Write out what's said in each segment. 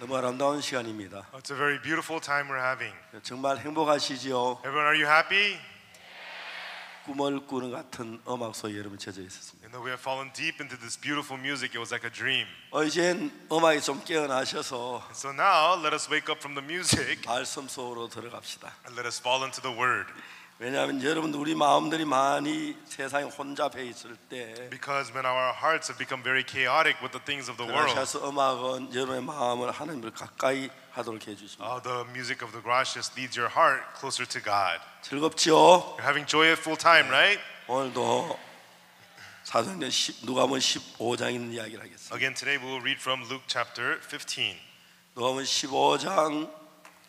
너무 아름다운 시간입니다. It's a very beautiful time we're having. 정말 행복하시지요? Everyone, are you happy? 꿈을 꾸는 같은 음악 속에 여러분 젖어 있었습니다. You know, we have fallen deep into this beautiful music. It was like a dream. 이젠 음악이 좀 깨어나셔서 And so now, let us wake up from the music 말씀 속으로 들어갑시다. and let us fall into the Word. 왜냐하면 여러분 우리 마음들이 많이 세상에 혼잡해 있을 때 Because when our hearts have become very chaotic with the things of the world, 그래서 음악은 여러분의 마음을 하나님을 가까이 하도록 해주십니다. the music of the gracious leads your heart closer to God. 즐겁죠? You're having joy at full time, right? 오늘도 사도행전 누가복음 15장 있는 이야기를 하겠습니다. Again, today we will read from Luke chapter 15. 누가복음 15장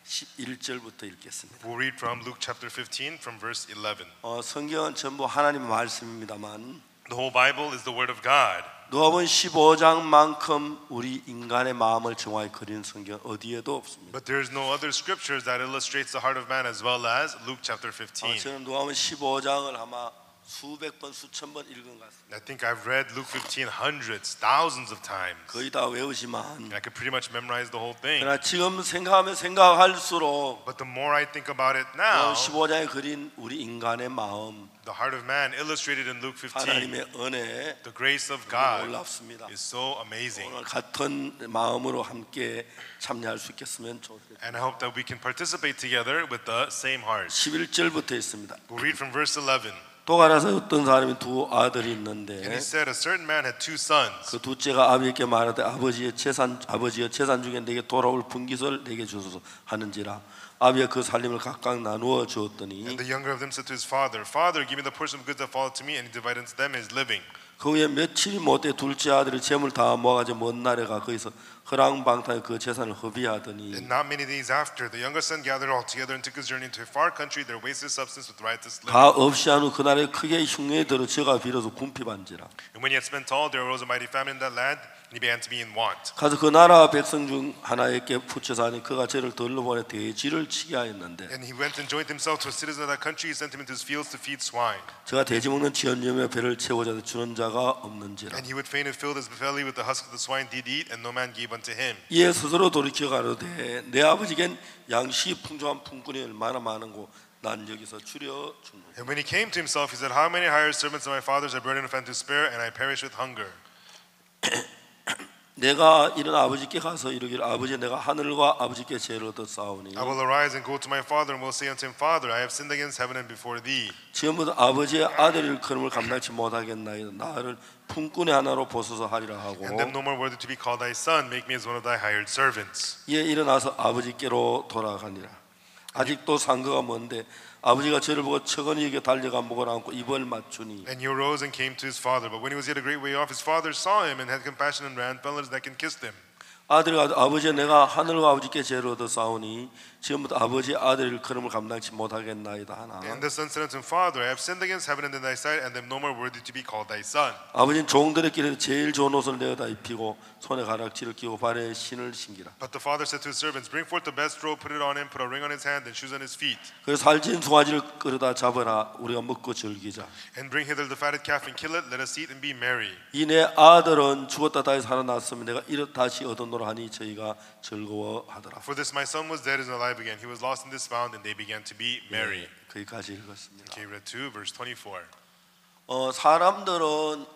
11절부터 읽겠습니다. We'll read from Luke chapter 15 from verse 11. 성경은 전부 하나님의 말씀입니다만 The whole Bible is the Word of God. 누가복음 15장만큼 우리 인간의 마음을 정확히 그리는 성경 어디에도 없습니다. But there is no other scriptures that illustrates the heart of man as well as Luke chapter 15. 저는 누가복음 15장을 아마 수백 번, 수천 번 읽은 것 같습니다. I think I've read Luke 15 hundreds, thousands of times. 거의 다 외우지만 I could pretty much memorize the whole thing. 그러나 지금 생각하면 생각할수록 But the more I think about it now, 15장에 그린 우리 인간의 마음, the heart of man illustrated in Luke 15, 하나님의 은혜 the grace of God 놀랍습니다. is so amazing. 오늘 같은 마음으로 함께 참여할 수 있겠으면 좋겠습니다. And I hope that we can participate together with the same heart. 11절부터 있습니다. We'll read from verse 11. 또 가라서 어떤 사람이 두 아들이 And 있는데 he said, a certain man had two sons. 그 둘째가 아버지께 말하되 아버지의 재산 중에 내게 돌아올 분깃을 내게 주소서 하는지라 아버지가 그 살림을 각각 나누어 주었더니 And the younger of them said to his father, Father, give me the portion of goods that fall to me. And he divided unto them his living. 그 후에 며칠이 못해 둘째 아들이 재물 다 모아가지고 먼 나라에 가 거기서 허랑방탕에 그 재산을 허비하더니 And not many days after, the younger son gathered all together and took his journey into a far country. There wasted his substance with riotous living. 다 없이 한 후 그 나라에 크게 흉년이 들어 저가 비로소 궁핍한지라. And when he had spent all, there arose a mighty famine in that land, and he began to be in want. 가서 그 나라 백성 중 하나에게 붙여서 하니 그가 저를 돌려보내 돼지를 치게 하였는데 And he went and joined himself to a citizen of that country. He sent him into his fields to feed swine. 저가 돼지 먹는 지연염에 배를 채우자 주는 자가 없는지라. And he would fain have filled his belly with the husk of the swine did eat, and no man gave unto him. 이에 스스로 돌이켜 가로되 내 아버지겐 양식이 풍족한 품꾼이 얼마나 많은고 난 여기서 줄여 죽노. And when he came to himself, he said, How many hired servants of my father's are bread enough and to spare, and I perish with hunger. 내가 이런 아버지께 가서 이르기를 아버지 내가 하늘과 아버지께 죄를 얻어 싸우니 I will arise and go to my father, and will say unto him, Father, I have sinned against heaven and before thee. 지금부터 아버지의 아들일 그름을 감당치 못하겠나이다. 나를 품꾼의 하나로 보소서 하리라 하고 And them no more worthy to be called thy son, make me as one of thy hired servants. 이에 일어나서 아버지께로 돌아가니라. 아직도 상거가 먼데 아버지가 저를 보고 척은이에게 달려가 목을 안고 입을 맞추니 And he arose and came to his father. But when he was yet a great way off, his father saw him and had compassion and ran, fell on his neck and kissed him. 아들이 아버지 내가 하늘과 아버지께 죄를 얻어 싸우니 지금부터 아버지의 아들일 그름을 감당치 못하겠나이다 하나. And the son said unto him, Father, I have sinned against heaven and in thy sight, and am no more worthy to be called thy son. 아버지는 종들에게 제일 좋은 옷을 내어다 입히고 손에 가락지를 끼고 발에 신을 신기라. But the father said to his servants, Bring forth the best robe, put it on him, put a ring on his hand, and shoes on his feet. 그래서 살찐 송아지를 끌어다 잡아라 우리가 먹고 즐기자. And bring hither the fatted calf and kill it. Let us eat and be merry. 이 내 아들은 죽었다 다시 살아났으면 내가 이렇 다시 얻었노라 하니 저희가 즐거워하더라. For this my son was dead and is alive again. He was lost and is found, and they began to be merry. 거기까지 읽었습니다. Okay, read 2, verse 24. 사람들은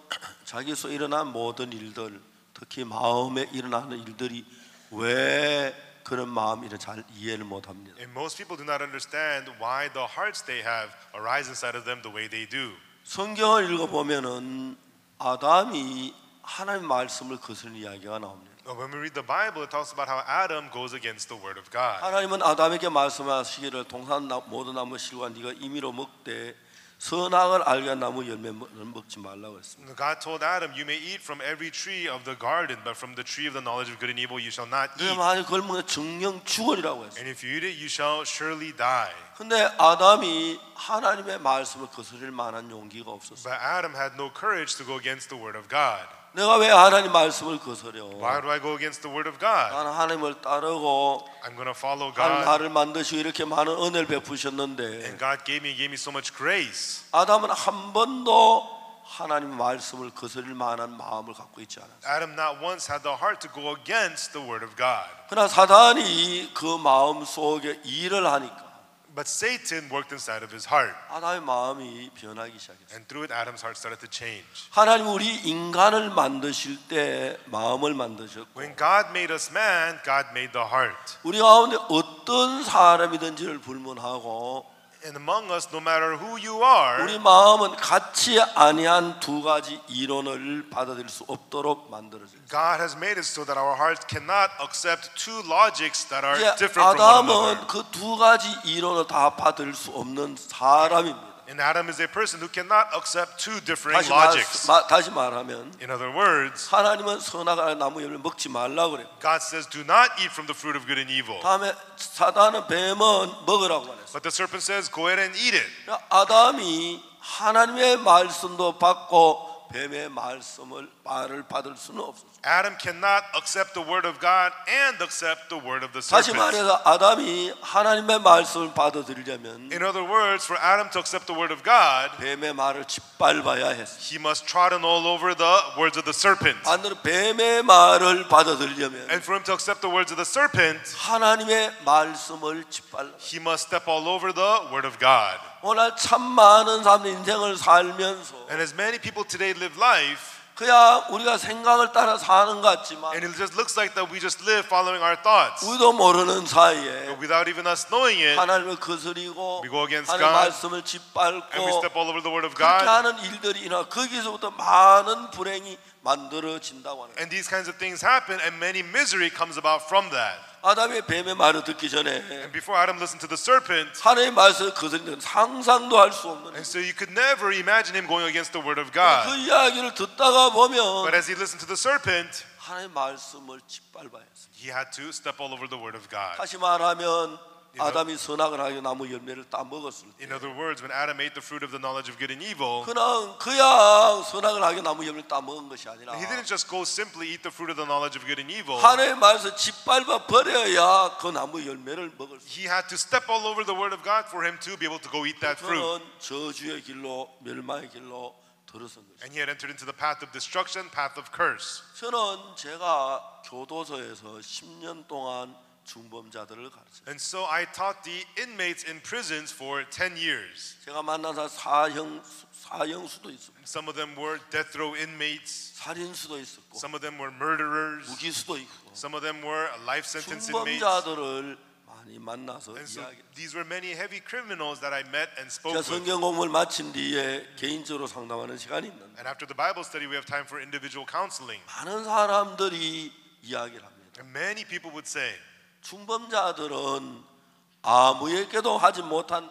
자기에서 일어난 모든 일들, 특히 마음에 일어나는 일들이 왜 그런 마음을 잘 이해를 못합니다. And most people do not understand why the hearts they have arise inside of them the way they do. 성경을 읽어보면은 아담이 하나님의 말씀을 거스르는 이야기가 나옵니다. When we read the Bible, it talks about how Adam goes against the word of God. 하나님은 아담에게 말씀하시기를 동산 모든 나무 실과 네가 임의로 먹되 선악을 알게 한 나무 열매는 먹지 말라고 했습니다. God told Adam, you may eat from every tree of the garden, but from the tree of the knowledge of good and evil you shall not eat. 만약 그걸 먹으면 정령 죽으리라고 했어요. And if you eat it, you shall surely die. 근데 아담이 하나님의 말씀을 거스릴 만한 용기가 없었어요. But Adam had no courage to go against the word of God. 내가 왜 하나님 말씀을 거스려? Why do I go against the word of God? 나는 하나님을 따르고 I'm going to follow 하나님 God. 나를 만드시고 이렇게 많은 은혜를 And 베푸셨는데 God gave me so much grace. 아담은 한 번도 하나님 말씀을 거스릴 만한 마음을 갖고 있지 않았어요. Adam not once had the heart to go against the word of God. 그러나 사단이 그 마음 속에 일을 하니까 But Satan worked inside of his heart. 아담의 마음이 변하기 시작했어요. And through it, Adam's heart started to change. 하나님 우리 인간을 만드실 때 마음을 만드셨고 When God made us man, God made the heart. 우리 가운데 어떤 사람이든지를 불문하고 And among us, no matter who you are, 우리 마음은 같이 아니한 두 가지 이론을 받아들일 수 없도록 만들어졌어요. God has made it so that our hearts cannot accept two logics that are 이제 different from one another. 아담은 그 두 가지 이론을 다 받을 수 없는 사람입니다. And Adam is a person who cannot accept two differing 다시, logics. 다시 말하면 In other words, 하나님은 선악과 나무 열매 먹지 말라고 그래요. God says, do not eat from the fruit of good and evil. 다음에 사단은 뱀은 먹으라고 말했어요. But the serpent says, go ahead and eat it. 아담이 하나님의 말씀도 받고 뱀의 말을 받을 수는 없었어요. Adam cannot accept the word of God and accept the word of the 다시 serpent. 말해서 아담이 하나님의 말씀을 받아들이려면 In other words, for Adam to accept the word of God, 뱀의 말을 짓밟아야 했어요. he must trodden all over the words of the serpent. 반대로 뱀의 말을 받아들이려면 And for him to accept the words of the serpent, 하나님의 말씀을 짓밟아야 해요. he must step all over the word of God. 오늘 참 많은 사람들이 인생을 살면서 And as many people today live life, 그냥 우리가 생각을 따라 사는 것 같지만 and it just looks like that we just live following our thoughts. 우리도 모르는 사이에 But without even us knowing it, 하나님을 거스리고 we go against 하나님의 God, 말씀을 and we 짓밟고 step all over the word of 그렇게 God. 하는 일들이 일어나 거기서부터 많은 불행이 만들어진다고 하는 거예요. And these kinds of things happen, and many misery comes about from that. 아담이 뱀의 말을 듣기 전에 And before Adam listened to the serpent, 하나님의 말씀을 거스리는 상상도 할 수 없는 and so you could never imagine him going against the word of 그 God. 이야기를 듣다가 보면 But as he listened to the serpent, 하나님의 말씀을 짓밟아야 했어요. he had to step all over the word of God. 다시 말하면 아담이 선악을 하여 나무 열매를 따 먹었을 때 In other words, when Adam ate the fruit of the knowledge of good and evil, 그냥 선악을 하여 나무 열매를 따 먹은 것이 아니라 he didn't just go simply eat the fruit of the knowledge of good and evil. 하나님의 말씀 짓밟아 버려야 그 나무 열매를 먹을 수 있어요. He had to step all over the word of God for him to be able to go eat that fruit. 저는 저주의 길로 멸망의 길로 들어선 것이죠. And he had entered into the path of destruction, path of curse. 저는 제가 교도소에서 10년 동안 중범자들을 가르쳐요. And so I taught the inmates in prisons for 10 years. 제가 만난 사형수도 있었고 Some of them were death row inmates. 살인수도 있었고 Some of them were murderers. 무기수도 있고 Some of them were life sentence inmates. 중범자들을 많이 만나서 And so 이야기. these were many heavy criminals that I met and spoke 제가 with. 성경 공부를 마친 뒤에 개인적으로 상담하는 시간이 있는데 And after the Bible study, we have time for individual counseling. 많은 사람들이 이야기를 합니다. And many people would say, 중범자들은 아무에게도 하지 못한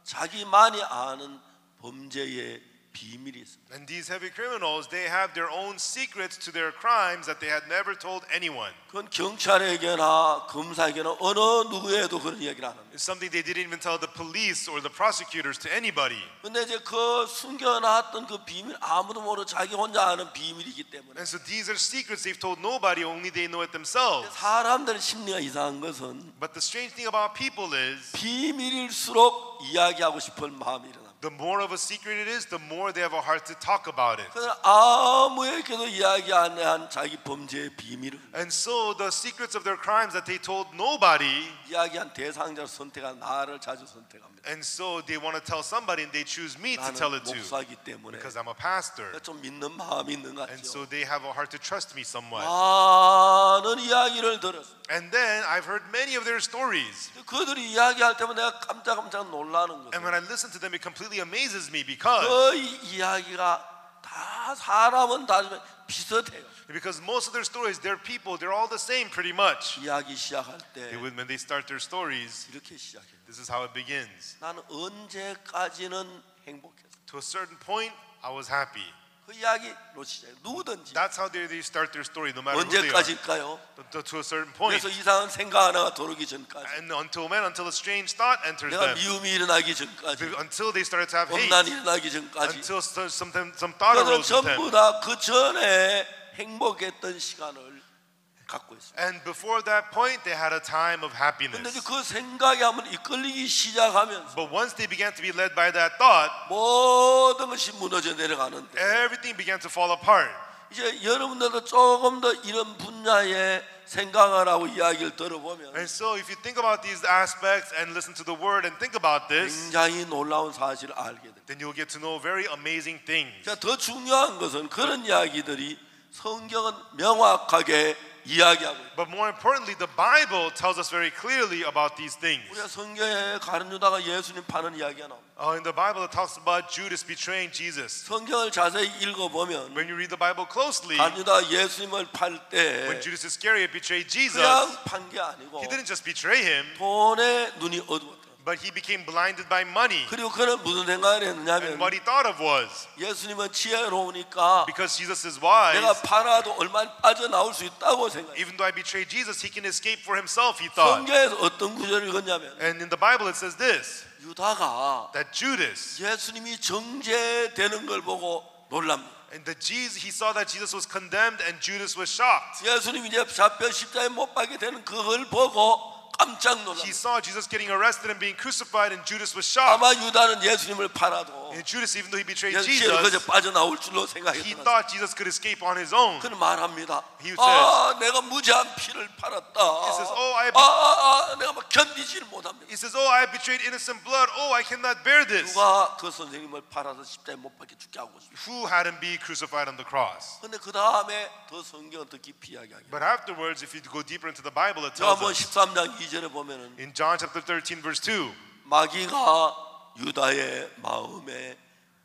자기만이 아는 범죄의 비밀이 있습니다. and these heavy criminals, they have their own secrets to their crimes that they had never told anyone. 그건 경찰에게나 검사에게나 어느 누구에도 그런 이야기를 안 합니다. It's something they didn't even tell the police or the prosecutors to anybody. 근데 이제 그 숨겨놨던 그 비밀 아무도 모르고 자기 혼자 아는 비밀이기 때문에 And so these are secrets they've told nobody, only they know it themselves. 사람들의 심리가 이상한 것은 But the strange thing about people is, 비밀일수록 이야기하고 싶은 마음이 일어납니다. the more of a secret it is, the more they have a heart to talk about it. 그래서 아무에게도 이야기 안 한 자기 범죄의 비밀을 And so the secrets of their crimes that they told nobody, 이야기한 대상자를 선택한 나를 자주 선택합니다. and so they want to tell somebody and they choose me to tell 나는 it to 목사이기 때문에 because I'm a pastor. 좀 믿는 마음이 있는 것 And 같죠. so they have a heart to trust me somewhat. 많은 이야기를 들었어요. And then I've heard many of their stories. 그들이 이야기할 때마다 내가 깜짝깜짝 놀라는 And when I 거예요. listen to them, it completely amazes me because 그 이야기가 다 사람은 다 비슷해요. most of their stories, their people, they're all the same pretty much. 이야기 시작할 때 When they start their stories, 이렇게 시작해요. this is how it begins. 나는 언제까지는 행복했어. To a certain point, I was happy. 그 이야기로 시작해요. 누구든지 That's how they start their story, no matter who they are. 언제까지일까요? To a certain point. 그래서 이상한 생각 하나가 들어오기 전까지, And until a strange thought enters 내가 them. 미움이 일어나기 전까지, Until they started to have hate. 엄난이 일어나기 전까지, Until some thought 그들은 arose with them. 전부 다 그 전에 행복했던 시간을 갖고 있습니다. And before that point, they had a time of 근데 happiness. 이제 그 생각에 한번 이끌리기 시작하면서 But once they began to be led by that thought, 모든 것이 무너져 내려가는데 everything began to fall apart. 이제 여러분들도 조금 더 이런 분야의 생각을 하고 이야기를 들어보면 And so, if you think about these aspects and listen to the word and think about this, 굉장히 놀라운 사실을 알게 됩니다. then you'll get to know very amazing things. 자, 더 중요한 것은 그런 이야기들이 성경은 명확하게 이야기하고 있다. But more importantly, the Bible tells us very clearly about these things. 우리가 성경에 가룟 유다가 예수님 파는 이야기가 나옵니다. In the Bible, it talks about Judas betraying Jesus. 성경을 자세히 읽어보면 When you read the Bible closely, 가룟 유다가 예수님을 팔 때 when Judas Iscariot betrayed Jesus, 그냥 판 게 아니고 he didn't just betray him, 돈에 눈이 어두웠다. but he became blinded by money. 그리고 그는 무슨 생각을 했느냐면 And what he thought of was, 예수님은 지혜로우니까 because Jesus is wise, 내가 팔아도 얼마 빠져나올 수 있다고 생각해요. even though I betrayed Jesus, he can escape for himself, he thought. 성경에서 어떤 구절을 읽었냐면 And in the Bible, it says this, 유다가 that Judas, 예수님이 정죄되는 걸 보고 놀랍니다. and he saw that Jesus was condemned, and Judas was shocked. 예수님이 이제 잡혀 십자가에 못 박게 되는 그걸 보고 깜짝 He 놀랍니다. saw Jesus getting arrested and being crucified, and Judas was shocked. 아마 유다는 예수님을 팔아도 And Judas, even though he betrayed 예수님을 그저 Jesus, 빠져나올 줄로 he 생각했던 thought Jesus could escape on his own. 그는 말합니다. He 아, 내가 무죄한 피를 팔았다. says, "Oh, 내가 막 견디지를 못합니다. He says, "Oh, I betrayed innocent blood. Oh, I cannot bear this." 누가 그 선생님을 팔아서 십자가에 못 박게 죽게 하고 있습니다. Who had him be crucified on the cross? 근데 그 다음에 더 성경은 더 깊이 이야기하게. But afterwards, if you go deeper into the Bible, it 저 tells 한번 us 13장 2절에 보면은 in John chapter 13, verse 2, 마귀가 유다의 마음에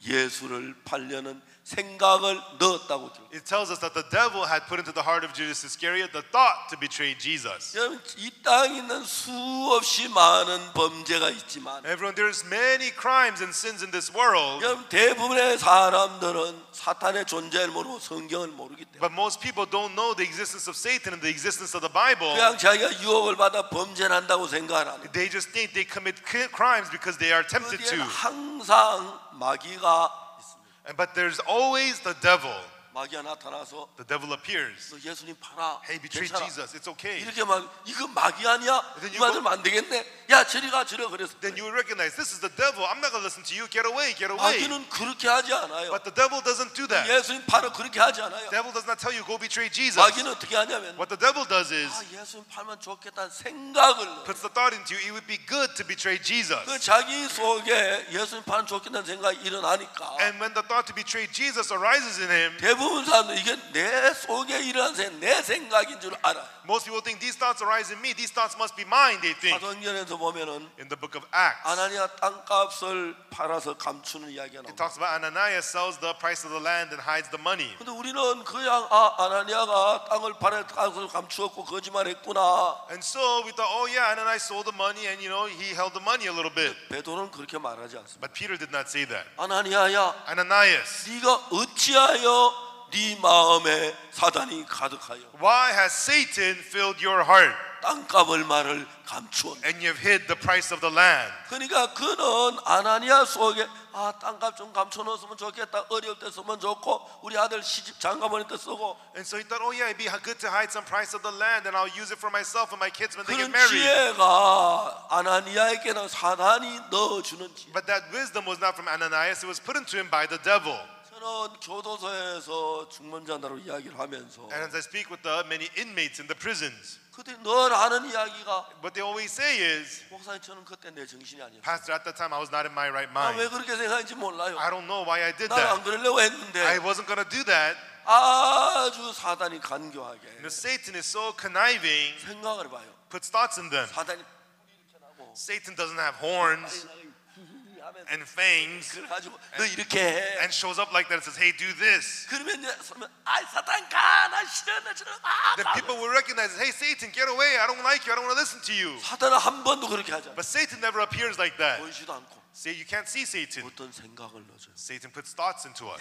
예수를 팔려는 생각을 넣었다고 들어요. it tells us that the devil had put into the heart of Judas Iscariot the thought to betray Jesus. 여러분 이 땅에 있는 수없이 많은 범죄가 있지만 Everyone, there's many crimes and sins in this world, 여러분 대부분의 사람들은 사탄의 존재를 모르고 성경을 모르기 때문에 but most people don't know the existence of Satan and the existence of the Bible. 그냥 자기가 유혹을 받아 범죄를 한다고 생각을 하는 They just think they commit crimes because they are tempted 거기에 to. 항상 마귀가 있습니다. But there's always the devil. 마귀가 나타나서 The devil appears. 너 예수님 팔아. Hey, betray 괜찮아. Jesus. It's okay. 이렇게 막 이거 마귀 아니야? Then you 이거 만들면 안 되겠네. 야 저리 가 저리 그랬어. Then you will recognize this is the devil. I'm not going to listen to you. Get away. Get away. 마귀는 그렇게 하지 않아요. But the devil doesn't do that. 예수님 팔아 그렇게 하지 않아요. The devil does not tell you go betray Jesus. 마귀는 어떻게 하냐면 What the devil does is 아 예수님 팔면 좋겠다는 생각을 넣어요. puts the thought into you. It would be good to betray Jesus. 그 자기 속에 예수님 팔면 좋겠다는 생각이 일어나니까 And when the thought to betray Jesus arises in him, 대부분 사람들 이게 내 속에 일어난 내 생각인 줄 알아. most people think these thoughts arise in me. These thoughts must be mine, they think. 사도행전에서 보면은 In the book of Acts, 아나니아 땅값을 팔아서 감추는 이야기가 it 나옵니다. talks about Ananias sells the price of the land and hides the money. 근데 우리는 그냥 아나니아가 땅을 팔아서 감추었고 거짓말했구나. And so we thought, oh yeah, Ananias sold the money and he held the money a little bit. 베드로는 그렇게 말하지 않습니다. But Peter did not say that. 아나니아야, Ananias, 네가 어찌하여 네 마음에 사단이 가득하여 why has Satan filled your heart 땅값 얼마를 감추었나? and you've hid the price of the land? 그러니까 그는 아나니아 속에 땅값 좀 감춰놓으면 좋겠다. 어려울 때 쓰면 좋고 우리 아들 시집 장가 보낼 때 쓰고 And so he thought, oh yeah, it'd be good to hide some price of the land and I'll use it for myself and my kids when they get 그런 married. 지혜가 아나니아에게는 사단이 넣어주는 지혜. But that wisdom was not from Ananias, it was put into him by the devil. 저는 교도소에서 중문자로 이야기를 하면서 And as I speak with the many inmates in the prisons, 그들이 늘 하는 이야기가 what they always say is, 목사님 저는 그때 내 정신이 아니었어요. Pastor, at that time I was not in my right mind. 왜 그렇게 생각했는지 몰라요. I don't know why I did 나는 안 that. 그러려고 I 했는데 wasn't going to do that. 아주 사단이 간교하게 Satan is so conniving, 생각을 봐요. puts thoughts in them. 사단이 이렇게 나고 Satan doesn't have horns and fangs 그래가지고 너 이렇게 해. and shows up like that and says, hey, do this. 그러면 이제 서면 사단 가나 싫어 나 싫어 Then people will recognize it. Hey, Satan, get away. I don't like you. I don't want to listen to you. 사단은 한 번도 그렇게 하지 않아. But Satan never appears like that. 보이지도 않고 Say you can't see Satan. 어떤 생각을 넣어줘요. Satan puts thoughts into us.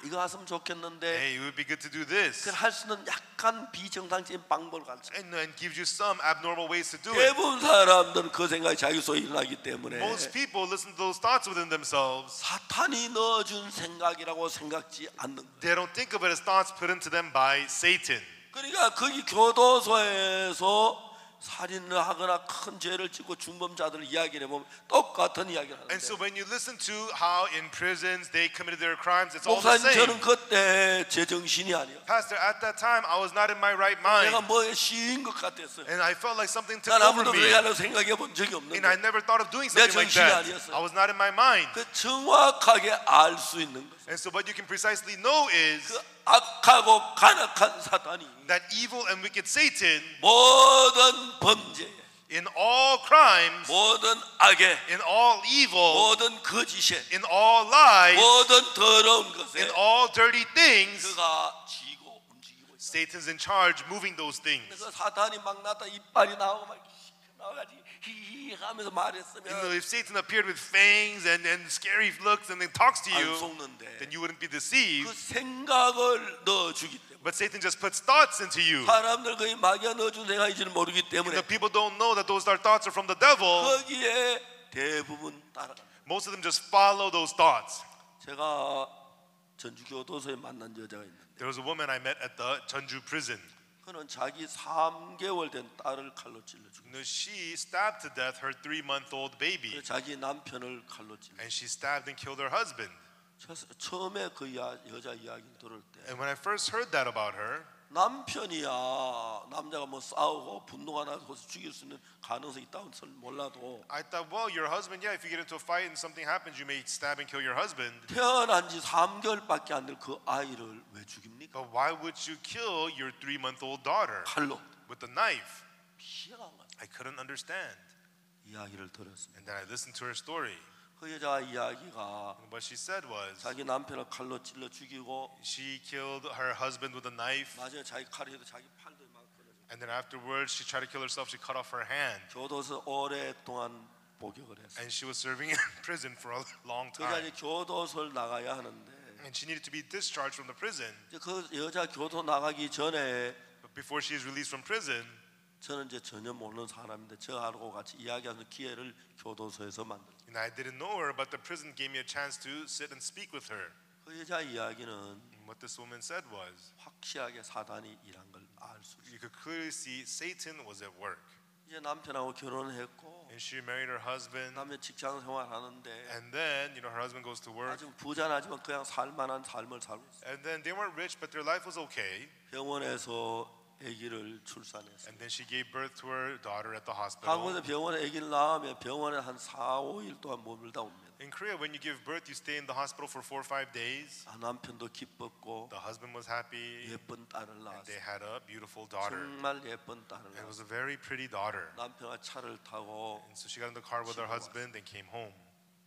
이거 하면 좋겠는데 Hey, it would be good to do this. 그걸 할 수는 약간 비정상적인 방법을 가르쳐. And gives you some abnormal ways to do it. 대부분 사람들은 그 생각이 자기 속에 일어나기 때문에 Most people listen to those thoughts within themselves. 사탄이 넣어준 생각이라고 생각지 않는 거예요. They don't think of it as thoughts put into them by Satan. 그러니까 거기 교도소에서 살인을 하거나 큰 죄를 짓고 중범자들을 이야기를 해보면 똑같은 이야기를 And so 하는데 when you listen to how in prisons they committed their crimes, it's all the 목사님 same. 저는 그때 제 정신이 아니에요. Pastor, at that time I was not in my right mind, 내가 뭐에 씌인 것 같았어요. and I felt like something took 난 over 아무도 me, 그렇게 하려고 생각해 본 적이 and I 없는데 never thought of doing 내 something like 정신이 that. 아니었어요. I was not in my mind. 그 정확하게 알 수 있는 것. And so what you can precisely know is 그 악하고 간악한 사단이 that evil and wicked Satan, 모든 범죄, in all crimes, 모든 악에, in all evil, 모든 거짓에, in all lies, 모든 더러운 것에 in all dirty things, 그가 쥐고 움직이고 있다. Satan's in charge, moving those things. 그래서 사단이 막 나타 이빨이 나오고 막 나와가지고 히히 하면서 You know, 말했으면 if Satan appeared with fangs and scary looks and then talks to 안 you, 속는데 then you wouldn't be deceived. 그 생각을 넣어주기 때문에 But Satan just puts thoughts into you. 사람들 거의 마귀가 넣어준 생각인지는 모르기 때문에 The people don't know that those thoughts are from the devil. 거기에 대부분 따라갑니다. Most of them just follow those thoughts. 제가 전주 교도소에 만난 여자가 있는데 There was a woman I met at the Jeonju prison. 그는 자기 3개월 된 딸을 칼로 찔러 죽였어요. You know, she stabbed to death her 3-month-old baby, 자기 남편을 칼로 찔러. and she stabbed and killed her husband. 처음에 그 여자 이야기를 들을 때 And when I first heard that about her, 남편이야 남자가 뭐 싸우고 분노가 나서 죽일 수 있는 가능성이 있다는 걸 몰라도 I thought, well, your husband, yeah, if you get into a fight and something happens, you may stab and kill your husband. 태어난 지 3개월밖에 안 될 그 아이를 왜 죽입니까? But why would you kill your 3-month-old daughter 칼로. with a knife? 희한한 거야. I couldn't understand. 이야기를 들었습니다. And then I listened to her story. 그 여자 이야기가 And what she said was, 자기 남편을 칼로 찔러 죽이고 she killed her husband with a knife, 마지막에 자기 칼에도 자기 팔도 막 끊어져. and then afterwards she tried to kill herself. She cut off her hand, 교도소 오랫동안 복역을 했어요. and she was serving in prison for a long 그러니까 time. 이제 교도소를 나가야 하는데 And she needed to be discharged from the prison. 이제 그 여자 교도 나가기 전에 But before she is released from prison, 저는 이제 전혀 모르는 사람인데 저하고 같이 이야기하는 기회를 교도소에서 만들었어요. and I didn't know her, but the prison gave me a chance to sit and speak with her. 그 여자 이야기는 And what this woman said was, 확실하게 사단이 일한 걸 알 수 있어요. you could clearly see Satan was at work. 이제 남편하고 결혼했고 And she married her husband, 남편 직장 생활하는데 and then, you know, her husband goes to work. 아주 부자나지만 그냥 살만한 삶을 살고 있어요. And then they weren't rich, but their life was okay. 병원에서 아기를 출산했어요. And then she gave birth to her daughter at the hospital. 한국에서 병원에 아기를 낳으면 병원에 한 4, 5일 동안 머물다 옵니다. In Korea, when you give birth, you stay in the hospital for 4 or 5 days. 남편도 기뻤고 The husband was happy. 예쁜 딸을 And they 낳았어요. had a beautiful daughter. 정말 예쁜 딸을 And it was 낳았어요. a very pretty daughter. 남편과 차를 타고 And so she got in the car with her husband and came home.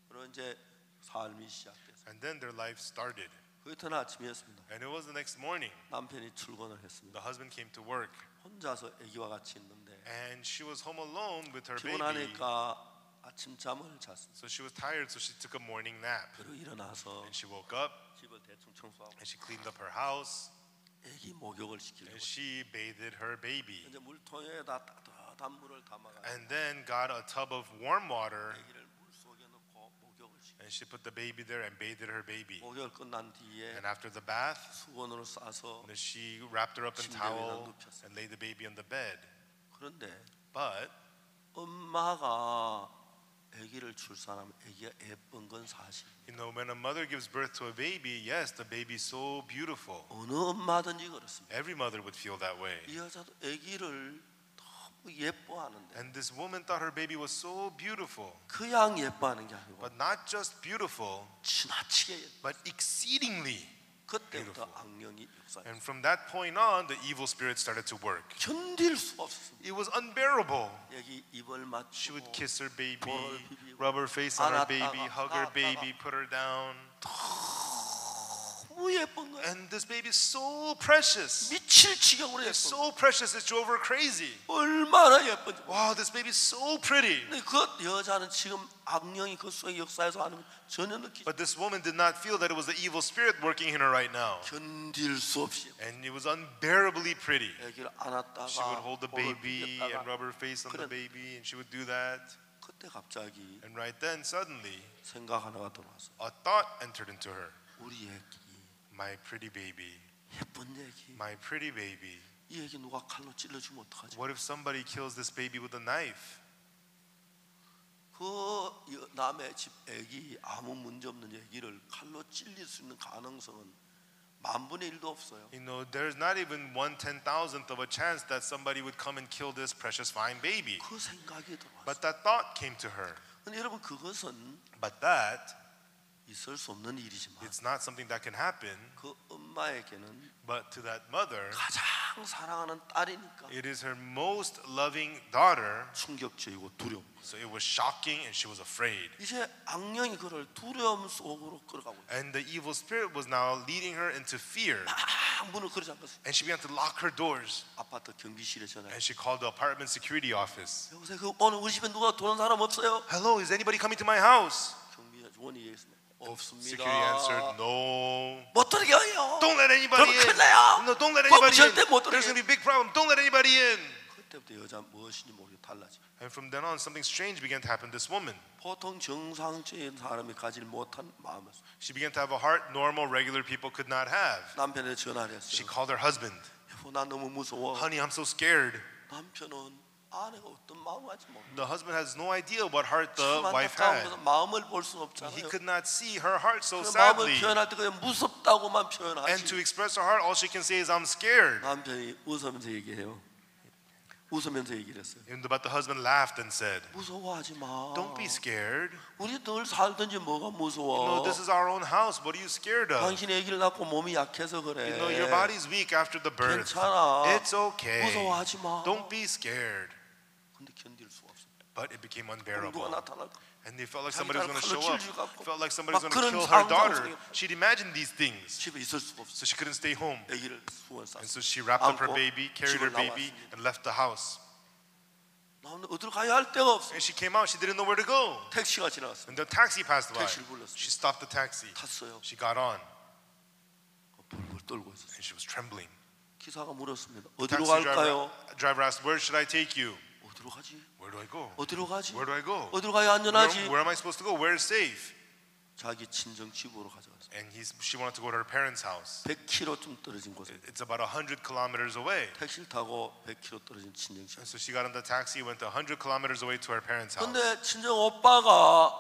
그런 이제 삶이 시작됐어요. And then their life started. 그 이튿날 아침이었습니다. And it was the next morning. 남편이 출근을 했습니다. The husband came to work. 혼자서 아기와 같이 있는데 And she was home alone with her baby. 피곤하니까 아침 잠을 잤습니다. So she was tired, so she took a morning nap. 그리고 일어나서 And she woke up 집을 대충 청소하고 and she cleaned up her house. 아기 목욕을 시키려고 And she bathed her baby. 이제 물통에다 따뜻한 물을 담아가지고 And then got a tub of warm water. 아기를 물 속에 넣고 목욕을 시키고 And she put the baby there and bathed her baby. 목욕을 끝난 뒤에 And after the bath, 수건으로 싸서 then she wrapped her up in 침대 towel 위에다 눕혔어요. and laid the baby on the bed. 그런데 But 엄마가 아기를 출산하면 아기가 예쁜 건 사실. you know, when a mother gives birth to a baby, yes, the baby's so beautiful. 어느 엄마든지 그렇습니다. Every mother would feel that way. 이 여자도 아기를 너무 예뻐하는데 And this woman thought her baby was so beautiful, 그냥 예뻐하는 게 아니고 but not just beautiful, 지나치게 예뻐. but exceedingly. 그때부터 beautiful. 악령이 역사했어요. And from that point on, the evil spirit started to work. 견딜 수가 없었습니다. It was unbearable. 여기 입을 She would 맞추고 kiss her baby, 볼을 비비고 rub her face on her 안았다가 baby, hug her 깎다가 baby, put her down. 너무 예쁜 거예요. And this baby is so precious. 미칠 지경으로 It's 예쁜 거예요. so precious it drove her crazy. 얼마나 예쁜지. Wow, this baby is so pretty. 근데 그 여자는 지금 악령이 그 속에 역사에서 하는 걸 전혀 느끼지. But this woman did not feel that it was the evil spirit working in her right now. 견딜 수 없이 And it was unbearably pretty. 애기를 안았다가 She would hold the 볼을 baby 비볐다가 and rub her face on the baby, and she would do that. 그때 갑자기 And right then, suddenly, 생각 하나가 들어왔어. a thought entered into her. 우리 애기 My pretty baby, 예쁜 애기 my pretty baby. 이 애기 누가 칼로 찔러주면 어떡하지? What if somebody kills this baby with a knife? 그 남의 집 애기 아무 문제 없는 애기를 칼로 찔릴 수 있는 가능성은 10,000,000,000 1도 없어요. You know, there's not even 1/10,000th of a chance that somebody would come and kill this precious fine baby. 그 생각이 들어왔어요. But that thought came to her. 근데 여러분 그것은 But that, 있을 수 없는 일이지만 it's not something that can happen. 그 엄마에게는 But to that mother, 가장 사랑하는 딸이니까 it is her most loving daughter. 충격적이고 두려움. So it was shocking and she was afraid. 이제 악령이 그를 두려움 속으로 끌어가고 있어요. And the evil spirit was now leading her into fear. 막 문을 걸어 잠갔어요. And she began to lock her doors. 아파트 경비실에 전화해. And she called the apartment security office. 여보세요. 그 오늘 우리 집에 누가 들어온 사람 없어요? Hello, is anybody coming to my house? 경비원이 얘기했습니다. 없습니다. Security answered, no. 못 들게 해요. Don't let anybody 그럼 in. 큰일 나요. No, don't let 그럼 anybody in. 절대 못 들게. There's going to be a big problem. Don't let anybody in. 그때부터 여자 무엇인지 모르게 달라져. And from then on, something strange began to happen to this woman. 보통 정상적인 사람이 가질 못한 마음이었어. She began to have a heart normal, regular people could not have. 남편한테 전화를 She 했어요. called her husband. 여보 나 너무 무서워. Honey, I'm so scared. 남편은 아내가 어떤 마음 할지 몰라. The husband has no idea what heart the 참 wife 안타까운 had. 것은 마음을 볼 수는 He 없잖아요. could not see her heart so 그 마음을 sadly. 표현할 때 그냥 무섭다고만 And to 표현하지. express her heart, all she can say is, I'm scared. 남편이 웃으면서 얘기해요. 웃으면서 얘기를 했어요. But the husband laughed and said, 무서워하지 마. don't be scared. 우리 늘 살든지 뭐가 No, 무서워. this is our own house. What are you scared of? 당신이 아기를 낳고 몸이 약해서 그래. You know, your body's weak after the birth. 괜찮아. It's okay. 무서워하지 마. Don't be scared. 근데 견딜 수가 없어. But it became 누가 unbearable. 나타날 거. And they felt like somebody was going to show 칼로 up. 찔질 것 같고. Felt like somebody was 막 going to 그런 kill her 상상 daughter. 속에 She'd imagined these things. 집에 있을 수가 없어. So she couldn't stay home. 아기를 수원 쌌어. And so she wrapped up her 안고 baby, carried her 집을 baby, 나왔습니다. and left the house. 나오는데 어디로 가야 할 데가 없어. And she came out. She didn't know where to go. 택시가 지나갔어. And the taxi passed by. 택시를 불렀어요. She stopped the taxi. 탔어요. She got on. 벌벌 떨고 있었어요. And she was trembling. 기사가 물었습니다. 어디로 Taxi 갈까요? driver asked, where should I take you? 어디로 가지? Where do I go? 어디로 가지? Where do I go? 어디로 가야 안전하지? Where am I supposed to go? Where is safe? 자기 친정 집으로 가져갔어요. And she wanted to go to her parents' house. 100km쯤 떨어진 곳에 It's about 100 kilometers away. 택시를 타고 100km 떨어진 친정 집. And so she got on the taxi, went 100 kilometers away to her parents' house. 근데 친정 오빠가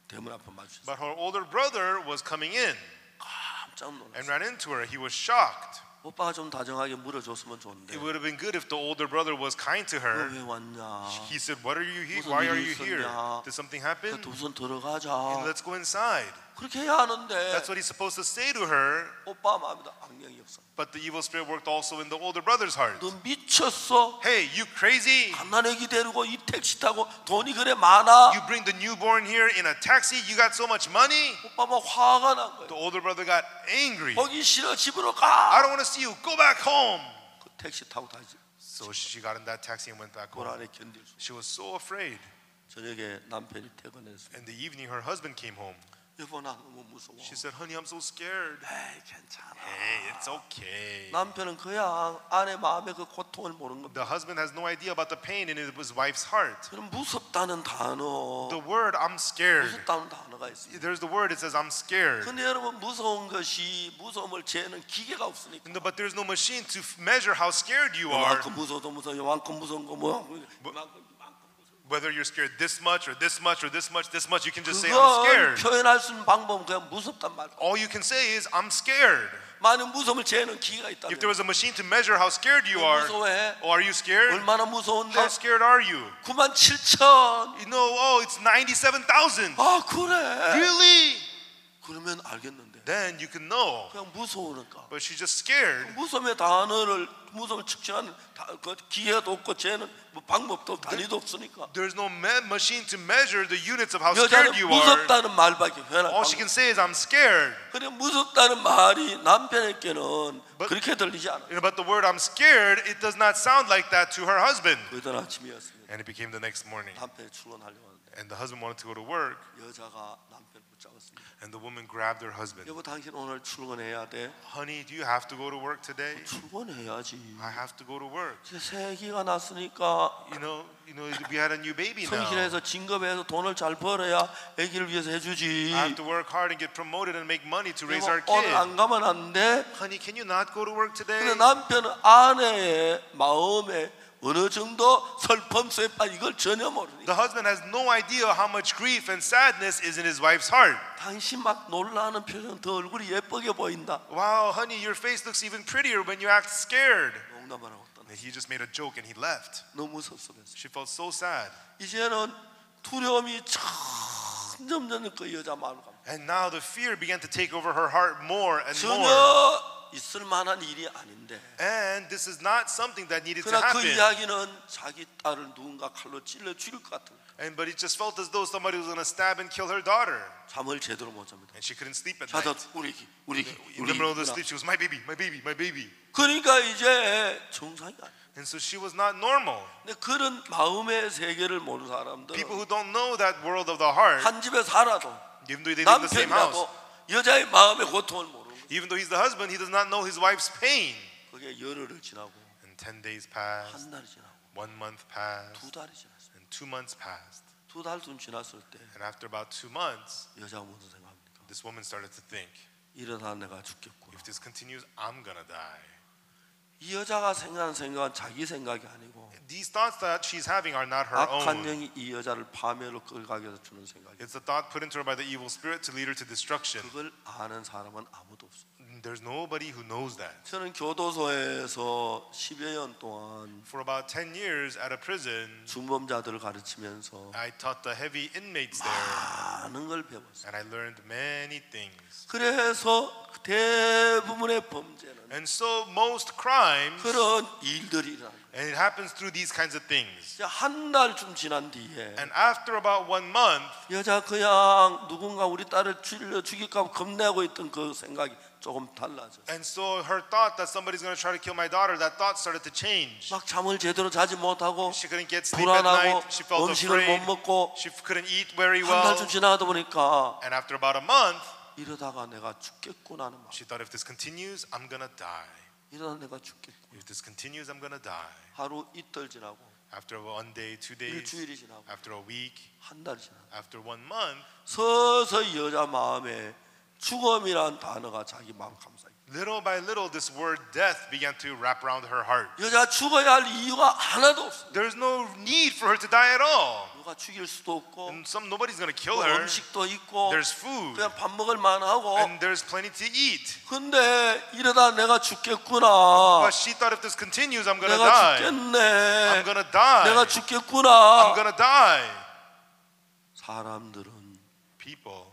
대문 앞에 마주쳤어요. But her older brother was coming in 깜짝 and 놀랐어요. ran into her. He was shocked. 오빠가 좀 다정하게 물어줬으면 좋은데. It would have been good if the older brother was kind to 너 her. 왜 왔냐? He said, "What are you here? 무슨 Why are 일이 you here? 있었냐? Did something happen? 우선 들어가자. And let's go inside." 그렇게 해야 하는데 That's what he's supposed to say to her. 오빠 마음에도 악령이 없어. But the evil spirit worked also in the older brother's heart. 너 미쳤어? Hey, you crazy? 갓난 애기 데리고 이 택시 타고 돈이 그래 많아? You bring the newborn here in a taxi? You got so much money? 오빠 막 화가 난 거야. The older brother got angry. 거기 싫어 집으로 I 가. don't want to see you. Go back home. 그 택시 타고 다시 So she got in that taxi and went back 볼 home. 안에 견딜 수. She was so afraid. 저녁에 남편이 퇴근해서 In the evening, her husband came home. 여보 나 너무 무서워. She said, "Honey, I'm so scared." 에이 괜찮아. Hey, it's okay. 남편은 그냥 아내 마음의 그 고통을 모르는 겁니다. The husband has no idea about the pain in his wife's heart. 그럼 무섭다는 단어, The word "I'm scared." 무섭다는 단어가 있습니다. There's the word. It says "I'm scared." 근데 여러분 무서운 것이 무서움을 재는 기계가 없으니까. But there's no machine to measure how scared you are. 요만큼 무서워도 무서워, 요만큼 무서운 거 뭐야? Whether you're scared this much or this much or this much, you can just say "I'm 그걸 scared." 표현할 수 있는 방법은 그냥 무섭단 말. All you can say is "I'm scared." 많은 무서움을 재는 기계가 있다면. If there was a machine to measure how scared you are, 무서워해? are you scared? 얼마나 무서운데? How scared are you? 97,000. You know, oh, it's 97,000. 아 그래? Really? 그러면 알겠는데. Then you can know. 그냥 무서우니까. But she's just scared. 무서움의 단어를 무서움을 측정하는 그 기계도 없고 쟤는 뭐 방법도 단위도 없으니까. There's no machine to measure the units of how 여자는 scared you are. 무섭다는 말밖에 표현할 All 방법. she can say is I'm scared. 그래 무섭다는 말이 남편에게는 그렇게 들리지 않아. But the word I'm scared, it does not sound like that to her husband. 그날 아침이었습니다. And it became the next morning. 남편이 출근하려고 하는데 And the husband wanted to go to work. 여자가 남편 붙잡고 붙잡았습니다. And the woman grabbed her husband. 여보, 당신 오늘 출근해야 돼. Honey, do you have to go to work today? 출근해야지. I have to go to work. 이제 새 아기가 났으니까 You know, we had a new baby now. 성실해서 진급해서 돈을 잘 벌어야 아기를 위해서 해주지. I have to work hard and get promoted and make money to raise our 오늘 kid. 안 가면 안 돼. Honey, can you not go to work today? 근데 남편은 아내의 마음에 어느 정도 슬픔에 빠진 이걸 전혀 모르니까 The husband has no idea how much grief and sadness is in his wife's heart. 당신 막 놀라는 표정 더 얼굴이 예쁘게 보인다. Wow, honey, your face looks even prettier when you act scared. 농담을 하고 떠나. And he just made a joke and he left. 너무 섭섭했어. She felt so sad. 이제는 두려움이 점점 그 여자 마음을 갑니다. And now the fear began to take over her heart more and more. 전혀 있을 만한 일이 아닌데. And this is not something that needed to 그러나 그 happen. 이야기는 자기 딸을 누군가 칼로 찔러 죽일 것 같은. But it just felt as though somebody was going to stab and kill her daughter. 잠을 제대로 못 잡니다. And she couldn't sleep at 자다 night. 우리 In the middle of the sleep, she was, my baby, my baby, my baby. 그러니까 이제 정상이 아니야. And so she was not normal. 근데 그런 마음의 세계를 모르는 사람들은 People who don't know that world of the heart, 한 집에 살아도 even though they live in the same house, 남편이라도 여자의 마음의 고통을 모르는 거예요. even though he's the husband, he does not know his wife's pain. 그게 열흘을 지나고 And 10 days passed, 한 달이 지나고 1 month passed, 두 달이 지났어요. and 2 months passed. 두 달쯤 지났을 때 And after about 2 months, 여자가 무슨 생각합니까? this woman started to think, 이러다 내가 죽겠구나. if this continues, I'm gonna die. 이 여자가 생각하는 생각은 자기 생각이 아니고 These thoughts that she's having are not her 악한 own. 영이 이 여자를 파멸로 끌어가게 해서 주는 생각이에요. It's a thought put into her by the evil spirit to lead her to destruction. 그걸 아는 사람은 아무도 없어요. There's nobody who knows that. 저는 교도소에서 10여 년 동안 For about 10 years at a prison, 중범자들을 가르치면서 I taught the heavy inmates there, 많은 걸 배웠어요. and I learned many things. 그래서 대부분의 범죄는 And so most crimes, 그런 일들이 일어나요. and it happens through these kinds of things. 한 달쯤 지난 뒤에 And after about 1 month, 여자 그냥 누군가 우리 딸을 죽일까 겁내고 있던 그 생각이 조금 달라졌어요. and so her thought that somebody's going to try to kill my daughter, that thought started to change. 막 잠을 제대로 자지 못하고 She couldn't get sleep at 불안하고 night. She felt 음식을 afraid. 못 먹고 She couldn't eat very 한 well. 달쯤 지나다 보니까 And after about a month, 이러다가 내가 죽겠구나 하는 마음. she thought, if this continues, I'm going to die. 이러다 내가 죽겠구나. If this continues, I'm going to die. 하루 이틀 지나고 After 1 day, 2 days, 일주일이 지나고 after a week, 한 달이 지나고 after 1 month, 서서히 여자 마음에 죽음이란 단어가 자기 마음 감싸요. little by little, this word death began to wrap around her heart. 여자 죽어야 할 이유가 하나도 없어요. There's no need for her to die at all. 누가 죽일 수도 없고 And nobody's going to kill her. 음식도 있고 There's food. 그냥 밥 먹을 만하고 And there's plenty to eat. 근데 이러다 내가 죽겠구나. But she thought, if this continues, I'm going to 내가 die. 죽겠네. I'm going to die. 내가 I'm 죽겠구나. going to die. 사람들은 People,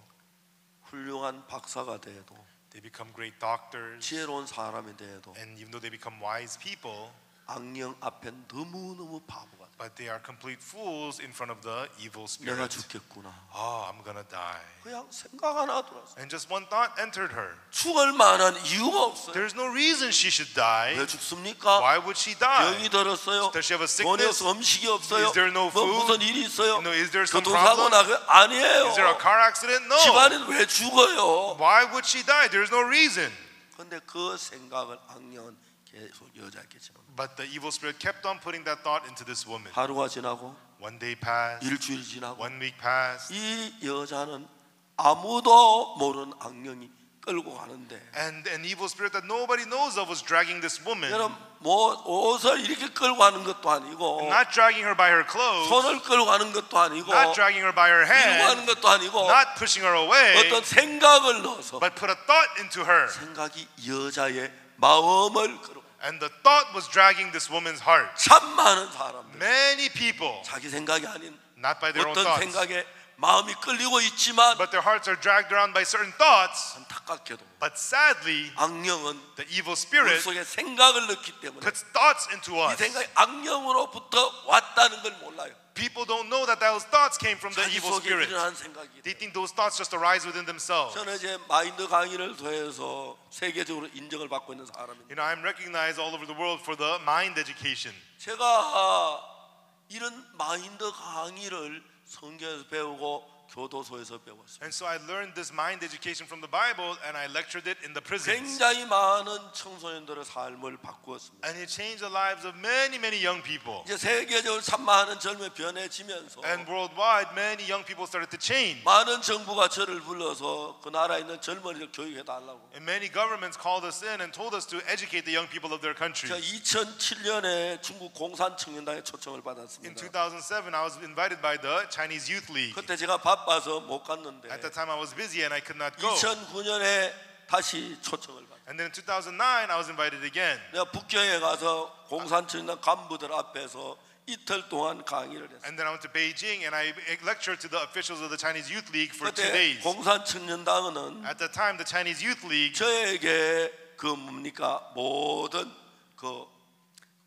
훌륭한 박사가 돼도 they become great doctors. 지혜로운 사람이 돼도 And even though they become wise people, 악령 앞에 너무너무 바보가 돼. but they are complete fools in front of the evil 내가 spirit. 죽겠구나. Oh, I'm going to die. 그냥 생각 하나 들었어. And just one thought entered her. 죽을 만한 이유가 없어요. There's no reason she should die. 왜 죽습니까? Why would she die? 병이 들었어요. Does she have a 돈이 sickness? 없어 음식이 없어요. Is there no 뭐 food? 무슨 일이 있어요? You know, is there some 교통사고 problem? 나고 아니에요. Is there a car accident? No. 집안은 왜 죽어요? Why would she die? There's no reason. 근데 그 생각을 악령은 계속 여자에게 집어넣어요. But the evil spirit kept on putting that thought into this woman. 하루가 지나고 1 day passed, 일주일이 지나고 1 week passed, 이 여자는 아무도 모르는 악령이 끌고 가는데 and an evil spirit that nobody knows of was dragging this woman. 여러분 뭐 옷을 이렇게 끌고 가는 것도 아니고 Not dragging her by her clothes, 손을 끌고 가는 것도 아니고 not dragging her by her 밀고 가는 hand, 것도 아니고 not pushing her away, 어떤 생각을 넣어서 but put a thought into her. 생각이 여자의 마음을 끌어 And the thought was dragging this woman's heart. 참 많은 사람들 Many people, 자기 생각이 아닌 not by their own 어떤 thoughts, 생각에 마음이 끌리고 있지만 but their hearts are dragged around by certain thoughts. 안타깝게도 But sadly, 악령은 the evil 우리 spirit 속에 생각을 넣기 때문에 puts thoughts into 이 us. 생각이 악령으로부터 왔다는 걸 몰라요. People don't know that those thoughts came from the 자기 evil 속에 spirit. 일어난 생각이 They think those thoughts just arise within themselves. 저는 이제 마인드 강의를 통해서 세계적으로 인정을 받고 있는 사람입니다. You know, I'm recognized all over the world for the mind education. 제가 이런 마인드 강의를 성경에서 배우고 교도소에서 배웠습니다. And so I learned this mind education from the Bible and I lectured it in the prisons. 굉장히 많은 청소년들의 삶을 바꾸었습니다. And it changed the lives of many, many young people. 이제 세계적으로 참 많은 젊음이 변해지면서 And worldwide, many young people started to change. 많은 정부가 저를 불러서 그 나라에 있는 젊은이들 교육해 달라고. And many governments called us in and told us to educate the young people of their country. 제가 2007년에 중국 공산 청년단에 초청을 In 받았습니다. 2007, I was invited by the Chinese Youth League. 그때 제가 바빠서 못 갔는데 At that time, I was busy and I could not go. 2009년에 다시 초청을 받았어요. And then in 2009, I was invited again. 내가 북경에 가서 공산 청년단 간부들 앞에서 이틀 동안 강의를 했어요. And then I went to Beijing and I lectured to the officials of the Chinese Youth League for 2 그때 days. 공산 청년단은 At the time, the Chinese Youth League 저에게 그 뭡니까 모든 그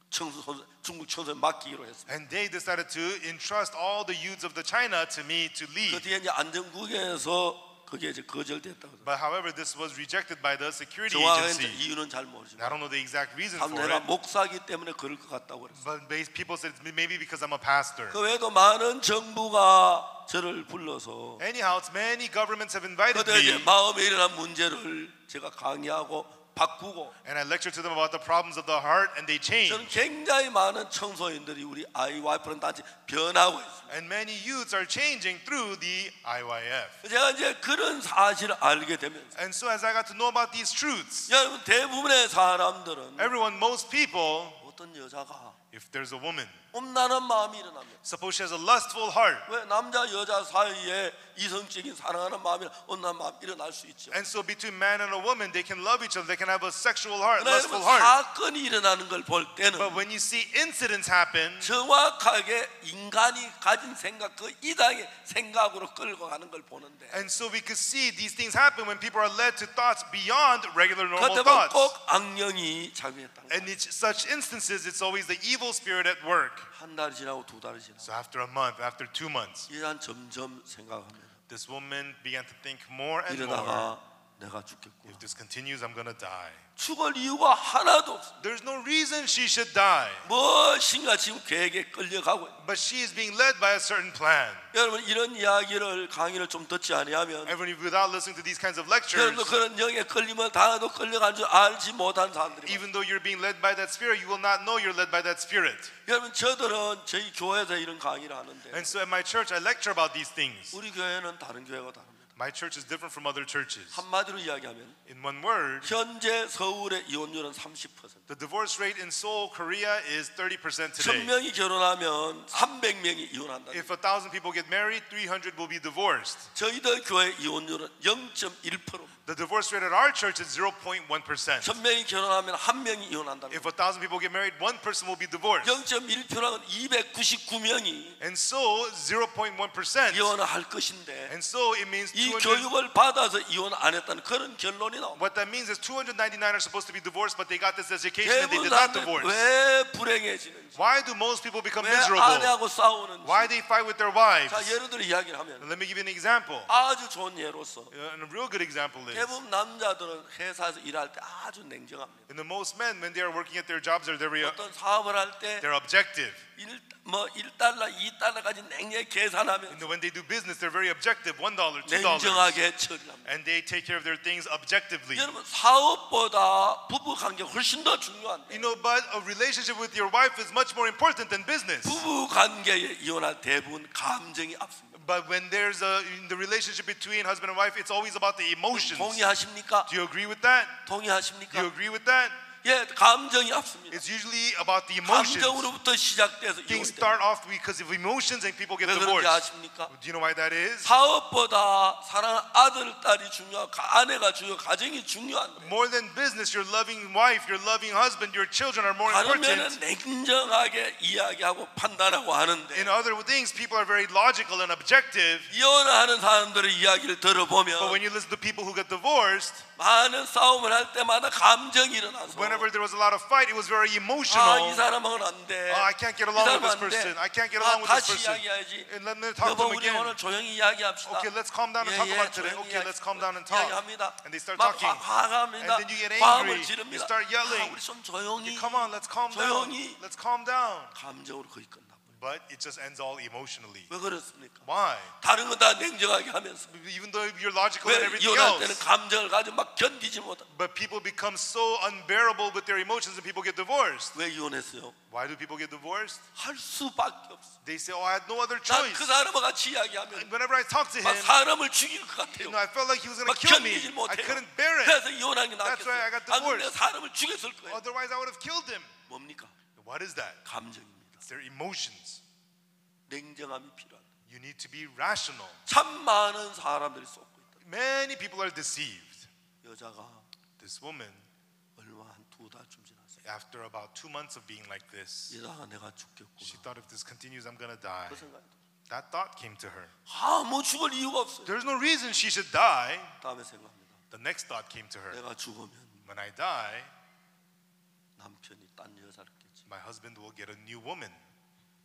중국 청소년 맡기기로 했습니다. and they decided to entrust all the youths of the China to me to 그 lead. 뒤에 이제 안전국에서 그게 이제 거절됐다고. But however, this was rejected by the security 정확한 agency. 이유는 잘 I 모르지만 don't know the exact reason 참 for 내가 it, 목사기 때문에 그럴 것 같다고 그랬어요. but people said it's maybe because I'm a pastor. 그 외에도 많은 정부가 저를 불러서 Anyhow, it's many governments have invited 그때 이제 me, 마음에 일어난 문제를 제가 강의하고 바꾸고 and I lectured to them about the problems of the heart, and they changed. 저는 굉장히 많은 청소년들이 우리 IYF는 단지 변하고 있습니다. And many youths are changing through the IYF. 제가 이제 그런 사실을 알게 되면서 And so as I got to know about these truths, 여러분 대부분의 사람들은 everyone, most people, 어떤 여자가 if there's a woman, 음란한 마음이 일어납니다. suppose she has a lustful heart, 왜 남자 여자 사이에 이성적인 사랑하는 마음이나 음란한 마음 일어날 수 있죠. and so between man and a woman, they can love each other, they can have a sexual heart, 그러나 lustful 여러분 heart. 사건이 일어나는 걸 볼 때는 But when you see incidents happen, 정확하게 인간이 가진 생각 그 이상의 생각으로 끌고 가는 걸 보는데 and so we could see these things happen when people are led to thoughts beyond regular normal 그때 보면 thoughts. 꼭 악령이 작용했다는 거예요. And in such instances, it's always the evil spirit at work. 한 달이 지나고 두 달이 지나고 So after a month, after 2 months, 이란 점점 생각합니다. this woman began to think more and more. 이러다가 내가 죽겠구나. If this continues, I'm gonna die. 죽을 이유가 하나도 없어. There's no reason she should die, 무엇인가 지금 계획에 끌려가고 있어요. but she is being led by a certain plan. 여러분 이런 이야기를 강의를 좀 듣지 아니하면 And without listening to these kinds of lectures, 여러분도 그런 영에 끌리면 당하도 끌려간 줄 알지 못한 사람들이 even though you're being led by that spirit, you will not know you're led by that spirit. 여러분 저들은 저희 교회에서 이런 강의를 하는데 And so at my church, I lecture about these things. 우리 교회는 다른 교회가 다릅니다. My church is different from other churches. 한마디로 이야기하면 In one word, 현재 서울의 이혼율은 30%. the divorce rate in Seoul, Korea is 30% today. 1000명이 결혼하면 300명이 이혼한다. If 1,000 people get married, 300 will be divorced. 저희들 교회 이혼율은 0.1%. The divorce rate at our church is 0.1%. 1000명이 결혼하면 1명이 이혼한다. If 1,000 people get married, one person will be divorced. 0.1%는 299명이 And so 0.1%. 이혼을 할 것인데 And so it means 이 200. 교육을 받아서 이혼 안 했다는 그런 결론이 나옵니다. What that means is 299 are supposed to be divorced, but they got this education and they 대부분 did not 사람들이 divorce. 왜 불행해지는지, Why do most people become 왜 miserable? 아내하고 싸우는지. Why they fight with their wives? 자, 예를 들어 이야기를 하면 Let me give you an example. 아주 좋은 예로서 And a real good example is, 대부분 남자들은 회사에서 일할 때 아주 냉정합니다. and the most men, when they are working at their jobs, are very 어떤 사업을 할 때 they're objective. 1달러, 2달러까지 냉정하게 계산하면서 And when they do business, they're very objective. $1, $2. 냉정하게 처리합니다. And they take care of their things objectively. 여러분 사업보다 부부 관계 훨씬 더 중요한데 You know, but a relationship with your wife is much more important than business. 부부 관계에 이혼할 대부분 감정이 앞섭니다. But when there's in the relationship between husband and wife, it's always about the emotions. 동의하십니까? Do you agree with that? Do 동의하십니까? you agree with that? 예, 감정이 앞섭니다. It's usually about the emotions. 감정으로부터 시작돼서 Things 이혼이 start 됩니다. off because of emotions and people get 왜 그런지 divorced. 아십니까? Do you know why that is? 사업보다 사랑하는 아들, 딸이 중요하고 아내가 중요하고 가정이 중요한데 More than business, your loving wife, your loving husband, your children are more 다른 important. 면은 냉정하게 이야기하고 판단하고 하는데 In other things, people are very logical and objective. 이혼하는 사람들의 이야기를 But 들어보면 when you listen to people who get divorced, 많은 싸움을 할 때마다 감정이 일어나서 whenever there was a lot of fight, it was very 이 emotional. 사람하고는 안 돼. I can't get 이 along with 사람은 this 안 돼. person. I can't get along with this 다시 person. 이야기해야지. And let me talk to 여보 them 우리 again. 오늘 조용히 이야기합시다. Okay, let's calm down and talk about it today. Okay, let's calm down and talk. 이야기합니다. And they start 막 talking. 화합니다. And then you get 화음을 angry. 지릅니다. You start yelling. 우리 좀 조용히. Come on, let's calm down. 조용히. Let's calm down. 감정으로 거의 끝나버려요. but it just ends all emotionally. 왜 그렇습니까? Why? 다른 건 다 냉정하게 하면서 Even though you're logical 왜 and everything 이혼할 때는 else, 감정을 가지고 막 견디지 못하. but people become so unbearable with their emotions and people get divorced. 왜 이혼했어요? Why do people get divorced? 할 수밖에 없어. They say, oh, I had no other 난 choice. 그 사람과 같이 이야기하면 Whenever I talk to 막 him, 사람을 죽일 것 같아요. I felt like he was going 막 to kill me. 견디질 I 못해요. couldn't bear it. 그래서 이혼하는 게 That's why I 낫겠어요. got 안 그러면 divorced. 사람을 죽였을 거예요. Otherwise, I would have killed him. 뭡니까? What is that? 감정입니다. It's their emotions. 냉정함이 필요하다. You need to be rational. 참 많은 사람들이 쏟고 있다. Many people are deceived. 여자가 This woman, 얼마 한 2달쯤 지났어요. after about 2 months of being like this, 이러다가 내가 she 죽겠구나. thought if this continues, I'm going to die. 그 생각이 들어요. That thought came to her. 뭐 죽을 이유가 없어요. There's no reason she should die. 다음에 생각합니다. The next thought came to her. 내가 죽으면 When I die, 남편이 딴 여자를 겠지. my husband will get a new woman.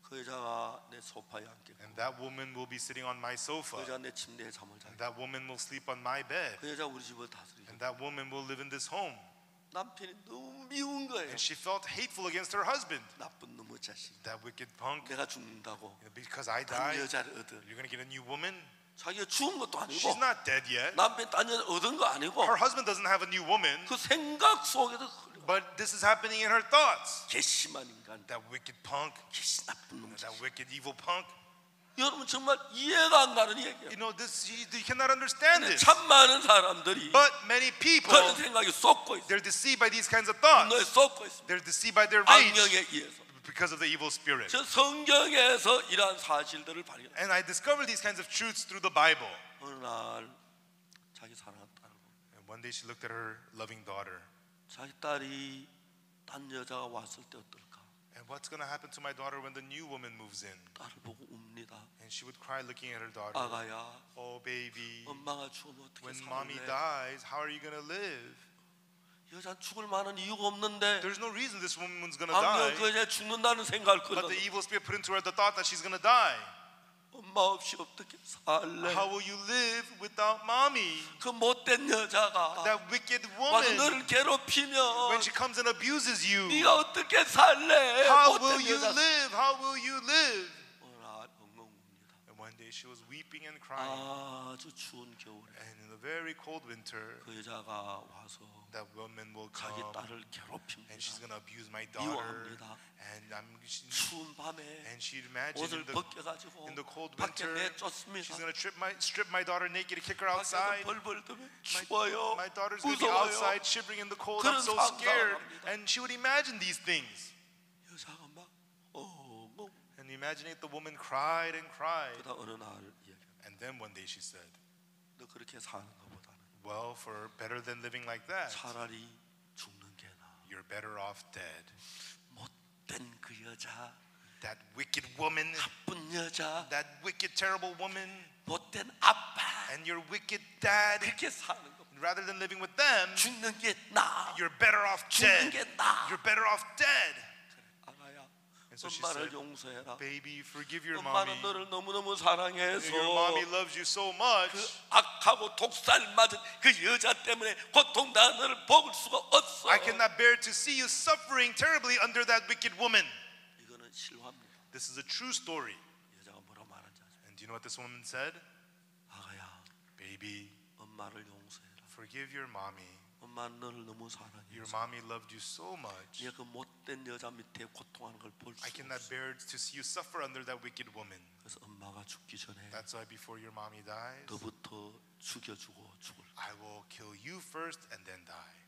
그 여자가 내 소파에 앉겠고, And that woman will be sitting on my 그 sofa. 여자 내 침대에 잠을 자. And that woman will sleep on my bed. 그 여자 우리 집을 다스리고. And that woman will live in this home. 남편이 너무 미운 거예요. And she felt hateful against her husband. 나쁜 놈의 자식. That wicked punk. 내가 죽는다고 Because I 딴 die, 여자를 얻어. you're going to get a new woman? 자기가 죽은 것도 아니고 She's not dead yet. 남편 딴 여자 얻은 거 아니고 Her husband doesn't have a new woman. 그 생각 속에서 흘려. But this is happening in her thoughts. 괘씸한 인간, That wicked punk. 괘씸 나쁜 놈. That wicked evil punk. 여러분 정말 이해가 안 가는 얘기예요. You know, this you cannot understand this. 참 많은 사람들이 But many people, 그런 생각이 쏟고 있어. they're deceived by these kinds of thoughts. 분노에 쏟고 있어. They're deceived by their rage 악령에 의해서. because of the evil spirit. 저 성경에서 이러한 사실들을 발견. And I discovered these kinds of truths through the Bible. 어느 날 자기 사랑하는 딸을 보고 And one day she looked at her loving daughter. 자기 딸이 딴 여자가 왔을 때 어떨까? And what's going to happen to my daughter when the new woman moves in? 딸을 보고 웁니다. And she would cry looking at her daughter. 아가야, Oh baby, 엄마가 죽으면 어떻게 when mommy 살래? dies, how are you going to live? 여자 죽을 만한 이유가 없는데 There's no reason this woman's going to 악령 die. 그 여자 죽는다는 생각을 But 끊어. the evil spirit put into her the thought that she's going to die. 엄마 없이 어떻게 살래? How will you live without mommy? 그 못된 여자가 That wicked 와서 woman, 너를 괴롭히면 when she comes and abuses you, 네가 어떻게 살래? how will 못된 you 여자. live? How will you live? 어느 날 엉엉 웁니다. And one day she was weeping and crying. 아주 추운 겨울에 And in the very cold winter, 그 여자가 와서 that woman will 자기 come 딸을 and she's 괴롭힙니다. going to abuse my daughter. 미워합니다. And 추운 밤에 and she'd imagine 옷을 벗겨가지고 in the cold 밖에 winter, 내쫓습니다. she's going to strip my daughter naked and kick her 밖에서 outside. 벌벌 뜨면 추워요. My daughter's going to be 무서워요. outside shivering in the cold. 그런 I'm so 상상을 scared. 합니다. And she would imagine these things. 여자가 막 And imagining it, the woman cried and cried. 그다 어느 날 얘기합니다. And then one day she said, 너 그렇게 사는 것보다는 well, for better than living like that, 차라리 죽는 게 나아. you're better off dead. 못된 그 여자, That wicked woman, 나쁜 여자, that wicked, terrible woman, 못된 아빠 and your wicked dad, 그렇게 사는 것 rather than living with them, 죽는 게 나아. you're better off 죽는 dead. 게 나아. You're better off dead. 아가야, And so she 엄마를 said, 용서해라. baby, forgive your mommy. 엄마는 너를 너무너무 사랑해서 Your mommy loves you so much. 그 악하고 독살 맞은 그 여자 때문에 고통당한 너를 볼 수가 없어. I cannot bear to see you suffering terribly under that wicked woman. 이거는 실화입니다. This is a true story. 여자가 뭐라고 말한지 아세요? And do you know what this woman said? 아가야, Baby, 엄마를 용서해라. forgive your mommy. 엄마는 너를 너무 Your 사랑해서 mommy loved you so much. 네가 그 못된 여자 밑에 고통하는 걸 볼 수 I cannot 없어. bear to see you suffer under that wicked woman. 그래서 엄마가 죽기 전에 That's why before your mommy dies, 너부터 죽여주고 죽을. I will kill you first and then die.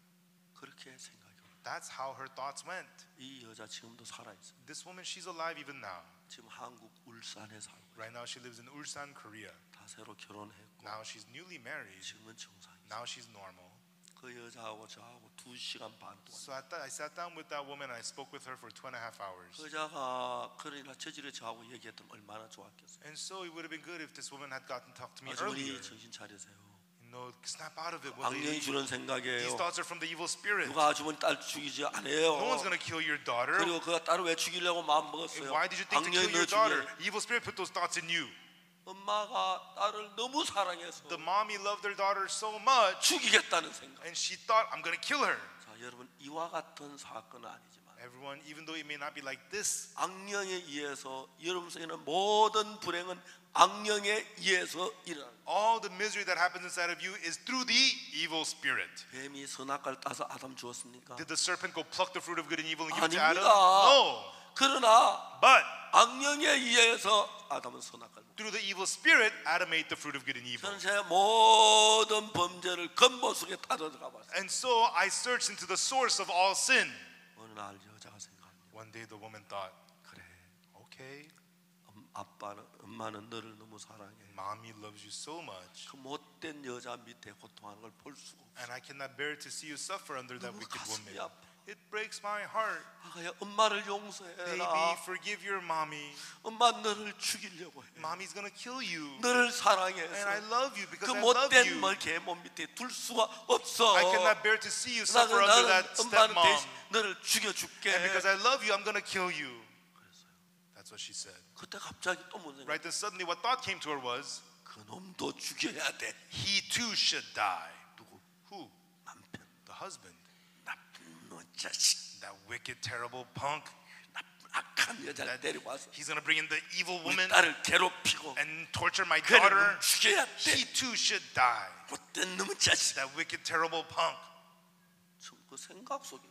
그렇게 생각해요. That's how her thoughts went. 이 여자 지금도 살아 있어. This woman, she's alive even now. 지금 한국 울산에 살고 있어. Right now she lives in Ulsan, Korea. 다 새로 결혼했고 Now she's newly married. 지금은 정상이야. Now she's normal. 그 여자하고 저하고 2시간 반 동안. So I sat down with that woman and I spoke with her for 2.5 hours. 그 여자가 그러나 저질에 저하고 얘기했던 얼마나 좋았겠어요. And so it would have been good if this woman had gotten to talk to me earlier. 아주머니 정신 차리세요. You know, snap out of it. 악령이 주는 These 생각이에요. thoughts are from the evil spirit. 누가 아주머니 딸 죽이지 않아요. No one's going to kill your daughter. 그리고 그 딸을 왜 죽이려고 마음 먹었어요? Why did you think to 악령이 kill your 너 daughter? 죽여. Evil spirit put those thoughts in you. 엄마가 딸을 너무 사랑해서 The mommy loved their daughter so much, 죽이겠다는 생각. and she thought, I'm going to kill her. 자, 여러분 이와 같은 사건은 아니지만 Everyone, even though it may not be like this, 악령에 의해서 여러분 속에는 모든 불행은 악령에 의해서 일어나는 거예요. all the misery that happens inside of you is through the evil spirit. 뱀이 선악과를 따서 아담 주었습니까? Did the serpent go pluck the fruit of good and evil and give it to Adam? 아닙니다. No. 그러나 But 악령에 의해서 아담은 선악과를 먹었어요. through the evil spirit, Adam ate the fruit of good and evil. 저는 제 모든 범죄를 근본 속에 따라 들어가 봤어요. And so I searched into the source of all sin. 어느 날 여자가 생각합니다. One day the woman thought, 그래, okay, 엄마는 너를 너무 사랑해. mommy loves you so much, 그 못된 여자 밑에 고통하는 걸 볼 수가 없어. and I cannot bear to see you suffer under that 너무 wicked 가슴이 woman. 아파. It breaks my heart. 아가야, 엄마를 Baby, 용서해라. forgive your mommy. 엄마 너를 죽이려고 해. Mommy's gonna kill you. 너를 And I 사랑해서 love you because 그 I love 못된 you. 개몸 밑에 둘 수가 없어. I cannot bear to see you suffer under 나는 that 엄마는 stepmom. 대신 너를 죽여줄게. And because I love you, I'm gonna kill you. 그랬어요. That's what she said. 그때 갑자기 또 문제. Right then suddenly what thought came to her was, 그 놈도 죽여야 돼. he too should die. 누구? Who? 남편. The husband. 나쁜 놈 자식. That wicked, terrible punk. 나쁜 악한 여자를 That 데리고 와서 he's gonna bring in the evil 우리 woman 딸을 괴롭히고 and torture my 그를 daughter. 죽여야 He 돼. too should die. 못된 놈 자식. That wicked, terrible punk. 그 생각 속에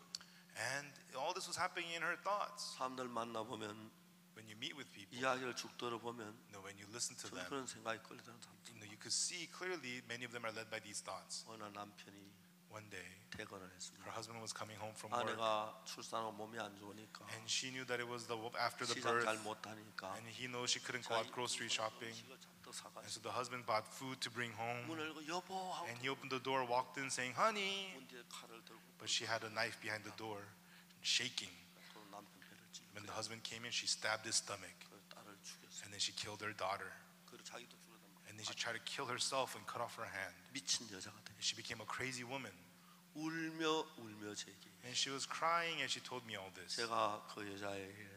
And all this was happening in her thoughts. 사람들 만나 보면 When you meet with people, 이야기를 쭉 들어보면 when you listen to 저는 them, 그런 생각이 끌리는 사람들. you could see clearly many of them are led by these thoughts. 어느 남편이 One day, 퇴근을 her 했습니다. husband was coming home from work, 아내가 출산하고 몸이 안 좋으니까 and she knew that it was after the 시장 birth, 잘 못 다니까 and he knows she couldn't go out grocery shopping, 이거 잔뜩 and 사가지고 so the husband bought food to bring home, 문을 열고 여보 하고 and he opened the door, walked in, saying, "Honey," 문 뒤에 칼을 들고 but she had a knife behind the door, shaking. 또 남편 배를 찔러 When the husband came in, she stabbed his stomach, 그 딸을 죽였어. and then she killed her daughter, 그리고 자기도 죽였단 말이야. and then she tried to kill herself and cut off her hand. 미친 여자가 돼. She became a crazy woman. 울며 제게. And she was crying and she told me all this. 제가 그 여자에게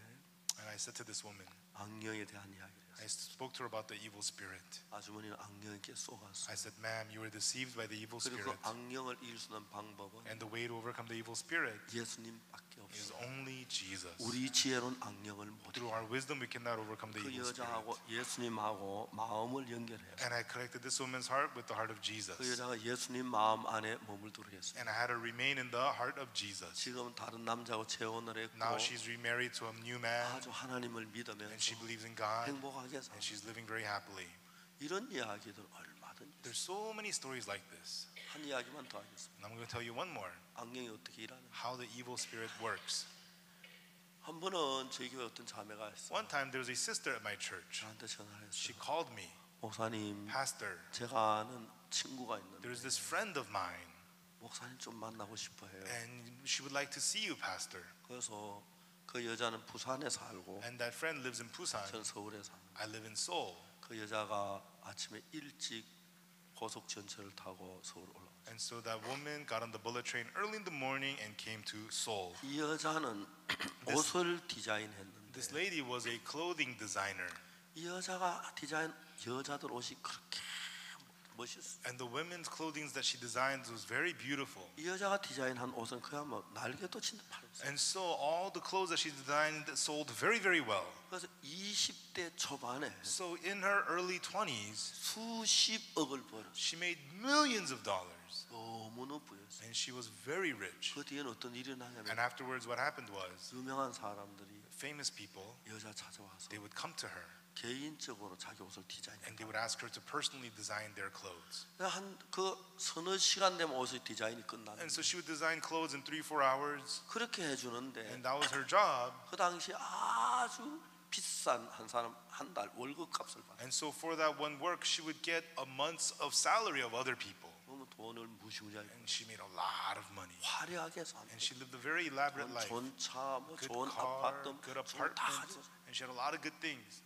And I said to this woman, 악령에 대한 이야기를 I 했어요. spoke to her about the evil spirit. 아주머니는 악령에게 쏘갔어. I said, ma'am, you were deceived by the evil 그리고 spirit. 그 악령을 이길 수 있는 방법은 And the way to overcome the evil spirit 예수님밖에 is 없어. only Jesus. 우리 지혜로는 악령을 못 Through 이겨. our wisdom, we cannot overcome the 그 evil spirit. 여자하고 예수님하고 마음을 연결해요. And I connected this woman's heart with the heart of Jesus. 그 여자가 예수님 마음 안에 머물도록 했어요. And I had her remain in the heart of Jesus. 지금 다른 남자하고 재혼을 했고 Now she's remarried to a new man, 아주 하나님을 and 믿으면서 she believes in God, 행복하게 살아. and she's living very happily. 이런 이야기들 얼마든지 There's so many stories like this. 한 이야기만 더 하겠습니다. And I'm going to tell you one more, 악령이 어떻게 일하는지. how the evil spirit works. 한 번은 저희 교회 어떤 자매가 있어요. One time there was a sister at my church. 저한테 전화를 She 했어요. called me, 목사님, Pastor, 제가 아는 친구가 있는데 there's this friend of mine, 목사님 좀 만나고 싶어 해요. and she would like to see you, Pastor. 그래서 그 여자는 부산에 살고 And that friend lives in Busan. 전 서울에 사는. I live in Seoul. 그 여자가 아침에 일찍 고속 전철을 타고 서울 올라왔어요. And so that woman got on the bullet train early in the morning and came to Seoul. 이 여자는 옷을 디자인했는데 This lady was a clothing designer. 이 여자가 디자인 여자들 옷이 그렇게 멋있어. And the women's clothing that she designed was very beautiful. 이 여자가 디자인한 옷은 그야말로 날개도 진짜 팔았어요. And so all the clothes that she designed sold very, very well. 그래서 20대 초반에 So in her early 20s, 수십억을 벌었어요. she made millions of dollars. 너무너무 부였어요. And she was very rich. 그 뒤에는 어떤 일이 일어나냐면 And afterwards what happened was 유명한 사람들이 famous people, 여자 찾아와서 they would come to her 개인적으로 자기 옷을 디자인해. and they would ask her to personally design their clothes. 한그 서너 시간 되면 옷의 디자인이 끝나는. And so she would design clothes in 3-4 hours. 그렇게 해주는데 And that was her job. 그 당시 아주 비싼 한 사람 한 달 월급 값을 받아. And so for that one work, she would get a month's of salary of other people. 그러면 돈을 무시무시하게 And she made a lot of money. 화려하게 사는. And she lived a very elaborate life. 좋은 차, 뭐 Good 좋은 car, 아파트, good 좋은 다 apartment. 가지고. And she had a lot of good things.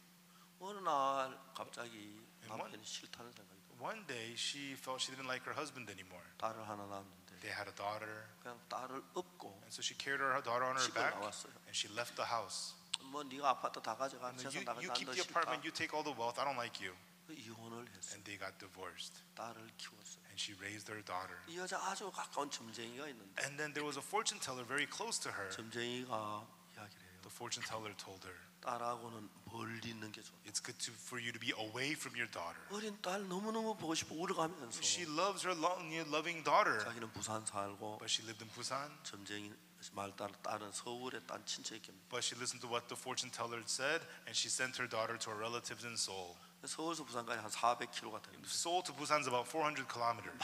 어느 날 갑자기 And 남편이 싫다는 생각이 들어. One day, she felt she didn't like her husband anymore. 딸을 하나 낳았는데 They had a daughter. 그냥 딸을 업고 And so she carried her daughter on her 집을 back. 나왔어요. And she left the house. 뭐 네가 아파트 다 가져가. And 재산 다 you 가져가. keep 너 the 싫다. apartment, you take all the wealth. I don't like you. 이혼을 했어요. and they got divorced. 딸을 키웠어요. And she raised their daughter. 이 여자 아주 가까운 점쟁이가 있는데 And then there was a fortune teller very close to her. 점쟁이가 이야기를 해요. The fortune teller told her, 딸하고는 멀리 있는 게 좋다. it's good for you to be away from your daughter. 어린 딸 너무너무 보고 싶어 울어가면서 She loves her loving daughter. 자기는 부산 살고 But she lived in Busan. 점쟁이 말 따라 딸은 서울에 딴 친척이 But she listened to what the fortune teller said, and she sent her daughter to her relatives in Seoul. 서울에서 부산까지 한 400km가 되는데 Seoul to Busan is about 400 kilometers.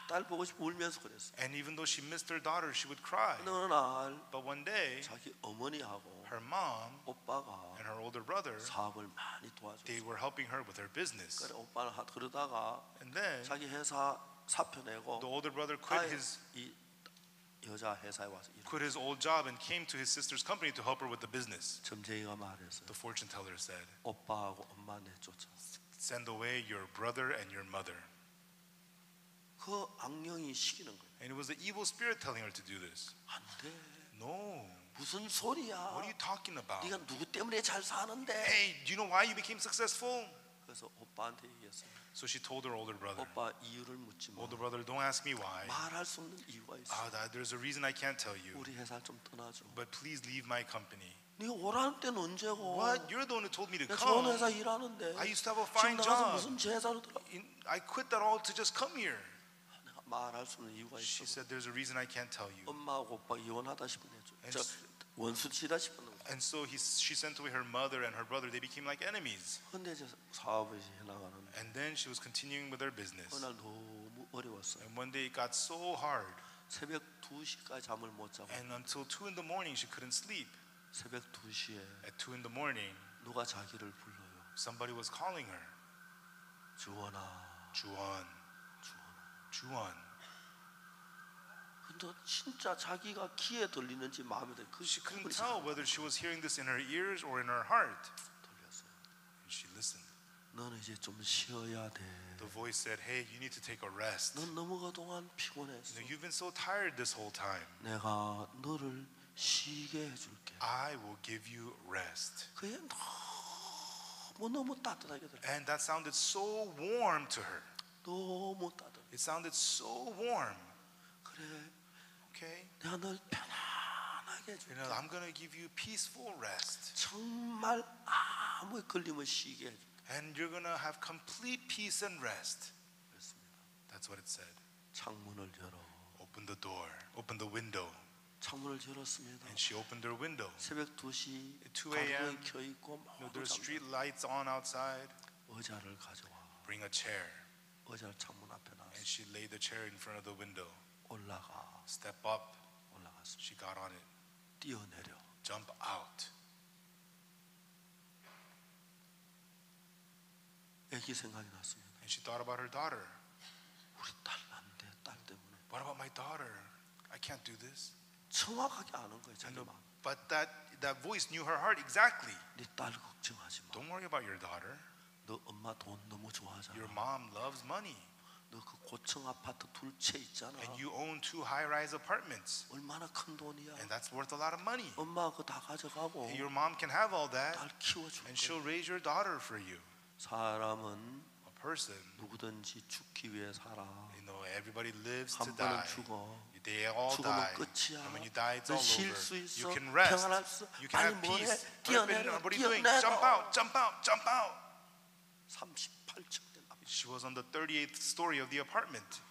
딸 보고 싶어 울면서 그랬어. And even though she missed her daughter, she would cry. 어느 날 But one day, 자기 어머니하고 her mom 오빠가 and her older brother, 사업을 많이 도와줬어. they were helping her with her business. 그래 오빠는 그러다가 And then 자기 회사 사표 내고 the older brother quit his 이 여자 회사에 와서 일을. quit his old job and came to his sister's company to help her with the business. 점쟁이가 말했어요. The fortune teller said, 오빠하고 엄마 내쫓아. send away your brother and your mother. 그 악령이 시키는 거예요. And it was the evil spirit telling her to do this. 안 돼. No. 무슨 소리야? What are you talking about? 네가 누구 때문에 잘 사는데? Hey, do you know why you became successful? 그래서 오빠한테 얘기했어요. So she told her older brother, 오빠 이유를 묻지 마. older brother, don't ask me why. 말할 수 없는 이유가 있어. There's a reason I can't tell you. 우리 회사 좀 떠나줘. But please leave my company. 네가 오라는 때는 언제고? What? You're the one who told me to 내가 좋은 come. 회사 일하는데. I used to have a 지금 fine 나가서 job. 무슨 제사로 들어? I quit that all to just come here. 내가 말할 수 없는 이유가 She 있어. said, there's a reason I can't tell you. 엄마하고 오빠 이혼하다 싶은 And 저 원수치다 싶은 거. And so she sent away her mother and her brother. They became like enemies. 근데 이제 사업을 해나가는데 And then she was continuing with her business. 어느 날 너무 어려웠어요. And one day it got so hard. 새벽 2시까지 잠을 못 자고 And until 2 in the morning, she couldn't sleep. 새벽 2시에 At 2 in the morning, 누가 자기를 불러요. somebody was calling her. 주원아, Juan, 주원아. Juan. 근데 진짜 자기가 귀에 들리는지 마음에 들어. 그 She couldn't 소리 tell 잘 whether she was hearing this in her ears or in her heart. 들렸어요. And she listened. 너는 이제 좀 쉬어야 돼. The voice said, hey, you need to take a rest. 넌 너무 그동안 피곤했어. You've been so tired this whole time. 내가 너를 쉬게 해줄게. I will give you rest. 그게 너무 따뜻하게 들어. And that sounded so warm to her. 너무 따뜻해. It sounded so warm. 그래, Okay? 내가 널 편안하게 해줄게. I'm going to give you peaceful rest. 정말 아무 걸림을 쉬게 해줄게. And you're going to have complete peace and rest. 그렇습니다. That's what it said. 창문을 열어. Open the door. Open the window. 창문을 열었습니다. And she opened her window. 새벽 2시 At 2 a.m. 가정이 켜 있고 There's street lights on outside. 의자를 가져와. Bring a chair. 의자를 창문 앞에 놨어. And she laid the chair in front of the window. 올라가. Step up. 올라갔습니다. She got on it. 뛰어내려. Jump out. 애기 생각이 났습니다. And she thought about her daughter. 우리 딸 안 돼. 딸 때문에. What about my daughter? I can't do this. 정확하게 아는 거예요. 자기 마음. But that voice knew her heart exactly. 네 딸 걱정하지 마. Don't worry about your daughter. 너 엄마 돈 너무 좋아하잖아. Your mom loves money. 너 그 고층 아파트 둘 채 있잖아. And you own 2 high-rise apartments. 얼마나 큰 돈이야. And that's worth a lot of money. 엄마 그거 다 가져가고 And your mom can have all that. 딸 키워줄 And 거야. she'll raise your daughter for you. 사람은 A person, 누구든지 죽기 위해 살아. everybody lives to 한 번은 die. 죽어. They all 죽으면 die. 끝이야. And when you die, it's 너 all 쉴 over. 수 있어. You can rest. 평안할 수. You can 빨리 have 뭐해? peace. 뛰어내려. What are you doing? 뛰어내려. Jump out, jump out, jump out. 38층 된 아파트. She was on the 38th story of the apartment.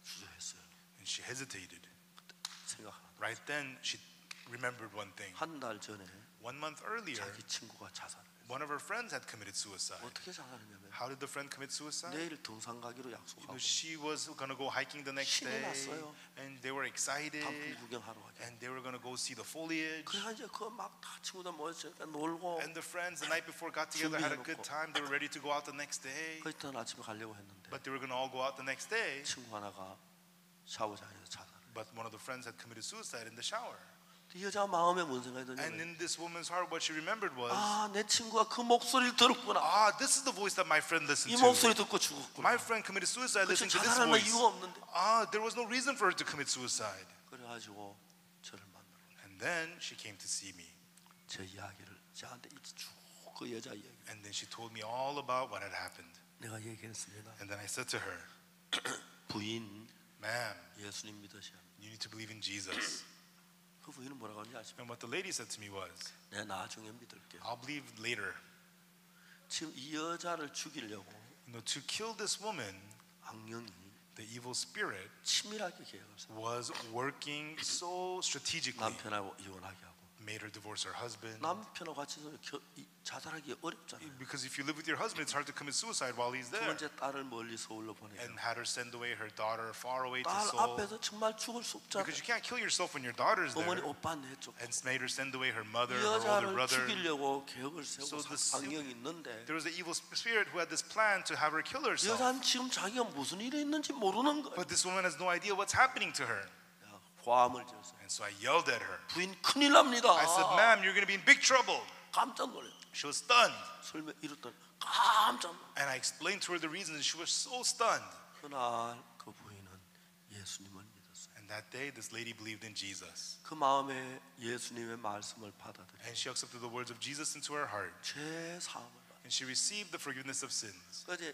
주저했어요. And she hesitated. 생각 하나. Right then, she remembered one thing. 한 달 전에 1 month earlier, 자기 친구가 자살을 했어요. one of her friends had committed suicide. 어떻게 자살했냐면 How did the friend commit suicide? 내일 등산 가기로 약속하고 She was going to go hiking the next 신이 day, 났어요. and they were excited, 단풍 구경하러 가게. and they were going to go see the foliage. 그래 이제 그 막 다 친구들 모였으니까 놀고 And the friends the night before got together, had a good 준비해놓고. time. They were ready to go out the next day, 그때 아침에 가려고 했는데 but they were going to all go out the next day. 친구 하나가 샤워장에서 자살을. But one of the friends had committed suicide in the shower. 이 여자 마음에 뭔 생각이 And 드냐면 in this woman's heart, what she remembered was, 내 친구가 그 목소리를 들었구나. this is the voice that my friend listened 이 목소리 to. 듣고 죽었구나. My friend committed suicide 그치, listening to this 자살할 voice. 이유가 없는데. There was no reason for her to commit suicide. 그래가지고 저를 만나러 And then she came to see me. 제 이야기를 저한테 쭉 그 여자 얘기. And then she told me all about what had happened. 내가 얘기했습니다. And then I said to her, 부인, ma'am, 예수님 믿으셔야 합니다. you need to believe in Jesus. 그 부인은 뭐라고 하는지 아십니까? And what the lady said to me was, 내가 나중에 믿을게요. I'll believe later. 지금 이 여자를 죽이려고 You know, to kill this woman, 악령이 the evil spirit 치밀하게 계획을 했어요. was working so strategically, 남편하고 이혼하게 하고 made her divorce her husband. 남편하고 같이 자살하기 어렵잖아요. Because if you live with your husband, it's hard to commit suicide while he's 두 there. 번째 딸을 멀리 서울로 보내고 And had her send away her daughter far away to 딸 Seoul. 앞에서 정말 죽을 수 없잖아요. Because you can't kill yourself when your daughter's 어머니 there. 오빠 내쫓고 And made her send away her mother, 이 her older 여자를 brother. 죽이려고 계획을 세우고 So the 악령이 있는데 There was an evil spirit who had this plan to have her kill 이 herself. 여자는 지금 자기가 무슨 일이 있는지 모르는 거예요. But this woman has no idea what's happening to her. 화음을 지었어요. And so I yelled at her. 부인 큰일 납니다. I said, ma'am, you're going to be in big trouble. 깜짝 놀래요. She was stunned. 설명 이랬더니 깜짝 놀래요. And I explained to her the reason, and she was so stunned. 그날 그 부인은 예수님을 믿었어요. And that day, this lady believed in Jesus. 그 마음에 예수님의 말씀을 받아들여 And she accepted the words of Jesus into her heart. 죄 사함을 받아. And she received the forgiveness of sins. 그제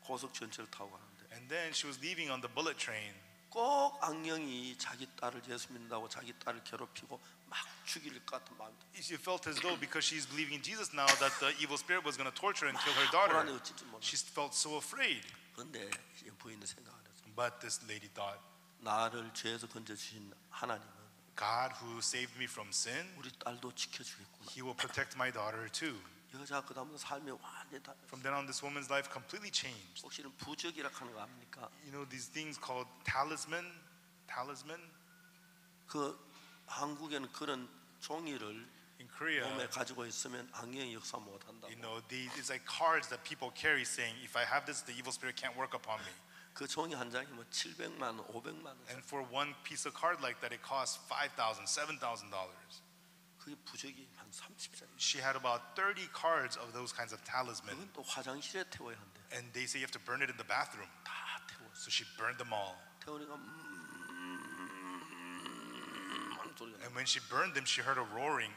고속 전철 타고 가는데 And then she was leaving on the bullet train. 꼭 악령이 자기 딸을 예수 믿는다고 자기 딸을 괴롭히고 막 죽일 것 같은 마음이 들어요. She felt as though because she's believing in Jesus now that the evil spirit was going to torture and kill her daughter. 불안해 어찌지 몰라. She felt so afraid. 그런데 부인은 생각 안 했어요. But this lady thought, 나를 죄에서 건져주신 하나님은 God who saved me from sin, 우리 딸도 지켜주겠구나. He will protect my daughter too. 여자 그 다음부터 삶이 완전히 달랐어요. From then on, this woman's life completely changed. 혹시는 부적이라 하는 거 압니까? You know these things called talisman. 그 한국에는 그런 종이를 In Korea, 몸에 가지고 있으면 악령이 역사 못 한다고. you know, it's like cards that people carry saying, if I have this, the evil spirit can't work upon me. 그 종이 한 장이 뭐 700만 원, 500만 원. And for one piece of card like that, it costs $5,000, $7,000. 그게 부적이 한 30장. She had about 30 cards of those kinds of talisman. 그건 또 화장실에 태워야 한대. And they say you have to burn it in the bathroom. 다 태웠어. So she burned them all. 태우니까 하는 소리가 나. And when she burned them, she heard a roaring.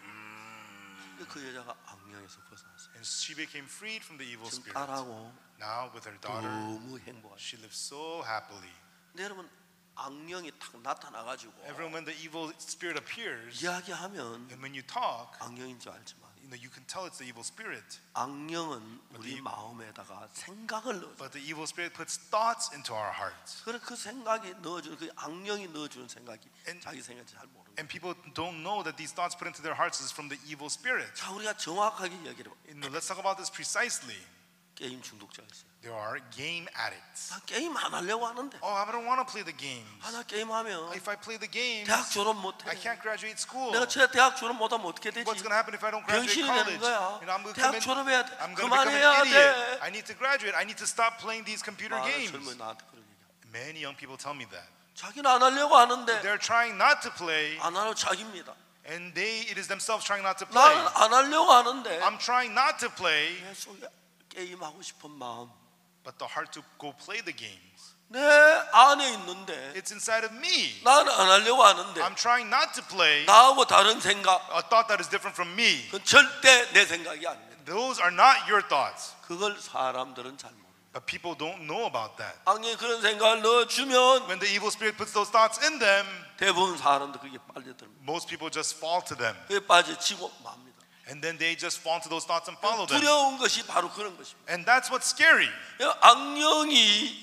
그 여자가 악령에서 벗어났어요. And she became freed from the evil 지금 spirit. 딸하고 Now with her daughter, 너무 행복하죠. she lives so happily. 근데 여러분 악령이 딱 나타나가지고 Everyone, when the evil spirit appears, 이야기하면 and when you talk, 악령인 줄 알지만 you can tell it's the evil spirit. 악령은 우리 마음에다가 생각을 넣어줘. But the evil spirit puts thoughts into our hearts. 그래 그 생각이 넣어주는 그 악령이 넣어주는 생각이 And- 자기 생각이 잘 모르는. And people don't know that these thoughts put into their hearts is from the evil spirit. 자 우리가 정확하게 이야기를 해. You know, let's talk about this precisely. 게임 중독자가 있어요. There are game addicts. 나 게임 안 하려고 하는데 Oh, I don't want to play the games. 나 게임하면 If I play the games, 대학 졸업 못해. I can't graduate school. 내가 대학 졸업 못하면 어떻게 되지? What's going to happen if I don't graduate 병신이 college? 되는 거야. You know, I'm going to 대학 졸업해야 돼. I'm going to become 그만해야 an idiot. 돼. I need to graduate. I need to stop playing these computer 많은 games. 젊은이 나한테 그런 얘기야. Many young people tell me that. 자기는 안 하려고 하는데 They're trying not to play, 안 하려 자기입니다. and it is themselves trying not to play. 나는 안 하려고 하는데 I'm trying not to play, 내 속에 게임하고 싶은 마음 but the heart to go play the games. 내 안에 있는데 It's inside of me. 나는 안 하려고 하는데 I'm trying not to play 나하고 다른 생각 a thought that is different from me. 그건 절대 내 생각이 아닙니다. Those are not your thoughts. 그걸 사람들은 잘 모릅니다. But people don't know about that. 악령이 그런 생각을 넣어주면 When the evil spirit puts those thoughts in them, 대부분 사람들 그게 빨려듭니다. most people just fall to them. 그게 빠져지고 맙니다. And then they just fall into those thoughts and follow them. 두려운 것이 바로 그런 것입니다. And that's what's scary. 악령이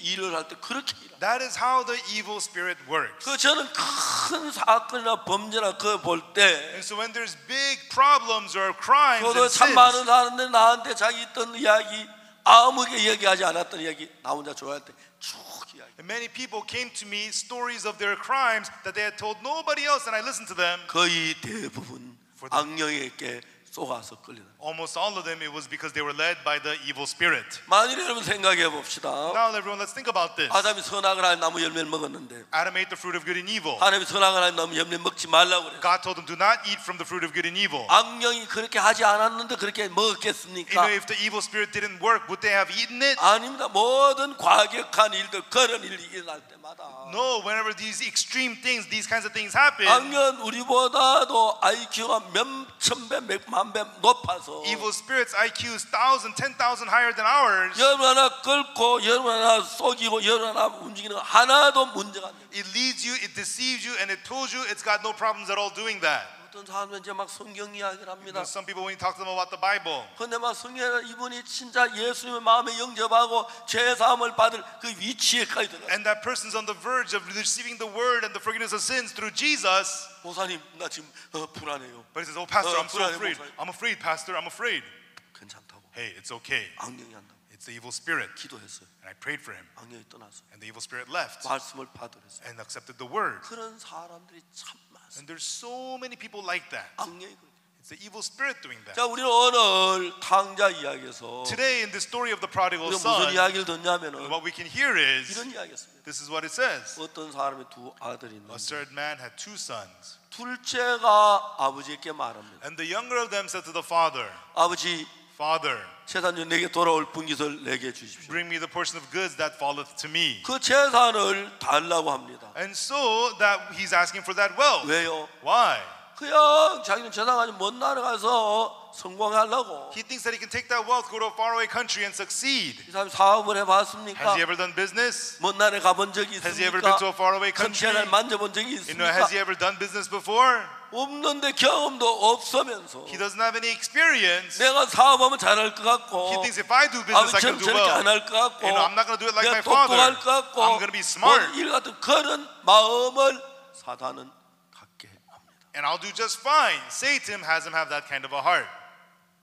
일을 할 때 그렇게 일합니다. That is how the evil spirit works. 그 저는 큰 사건이나 범죄나 그걸 볼 때 And so when there's big problems or crimes 저도 and 참 sins, 많은 사람들 나한테 자기 있던 이야기 아무게 얘기하지 않았던 이야기 나 혼자 좋아할 때 쭉 이야기. and many people came to me stories of their crimes that they had told nobody else, and I listened to them. 거의 대부분 악령에게 쏘아서 끌리는. Almost all of them, it was because they were led by the evil spirit. 만일 여러분 생각해 봅시다. Now, everyone, let's think about this. 아담이 선악을 할 나무 열매를 먹었는데 Adam ate the fruit of good and evil. 하나님이 선악을 할 나무 열매 먹지 말라고 그래요. God told him, do not eat from the fruit of good and evil. 악령이 그렇게 하지 않았는데 그렇게 You 먹었겠습니까? know, if the evil spirit didn't work, would they have eaten it? 아닙니다. 모든 과격한 일들 그런 일이 일어날 때마다 No, whenever these extreme things, these kinds of things happen, 악령 우리보다도 IQ가 몇 천 배, 몇 만 1,000배 높아서 evil spirits IQ is 1,000, 10,000 higher than ours. 여러분 하나 끌고 여러분 하나 속이고 여러분 하나 움직이는 거 하나도 문제가 안 돼요. It leads you, it deceives you, and it pulls you. It's got no problems at all doing that. 어떤 사람은 이제 막 성경 이야기를 합니다. Some people, when you talk to them about the Bible, 근데 막 성경에 이분이 진짜 예수님의 마음에 영접하고 죄 사함을 받을 그 위치에까지 들어가. and that person's on the verge of receiving the word and the forgiveness of sins through Jesus, 목사님 나 지금 불안해요. but he says, "Oh, Pastor, I'm so 불안해, afraid. 목사님. I'm afraid, Pastor. I'm afraid." 괜찮다고. Hey, it's okay. 악령이 한다고. It's the evil spirit. 기도했어요. And I prayed for him, 악령이 떠나서 and the evil spirit left 말씀을 받으랬어요. and accepted the word. 그런 사람들이 참 많습니다. And there's so many people like that. 악령이 그렇게. It's the evil spirit doing that. 자, 우리는 오늘 탕자 이야기에서 Today, in the story of the prodigal 우리가 무슨 son, 이야기를 듣냐면은 what we can hear is 이런 이야기였습니다. this is what it says. 어떤 사람이 두 아들이 A 있는데 certain man had two sons, 둘째가 아버지에게 말합니다. and the younger of them said to the father, 아버지, "Father, 재산중 내게 돌아올 분깃을 내게 주십시오. bring me the portion of goods that falleth to me." 그 재산을 달라고 합니다. And so that he's asking for that wealth. 왜요? Why? 그냥 자기는 재산 가지고 먼 나라 가서 성공하려고. He thinks that he can take that wealth, go to a faraway country, and succeed. 이 사람이 사업을 해봤습니까? Has he ever done business? 먼 나라에 가본 적이 Has he ever been to a 있습니까? faraway country? 전체를 만져본 적이 You know, has 있습니까? he ever done business before? 없는데 경험도 없으면서 He doesn't have any experience. 내가 사업하면 잘할 것 같고 He thinks if I do business, I can 아버지처럼 do 저렇게 안 well. 할 것 같고 You know, I'm not going to do it like 내가 my father. 똑똑할 것 같고 I'm going to be smart. 일 같은 그런 마음을 사단은 갖게 합니다. And I'll do just fine. Satan has him have that kind of a heart.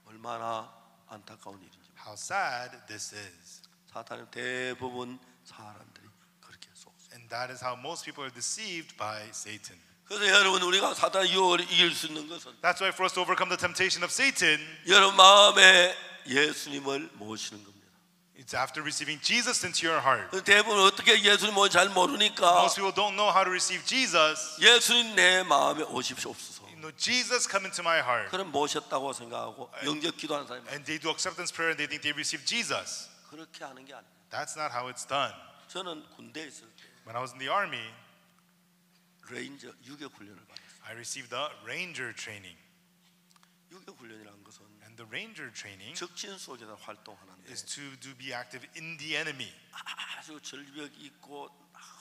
얼마나 안타까운 일인지. How sad this is. 사탄은 대부분 사람들이 그렇게 속습니다. And that is how most people are deceived by Satan. 그래서 여러분 우리가 사탄의 유혹을 이길 수 있는 것은 That's why for us to overcome the temptation of Satan, 여러분 마음에 예수님을 모시는 겁니다. it's after receiving Jesus into your heart. 대부분 어떻게 예수님 뭔지 잘 모르니까 Most people don't know how to receive Jesus. 예수님 내 마음에 오십시옵소서. You know, Jesus come into my heart. 그럼 모셨다고 생각하고 영접 기도하는 사람이 And they do acceptance prayer and they think they receive Jesus. 그렇게 하는 게 아니에요. That's not how it's done. 저는 군대에 있을 때 When I was in the army, 레인저 유격 훈련을 받았어요. I received the ranger training. 유격 훈련이라는 것은 And the ranger training 적진 속에서 활동하는데 is to be active in the enemy. 아주 절벽이 있고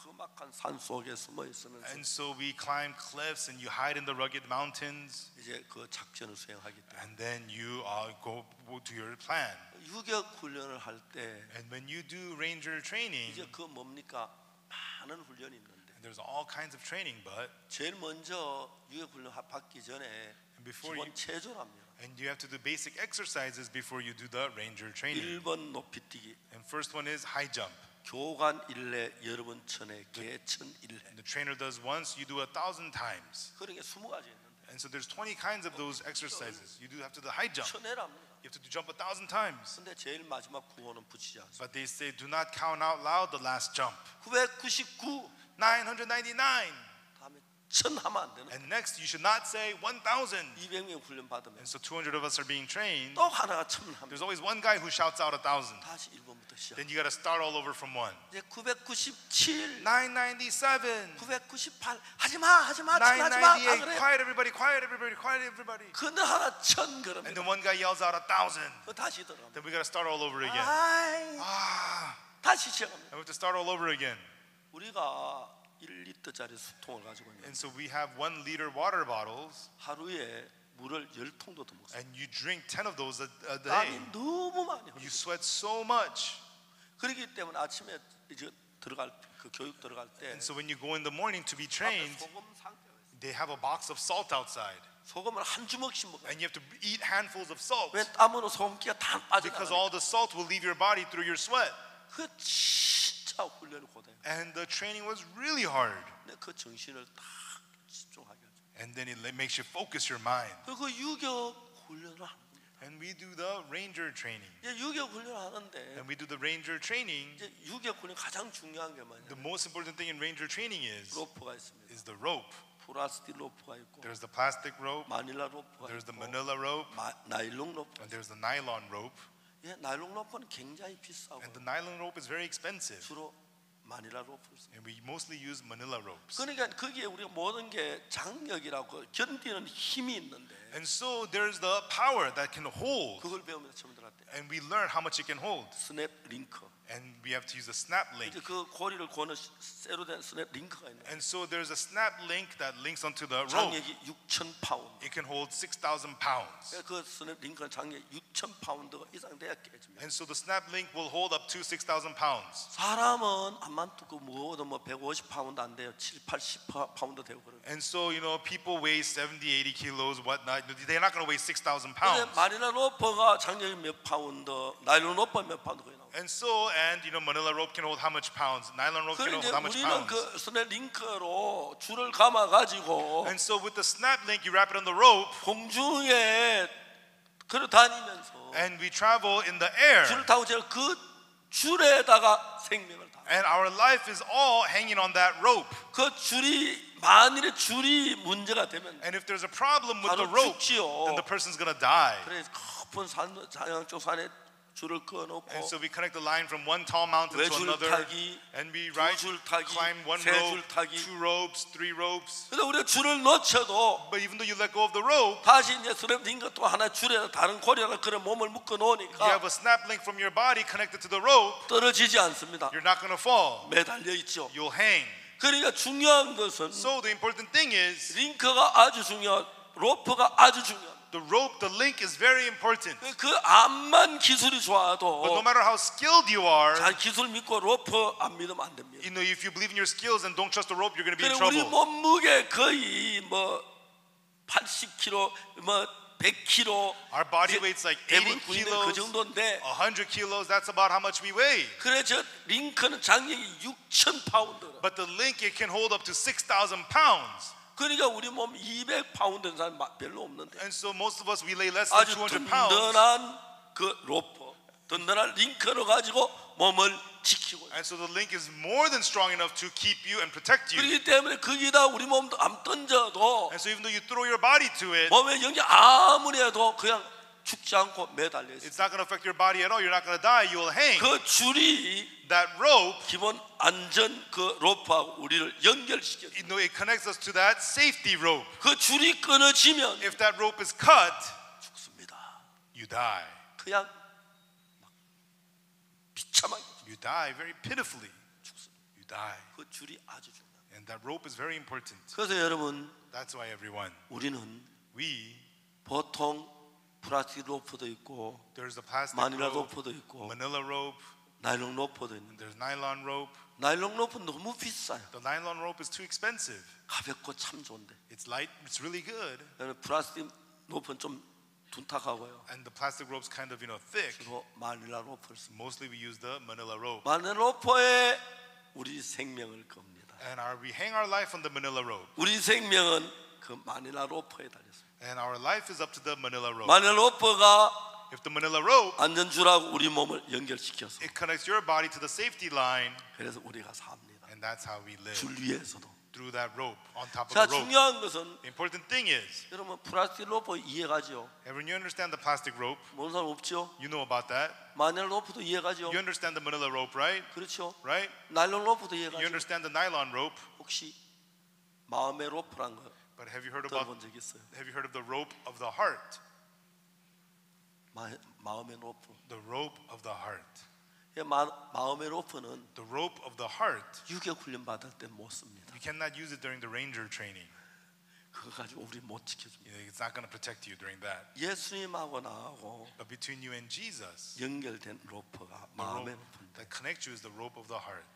험악한 산 속에 숨어 있으면서 And so we climb cliffs and you hide in the rugged mountains. 이제 그 작전을 수행하기 때문에 And then you go to your plan. 유격 훈련을 할 때 And when you do ranger training, 이제 그 뭡니까 많은 훈련이 있는데 there's all kinds of training, but 제일 먼저 유격 훈련 받기 전에 before 기본 you 체조랍니다. and you have to do basic exercises before you do the ranger training. 1번 높이뛰기, And first one is high jump. 교관 일례 여러분 천에 개천 일례. And the trainer does once, you do 1,000 times. 그런 게 20가지 있는데 And so there's 20 kinds of those exercises. You do have to do the high jump. 천회랍니다. You have to do jump 1,000 times. 근데 제일 마지막 구호는 붙이지 않습니다. But they say do not count out loud the last jump. 999 999. 다음에 1000 하면 안 되는. And next you should not say 1,000. 200명 훈련 받으면 And so 200 of us are being trained. 또 하나가 1000 합니다. There's always one guy who shouts out 1,000. 다시 1번부터 시작. Then you got to start all over from one. 이제 997, 997. 998 하지마 천 하지마. 998. 그래. Quiet everybody, quiet everybody, quiet everybody. 근데 하나 1000 And 그럽니다. then one guy yells out 1,000. 그 다시 들어갑니다. Then we got to start all over again. 아이, Ah. 다시 시작합니다. And we have to start all over again. 우리가 1리터짜리 수통을 가지고 있는 And so we have 1 liter water bottles, 하루에 물을 10통도 더 먹습니다. and you drink 10 of those a day. 땀이 너무 많이 흘려요. You sweat so much. 그렇기 때문에 아침에 이제 들어갈 그 교육 들어갈 때 And so when you go in the morning to be 앞에 trained, 소금 상태가 있어요. they have a box of salt outside. 소금을 한 주먹씩 먹어요. And you have to eat handfuls of salt 왜 땀으로 소금기가 다 because 빠져나가요. all the salt will leave your body through your sweat. 그 진짜 훈련이 고돼요. And the training was really hard. 근데 그 정신을 딱 집중하게 하죠. And then it makes you focus your mind. 그리고 유격 훈련을 하는 겁니다. And we do the ranger training. 이제 유격 훈련을 하는데 And we do the ranger training. 이제 유격 훈련 가장 중요한 게 The 뭐냐면 most important thing in ranger training 로프가 있습니다. is the rope. 플라스틱 로프가 있고 There's the plastic rope, 마닐라 로프가 there's the 있고 manila rope, 나일론 로프. and there's the nylon rope. 예, 나일론 로프는 굉장히 비싸고 And the nylon rope is very expensive. 주로 마닐라 로프를 씁니다. And we mostly use manila ropes. 그러니까 거기에 우리가 모든 게 장력이라고 견디는 힘이 있는데 And so there's the power that can hold. 그걸 배우면서 처음 들었대. And we learn how much it can hold. 스냅 링크. And we have to use a snap link. 이제 그 고리를 거는 쇠로 된 스냅 링크가 있는. And so there's a snap link that links onto the rope. 장력이 6,000 파운드. It can hold 6,000 pounds. 그 스냅 링크는 장력 6,000 파운드 이상 돼야 깨집니다. And so the snap link will hold up to 6,000 pounds. 사람은 안만 두고 무거워도 뭐 150 파운드 안 돼요. 7, 80 파운드 되고 그래요. And so people weigh 70, 80 kilos, whatnot. They're not going to weigh 6,000 근데 pounds. 마리나 로퍼가 장력이 몇 파운드, 나일론 로퍼 몇 파운드 거의 나와요. And so, Manila rope can hold how much pounds? Nylon rope can hold 그런데 how much 우리는 pounds? 그 스냅 링크로 줄을 감아 가지고 And so with the snap link, you wrap it on the rope, 공중에 걸어 다니면서 and we travel in the air. 줄을 타고 제가 그 줄에다가 생명을 다. And our life is all hanging on that rope. 그 줄이 만일에 줄이 문제가 되면 And if there's a problem with 바로 the rope, 죽지요. then the person's going to die. 그래서 깊은 산쪽 산에 줄을 끊어놓고 And so we connect the line from one tall mountain to 외줄 another, 타기, and we ride, 줄 타기, climb one 세 rope, 줄 타기. 2 ropes, 3 ropes. 근데 우리가 줄을 놓쳐도 But even though you let go of the rope, 다시 이제 스냅 링크 또 하나 줄에 다른 고리에다 그래 몸을 묶어 you 놓으니까 have a snap link from your body connected to the rope, 떨어지지 않습니다. you're not going to fall. 매달려 있죠. You'll hang. 그러니까 중요한 것은 So the important thing is 링크가 아주 중요한, 로프가 아주 중요한. the rope, the link is very important. 그 암만 기술이 But no 좋아도 matter how skilled you are, 잘 기술 믿고 로프 안 믿으면 안 됩니다. if you believe in your skills and don't trust the rope, you're going to be in 그래 우리 trouble. 몸무게 거의 뭐 80kg, 뭐 100kg, Our body weight's like 80 대부분 군인들 그 kilos, 정도인데 100 kilos. That's about how much we weigh. 그래 저 링크는 장력이 6,000 파운드. But the link, it can hold up to 6,000 pounds. 그러니까 우리 몸 200 파운드는 사람 별로 없는데 And so most of us, we lay less than 아주 200 pounds. 든든한 그 로프, 든든한 링크를 가지고 몸을 지키고 있어요. And so the link is more than strong enough to keep you and protect you. 그렇기 때문에 거기다 우리 몸도 안 던져도 And so even though you throw your body to it, 몸에 영향 아무리 해도 그냥 죽지 않고 매달려 있어요. it's not going to affect your body at all. You're not going to die. You'll hang. 그 줄이 That rope, 기본 안전 그 로프하고 우리를 연결시켜요. it connects us to that safety rope. 그 줄이 끊어지면 If that rope is cut, 죽습니다. you die. 그냥 막 비참하게 You die very pitifully. 죽습니다. You die. 그 줄이 아주 중요합니다. And that rope is very important. 그래서 여러분 That's why everyone, 우리는 we, 보통 플라스틱 로프도 있고 there's the plastic 마닐라 rope, 로프도 있고 manila rope, 나일론 로프도 있는데 there's nylon rope. 나일론 로프는 너무 비싸요. The nylon rope is too expensive. 가볍고 참 좋은데 It's light, it's really good. 플라스틱 로프는 좀 둔탁하고요. And the plastic rope's kind of, thick. 주로 마닐라 로프를 씁니다. Mostly we use the manila rope. 마닐라 로프에 우리 생명을 겁니다. And we hang our life on the manila rope. 우리 생명은 그 마닐라 로프에 달렸습니다. And our life is up to the manila rope. 마닐라 로프가 If the manila rope, 안전줄하고 우리 몸을 연결시켜서 it connects your body to the safety line, 그래서 우리가 삽니다. and that's how we live. 줄 위에서도. Through that rope, on top of 자, the rope. 중요한 것은 The important thing is, 여러분 플라스틱 로프 이해가죠? when you understand the plastic rope, 모르는 사람 없죠? you know about that. 마닐라 로프도 이해가죠? You understand the manila rope, right? 그렇죠? Right? 나일론 로프도 You 이해가죠? understand the nylon rope, 혹시 마음의 로프란 거 but have you heard 들어본 적 있어요? of the rope of the heart? 마음의 로프. The rope of the heart. 마음의 로프는 The rope of the heart. 유격 훈련 받을 때 못 씁니다. You cannot use it during the ranger training. 그거 가지고 우리 못 지켜줍니다. It's not going to protect you during that. 예수님하고 나하고 But between you and Jesus, 연결된 로프가 the 마음의 rope 로프인데 that connects you is the rope of the heart.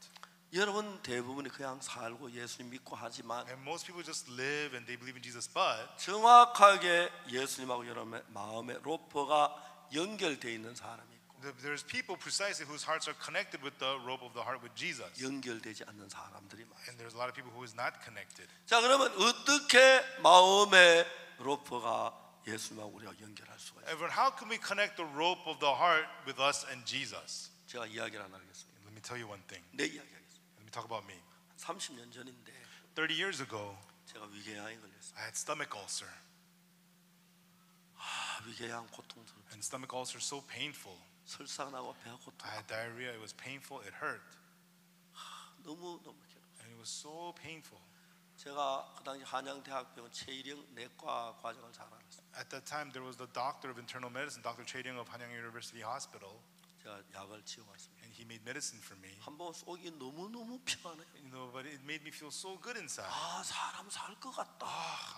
여러분 대부분이 그냥 살고 예수님 믿고 하지만 And most people just live and they believe in Jesus, but 정확하게 예수님하고 여러분의 마음의 로프가 연결되어 있는 사람이 있고 there's people precisely whose hearts are connected with the rope of the heart with Jesus. 연결되지 않는 사람들이 많아요. And there's a lot of people who is not connected. 자, 그러면 어떻게 마음의 로프가 예수님하고 우리가 연결할 수가 있어요? Evan, how can we connect the rope of the heart with us and Jesus? 제가 이야기를 하나 하겠습니다. Let me tell you one thing. 내 이야기 하겠습니다. Let me talk about me. 30년 전인데 30 years ago, 제가 위궤양에 걸렸어요. I had stomach ulcer. 위궤양 고통스럽고 And stomach ulcer is so painful. 설사나고 배가 고통 I had diarrhea. It was painful. It hurt. 너무 괴로웠어요. And it was so painful. 제가 그 당시 한양대학병원 최일영 내과 과정을 잘 알았어요. At that time, there was the doctor of internal medicine, Dr. Choi Ryung of Hanyang University Hospital, 제가 약을 지어왔습니다. and he made medicine for me. 한번 속이 너무너무 편안해요. You know, but it made me feel so good inside. 아, 사람 살 것 같다.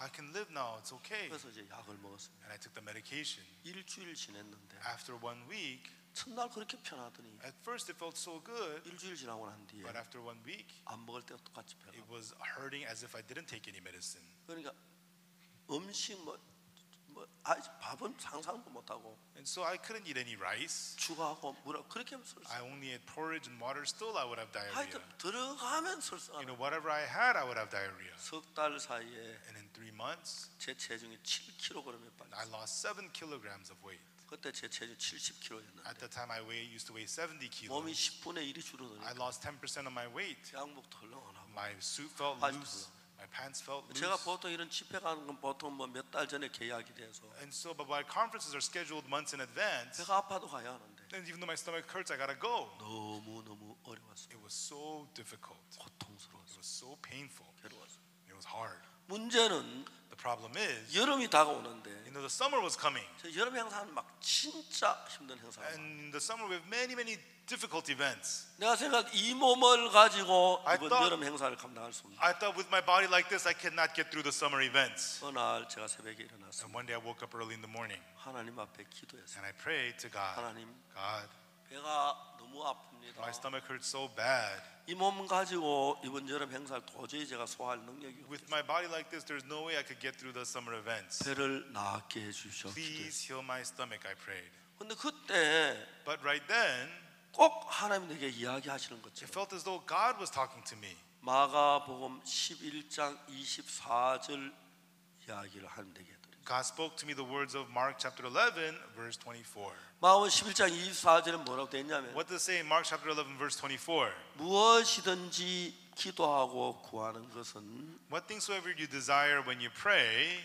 I can live now. It's okay. 그래서 이제 약을 먹었습니다. And I took the medication. 일주일 지냈는데 After 1 week, 첫날 그렇게 편하더니 at first it felt so good, 일주일 지나고 난 뒤에 but after 1 week, 안 먹을 때가 똑같이 편해. it was hurting as if I didn't take any medicine. 그러니까 음식 밥은 상상도 못하고 And so I couldn't eat any rice. 죽하고 물 그렇게 하면 I only ate porridge and water. Still, I would have 하여튼 diarrhea. 들어가면 You 설사하는 know, whatever I had, I would have diarrhea. 석 달 사이에 And in 3 months, 제 체중이 7kg에 I 빠졌어요. lost 7 kilograms of weight. 그때 제 체중 70kg였는데 At that time, I used to weigh 70 몸이 kilos. 10분의 1이 I 줄어드니까 lost 10% of my weight. 양복도 헐렁헐렁하고 My suit felt 바지도 loose. My pants felt 제가 loose. 보통 이런 집회 가는 건 보통 뭐 몇 달 전에 계약이 돼서 And so, but my conferences are scheduled months in advance. 배가 아파도 가야 하는데 And even though my stomach hurts, I gotta go. 너무너무 어려웠어요. It was so difficult. It 고통스러웠어요. was so painful. 괴로웠어요. It was hard. 문제는 The problem is, 여름이 다가오는데 you know, the summer was coming. 저 여름 행사는 막 진짜 힘든 행사가 많아요. And in the summer, we have many difficult events. 내가 생각 이 몸을 가지고 I 이번 thought- 여름 행사를 감당할 수 없는. I thought with my body like this, I could not get through the summer events. 어느 날 제가 새벽에 일어났어요. And one day I woke up early in the morning 하나님 앞에 기도했어요. and I prayed to God. 하나님, God, 배가 너무 아픕니다. my stomach hurts so bad. 이 몸 가지고 이번 여름 행사를 도저히 제가 소화할 능력이 With 없어요. my body like this, there's no way I could get through the summer events. 배를 낫게 해주시오. 기도했어요. Please heal my stomach, I prayed. 근데 그때 But right then, 꼭 하나님 내게 이야기하시는 it 것처럼 felt as though God was talking to me. 마가복음 11장 24절 이야기를 하나님 내게 해드려요. God spoke to me the words of Mark chapter 11, verse 24. 마가복음 11장 24절에 뭐라고 되어 있냐면 What does it say in Mark chapter 11, verse 24? 무엇이든지 기도하고 구하는 것은 What things soever you desire when you pray,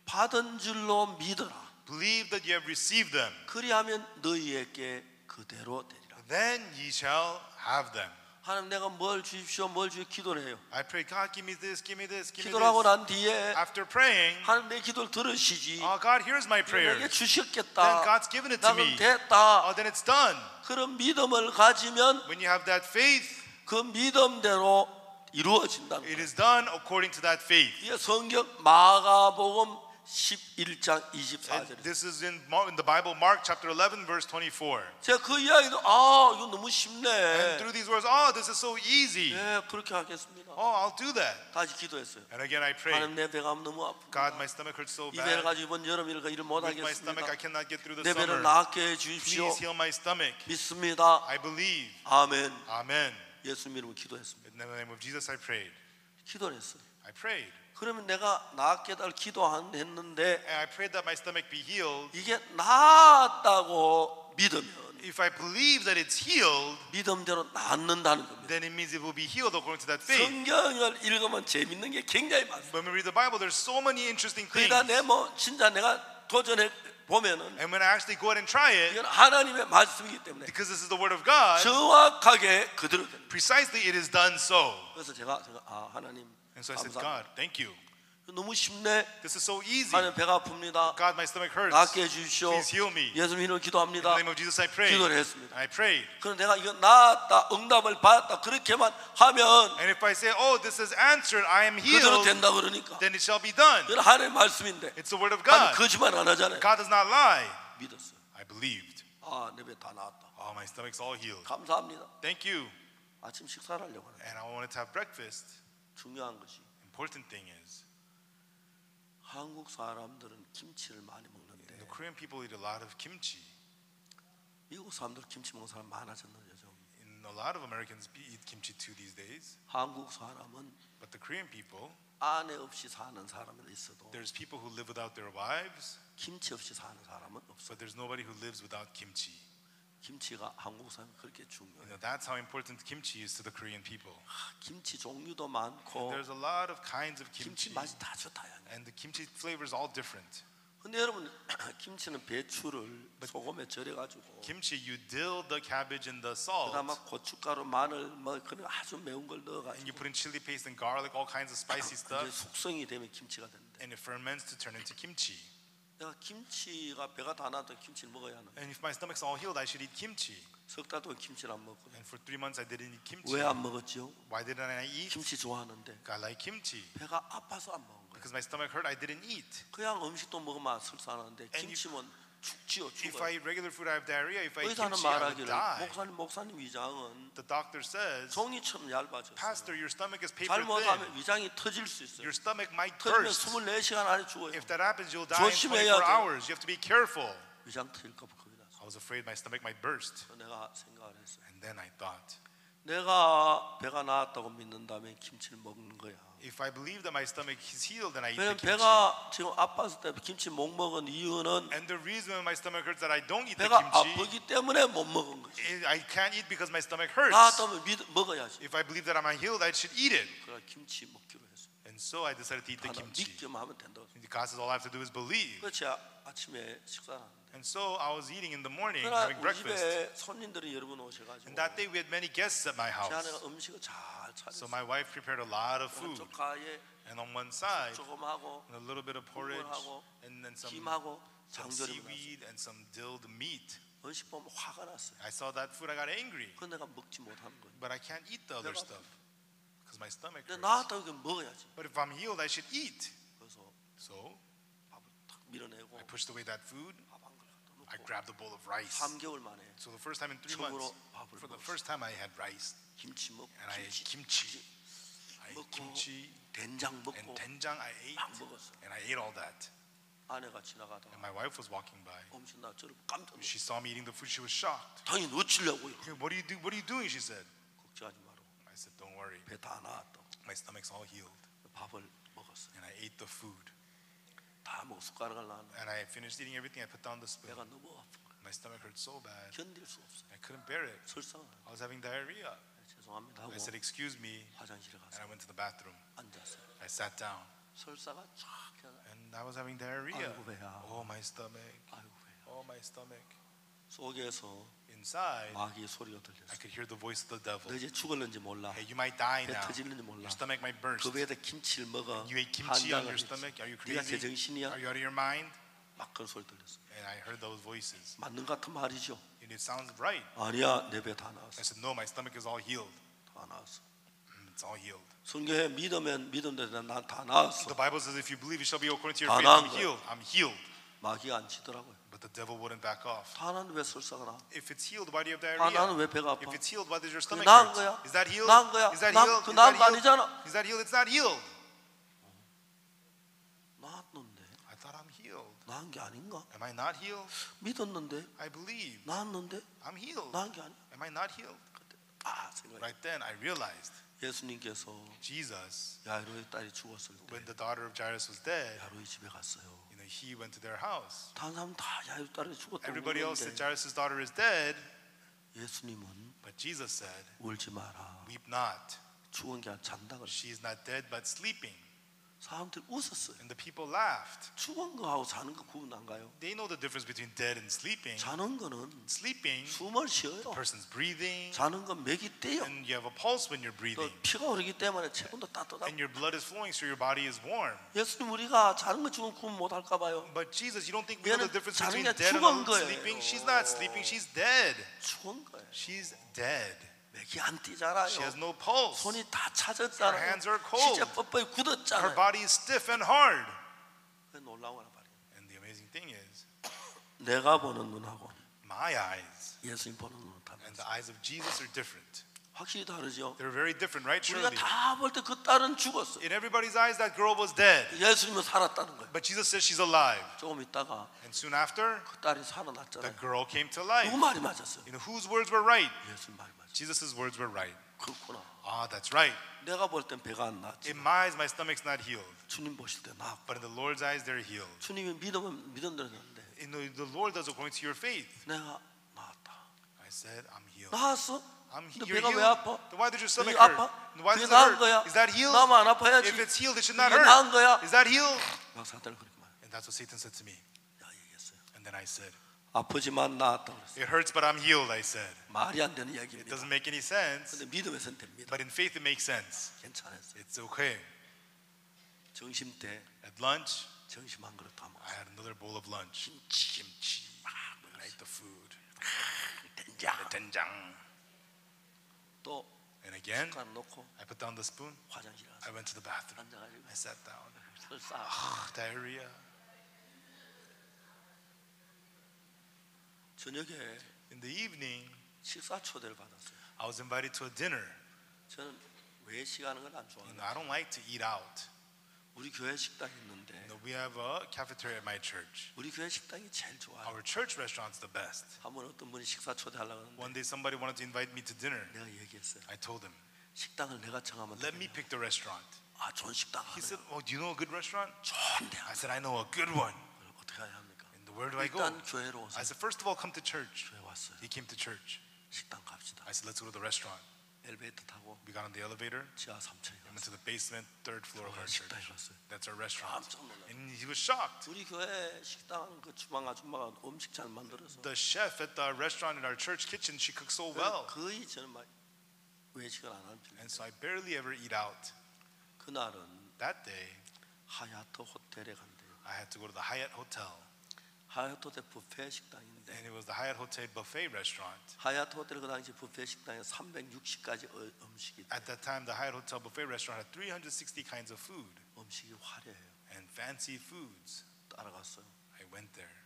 받은 줄로 믿어라. believe that you have received them. 그리하면 너희에게 그대로 되리라. Then ye shall have them. 하나님 내가 뭘 주십시오, 뭘 주십시오 기도를 해요. I pray, God, give me this, give me this, give me 기도를 하고 this. 난 뒤에 After praying, 하나님 내 기도를 들으시지. oh, God hears my 내게 prayers. 주셨겠다. Then God's given it to 나 그럼 me. 됐다. Oh, then it's done. 그런 믿음을 가지면 When you have that faith, 그 믿음대로 이루어진다는 it 거예요. is done according to that faith. 이게 성경 마가복음 11장 And 24절이에요. this is in the Bible, Mark chapter 11, verse 24. 제가 그 이야기도 이거 너무 And 쉽네. through these words, oh, this is so easy. 예, 그렇게 하겠습니다. Oh, I'll do that. 다시 기도했어요. And again, I prayed, 하나님 내 배가 너무 God, 아프다. my stomach hurts so 이 배를 bad. 가지고 이번 여름 일을 못 With my stomach, 하겠습니다. I cannot get through the 내 배를 summer. 낫게 해 주십시오. Please heal my stomach. 믿습니다. I believe. 아멘. Amen. 예수 이름으로 기도했습니다. In the name of Jesus, I prayed. 기도를 했어요. I prayed. 그러면 내가 낫게 달 기도했는데 And I prayed that my stomach be healed. 이게 낫다고 믿으면 If I believe that it's healed, 믿음대로 낫는다는 겁니다. then it means it will be healed according to that faith. 성경을 읽으면 재밌는 게 굉장히 많습니다. When we read the Bible, there's so many interesting things. 그러니까 진짜 내가 도전해 보면은 And when I actually go out and try it, 이건 하나님의 말씀이기 때문에 because this is the word of God, 정확하게 그대로 됩니다. precisely it is done so. 그래서 제가 하나님 And so I said, 감사합니다. God, thank you. 너무 쉽네. This is so easy. 하나님 배가 아픕니다. God, my stomach hurts. 낫게 해주십시오. Please heal me. In 예수님 이름으로 the 기도합니다. name of Jesus, I prayed. 기도를 했습니다. I prayed. 그럼 내가 이거 나았다, 응답을 받았다 그렇게만 하면 And if I say, oh, this is answered, I am 그대로 healed, 된다 그러니까 then it shall be done. 이건 하나님의 말씀인데 It's the word of 하나님 God. 거짓말 안 하잖아요. God does not lie. 믿었어요. I believed. 내 배 다 나았다. Oh, my stomach's all healed. 감사합니다. Thank you. 아침 식사를 하려고 하는데 And I wanted to have breakfast. 중요한 것이 Important thing is, 한국 사람들은 김치를 많이 먹는데 the Korean people eat a lot of kimchi. 미국 사람들 김치 먹는 사람 많아졌는데 요즘 And a lot of Americans eat kimchi too these days. 한국 사람은 But the Korean people, 아내 없이 사는 사람은 있어도 there's people who live without their wives, 김치 없이 사는 사람은 없어. but there's nobody who lives without kimchi. 김치가 한국 사람 그렇게 You 중요해요. know, that's how important kimchi is to the Korean people. 김치 종류도 많고 There's a lot of kinds of 김치 kimchi. 맛이 다 좋다요. And the kimchi flavor is all different. 근데 여러분 김치는 배추를 소금에 절여가지고 Kimchi, you dill the cabbage in the salt, 그다음 막 고춧가루, 마늘 뭐 그런 아주 매운 걸 and you 넣어가지고 put in chili paste and garlic, all kinds of spicy 이제 stuff, 숙성이 되면 김치가 된대. and it ferments to turn into kimchi. 내가 김치가 배가 다 나도 김치를 먹어야 하는. And if my stomach's all healed, I should eat kimchi. 석 달 동안 김치를 안 먹거든. And for 3 months, I didn't eat kimchi. 왜 안 먹었죠? Why didn't I eat? 김치 좋아하는데 I like kimchi. 배가 아파서 안 먹은 거야. Because my stomach hurt, I didn't eat. 그냥 음식도 먹으면 설사하는데 And 김치면 죽지요, If 죽어요. I eat regular food, I have diarrhea. If I eat 의사는 kimchi, I would 말하기를 die. 목사님 위장은 The doctor says, 종이처럼 얇아졌어요. Pastor, your stomach is paper 잘못하면 thin. 위장이 터질 수 있어요. Your stomach might 터지면 burst. 24시간 안에 죽어요. If that happens, you'll die in 조심해야 24 돼요. hours. You have to be careful. 위장 터질까 봐 겁이 났어. I was afraid my stomach might burst. 내가 생각을 했어요. And then I thought, 내가 배가 나았다고 믿는다면 김치를 먹는 거야. if I believe that my stomach is healed, then I eat the 왜냐면 kimchi. 배가 지금 아팠을 때 김치 못 먹은 이유는 And the reason my stomach hurts that I don't eat the 배가 kimchi, 아프기 때문에 못 먹은 거지. I can't eat because my stomach hurts. 나았다면 먹어야지. If I believe that I'm healed, I should eat it. 그래 김치 먹기로 했어. And so I decided to eat the 하나 kimchi. 믿기만 하면 된다고. God says all I have to do is believe. 그렇지 아침에 식사를 하는데. And so I was eating in the morning, 그러나 having 우리 breakfast. 집에 손님들이 여러 분 오셔가지고 And that day we had many guests at my 제 house. 아내가 음식을 잘 So 차렸어. my wife prepared a lot of food. 한쪽 가에 And on one side, 조금 하고 and a little bit of porridge, 국물하고 and then some 김하고 seaweed 장조림 and some dilled meat. 음식 보면 화가 났어요. I saw that food, I got angry. 그건 내가 먹지 못하는 거예요. But I can't eat the other 내가 stuff because my stomach 근데 hurts. 나았다고 이거 먹어야지. But if I'm healed, I should eat. 그래서 So 밥을 탁 밀어내고 I pushed away that food. 밥 한 그릇 갖다 I 놓고 grabbed a bowl of rice. 3개월 만에 So the first time in 3 처음으로 months, 밥을 for the 먹었어. first time I had rice. 김치 먹고 And I ate 김치 kimchi. I ate 먹고 kimchi 된장 and 먹고 doenjang I ate. 막 먹었어. And I ate all that. 아내가 지나가다가 And my wife was walking by. 엄청 나 저를 깜짝 놀랐어. She saw me eating the food. She was shocked. 당연히 놓치려고요. Hey, what are you doing? She said. 걱정하지 마라. I said, don't worry. 배 다 나았다고. My stomach's all healed. 밥을 먹었어. And I ate the food. 다 먹고 숟가락을 놨는데 And I finished eating everything. I put down the spoon. 배가 너무 아픈 거야. My stomach hurt so bad. 견딜 수 없어. I couldn't bear it. 설사가 I was having diarrhea. 죄송합니다 하고 I said, excuse me. 화장실에 And 가서 I went to the bathroom. 앉았어요. I sat down. 설사가 쫙 해서 And I was having diarrhea. 아이고 배야. Oh, my stomach. 아이고 배야. Oh, my stomach. 속에서 Inside, 마귀의 소리가 I 들렸어. could hear the voice of the devil. 너 이제 죽을는지 몰라. Hey, you might die 배 now. 터질는지 몰라. Your stomach might burst. 그 배에다 김치를 먹어. You ate kimchi on 한장을 your 했지. stomach. Are you 네가 crazy? 제정신이야? Are you out of your mind? 막 그런 소리 들렸어. And I heard those voices. 맞는 것 같은 말이죠. And it sounds right. 아니야, 내 배 다 I 나왔어. said, no, my stomach is all healed. 다 나왔어. It's all healed. 성경에 믿으면 믿음대로 난 다 나왔어. The Bible says if you believe, it shall be according to your 다 faith. 나은 I'm 거야. healed. I'm healed. 마귀가 안 치더라고요. But the devil wouldn't back off. 다 나는데 왜 설사가 나? If it's healed, why do you have 다 diarrhea? 나는 왜 배가 아파? If it's healed, why does your 그게 stomach 나은 hurt? 거야? Is that healed? 나은 거야? Is that 나- healed? 그 Is 나은 that 거 healed? 아니잖아. Is that healed? It's not healed. 나았는데 I thought I'm healed. 나은 게 아닌가? Am I not healed? 믿었는데 I believe. 나았는데 I'm healed. 나은 게 아니야. Am I not healed? 그때 생각해. Right then, I realized 예수님께서 Jesus, 야이로의 딸이 죽었을 때 when the daughter of Jairus was dead, 야이로의 집에 갔어요. he went to their house. 다른 사람 다 야이로 딸이 죽었다고 Everybody else said 그러는데 Jairus' daughter is dead, 예수님은 but Jesus said, 울지 마라. weep not. 죽은 게 아니라 잔다 그랬어요. She's not dead, but sleeping. 사람들이 웃었어요. And the people laughed. 죽은 거하고 자는 거 구분 안 가요? They know the difference between dead and sleeping. 자는 거는 Sleeping, 숨을 쉬어요. person's breathing, 자는 건 맥이 떼요. and you have a pulse when you're 또 breathing. 피가 흐르기 때문에 체온도 따뜻하고. And your blood is flowing, so your body is warm. 예수님 우리가 자는 거 죽은 구분 못 할까 봐요. But Jesus, you don't think we know the 얘는 difference 자는 between 게 dead 죽은 and 거예요. sleeping? She's not sleeping, she's dead. 죽은 거예요. She's dead. 맥이 안 뛰잖아요. She has no pulse. 손이 다 Her 차졌잖아요. hands are cold. 진짜 뻣뻣이 Her 굳었잖아요. body is stiff and hard. 놀라운 거란 말이에요. And the amazing thing is, 내가 보는 눈하고 my eyes 예수님 보는 눈은 and 다르죠. the eyes of Jesus are different. 확실히 다르죠. They're very different, right? 우리가 Surely. 다 볼 때 그 딸은 죽었어. In everybody's eyes, that girl was dead. 예수님은 살았다는 거예요. But Jesus says she's alive. 조금 있다가 And soon after, 그 딸이 살아났잖아요. that girl came to life. 누구 말이 맞았어요? You know, whose words were right? 예수님 말이 맞았어요. Jesus' words were right. 그렇구나. Ah, that's right. 내가 볼 땐 배가 안 나지. In my eyes, my stomach's not healed. 주님 보실 때 나았고. But in the Lord's eyes, they're healed. 주님이 믿으면 믿음대로 되는데 In the Lord does according to your faith. 내가 나았다. I said, I'm healed. 나았어? I'm 근데 you're 배가 왜 healed. 아파? Then why does your 그게 stomach hurt? 아파? And why 그게 does it 나은 hurt? 거야? Is that healed? 나만 안 아파야지. If it's healed, it should not 그게 hurt. 나은 거야? Is that healed? 막 사탄을 그렇게 말해. And And that's what Satan said to me. 내가 얘기했어요. And then I said, 아프지만 나았다 그랬어요. it hurts, but I'm healed, I said. 말이 안 되는 It 이야기입니다. doesn't make any sense, 근데 믿음에선 됩니다. but in faith it makes sense. 괜찮았어요. It's okay. 점심 때 At lunch, 점심 한 그릇 다 I 먹었어요. had another bowl of lunch. 김치 막 I ate the food. 된장 된장. 또 And again, 숟가락 놓고 I put down the spoon. 화장실 I 가서 went to the bathroom. 앉아가지고 I sat down. 설사 Diarrhea. 저녁에 In the evening, 식사 초대를 받았어요. I was invited to a dinner. 저는 외식하는 걸 안 You 좋아해요. know, I don't like to eat out. 우리 교회 식당이 있는데 You know, we have a cafeteria at my church. 우리 교회 식당이 제일 좋아요. Our church restaurant's the best. 한번 어떤 분이 식사 초대하려고 하는데 One day somebody wanted to invite me to dinner. 내가 얘기했어요. I told him, 식당을 내가 정하면 let me 되겠냐. pick the restaurant. 아 좋은 식당 He said, 하네요. oh, do you know a good restaurant? 좋은데 I said, I know a good one. 어떻게 해야 합니까? And where do I go? 일단 교회로 오세요. I said, first of all, come to church. 교회 왔어요. He came to church. 식당 갑시다. I said, let's go to the restaurant. 엘리베이터 타고 We got on the elevator. 지하 3층에 We went 갔어요. to the basement, third floor of our church. 식당에 갔어요. That's our restaurant. 깜짝 놀랐어요. And he was shocked. 우리 교회 식당 그 주방 아줌마가 음식 잘 만들어서 The chef at the restaurant in our church kitchen, she cooks so well. 거의 저는 막 외식을 안 하는 편이에요. And so I barely ever eat out. 그날은 That day, 하얏트 호텔에 간대요. I had to go to the Hyatt Hotel. 하얏트 호텔 뷔페 식당인데 And it was the Hyatt Hotel buffet restaurant. 하얏트 호텔 그 당시 뷔페 식당에 360가지 음식이 At that time, the Hyatt Hotel buffet restaurant had 360 kinds of food 음식이 화려해요. and fancy foods. 따라갔어요. I went there.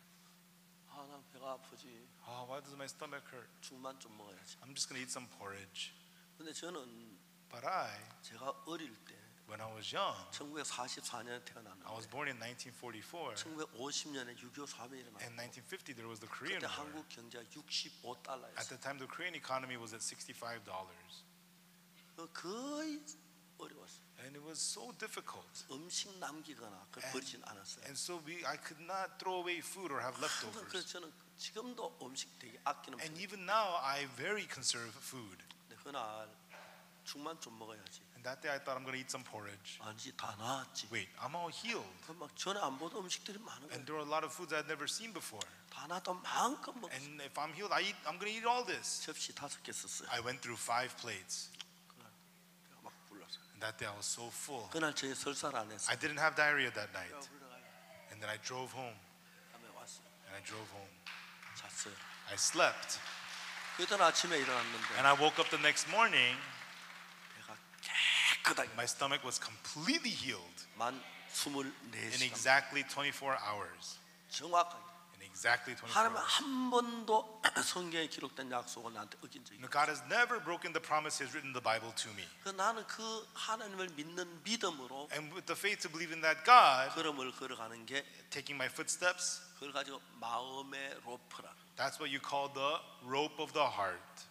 아, 난 배가 아프지. Oh, why does my stomach hurt? 죽만 좀 먹어야지. I'm just gonna eat some porridge. 근데 저는 But I, 제가 어릴 때 when I was young, 1944년에 I 태어났는데 was born in 1944. 1950년에 6.25 사변이 일어났고 In 1950, there was the Korean 그때 War. 한국 경제가 At 65달러였어요. the time, the Korean economy was at $65. 거의 어려웠어요. And it was so difficult. 음식 남기거나 그걸 버리진 않았어요. And so I could not throw away food or have 그래서 leftovers. 저는 지금도 음식 되게 아끼는 And 편이에요. even now, I very conserve food. 근데 그날 죽만 좀 먹어야지. And that day, I thought I'm going to eat some porridge. 아니지 다 나았지. Wait, I'm all healed. 막 전에 안 보던 음식들이 많은 거예요. And there were a lot of foods I'd never seen before. 다 나도 마음껏 먹었어요. And if I'm healed, I'm going to eat all this. 접시 5개 썼어요. I went through 5 plates. 그날 배가 막 불렀어요. And that day, I was so full. 그날 저희 설사를 안 했어요. I didn't have diarrhea that night. 배가 불러가요. And then I drove home. 다음에 왔어요. And I drove home. 잤어요. I slept. 그랬던 아침에 일어났는데 And I woke up the next morning. 배가 깨끗하게 My stomach was completely healed 만 in 24시간 exactly 24 hours. 정확하게 In exactly 24 하나님은 hours. 한 번도 성경에 기록된 약속을 나한테 어긴 적이 You know, 없어요. God has never broken the promises written in the Bible to me. 그 나는 그 하나님을 믿는 믿음으로 And with the faith to believe in that God, 걸음을 걸어가는 게 taking my footsteps, 그걸 가지고 마음의 로프라. that's what you call the rope of the heart.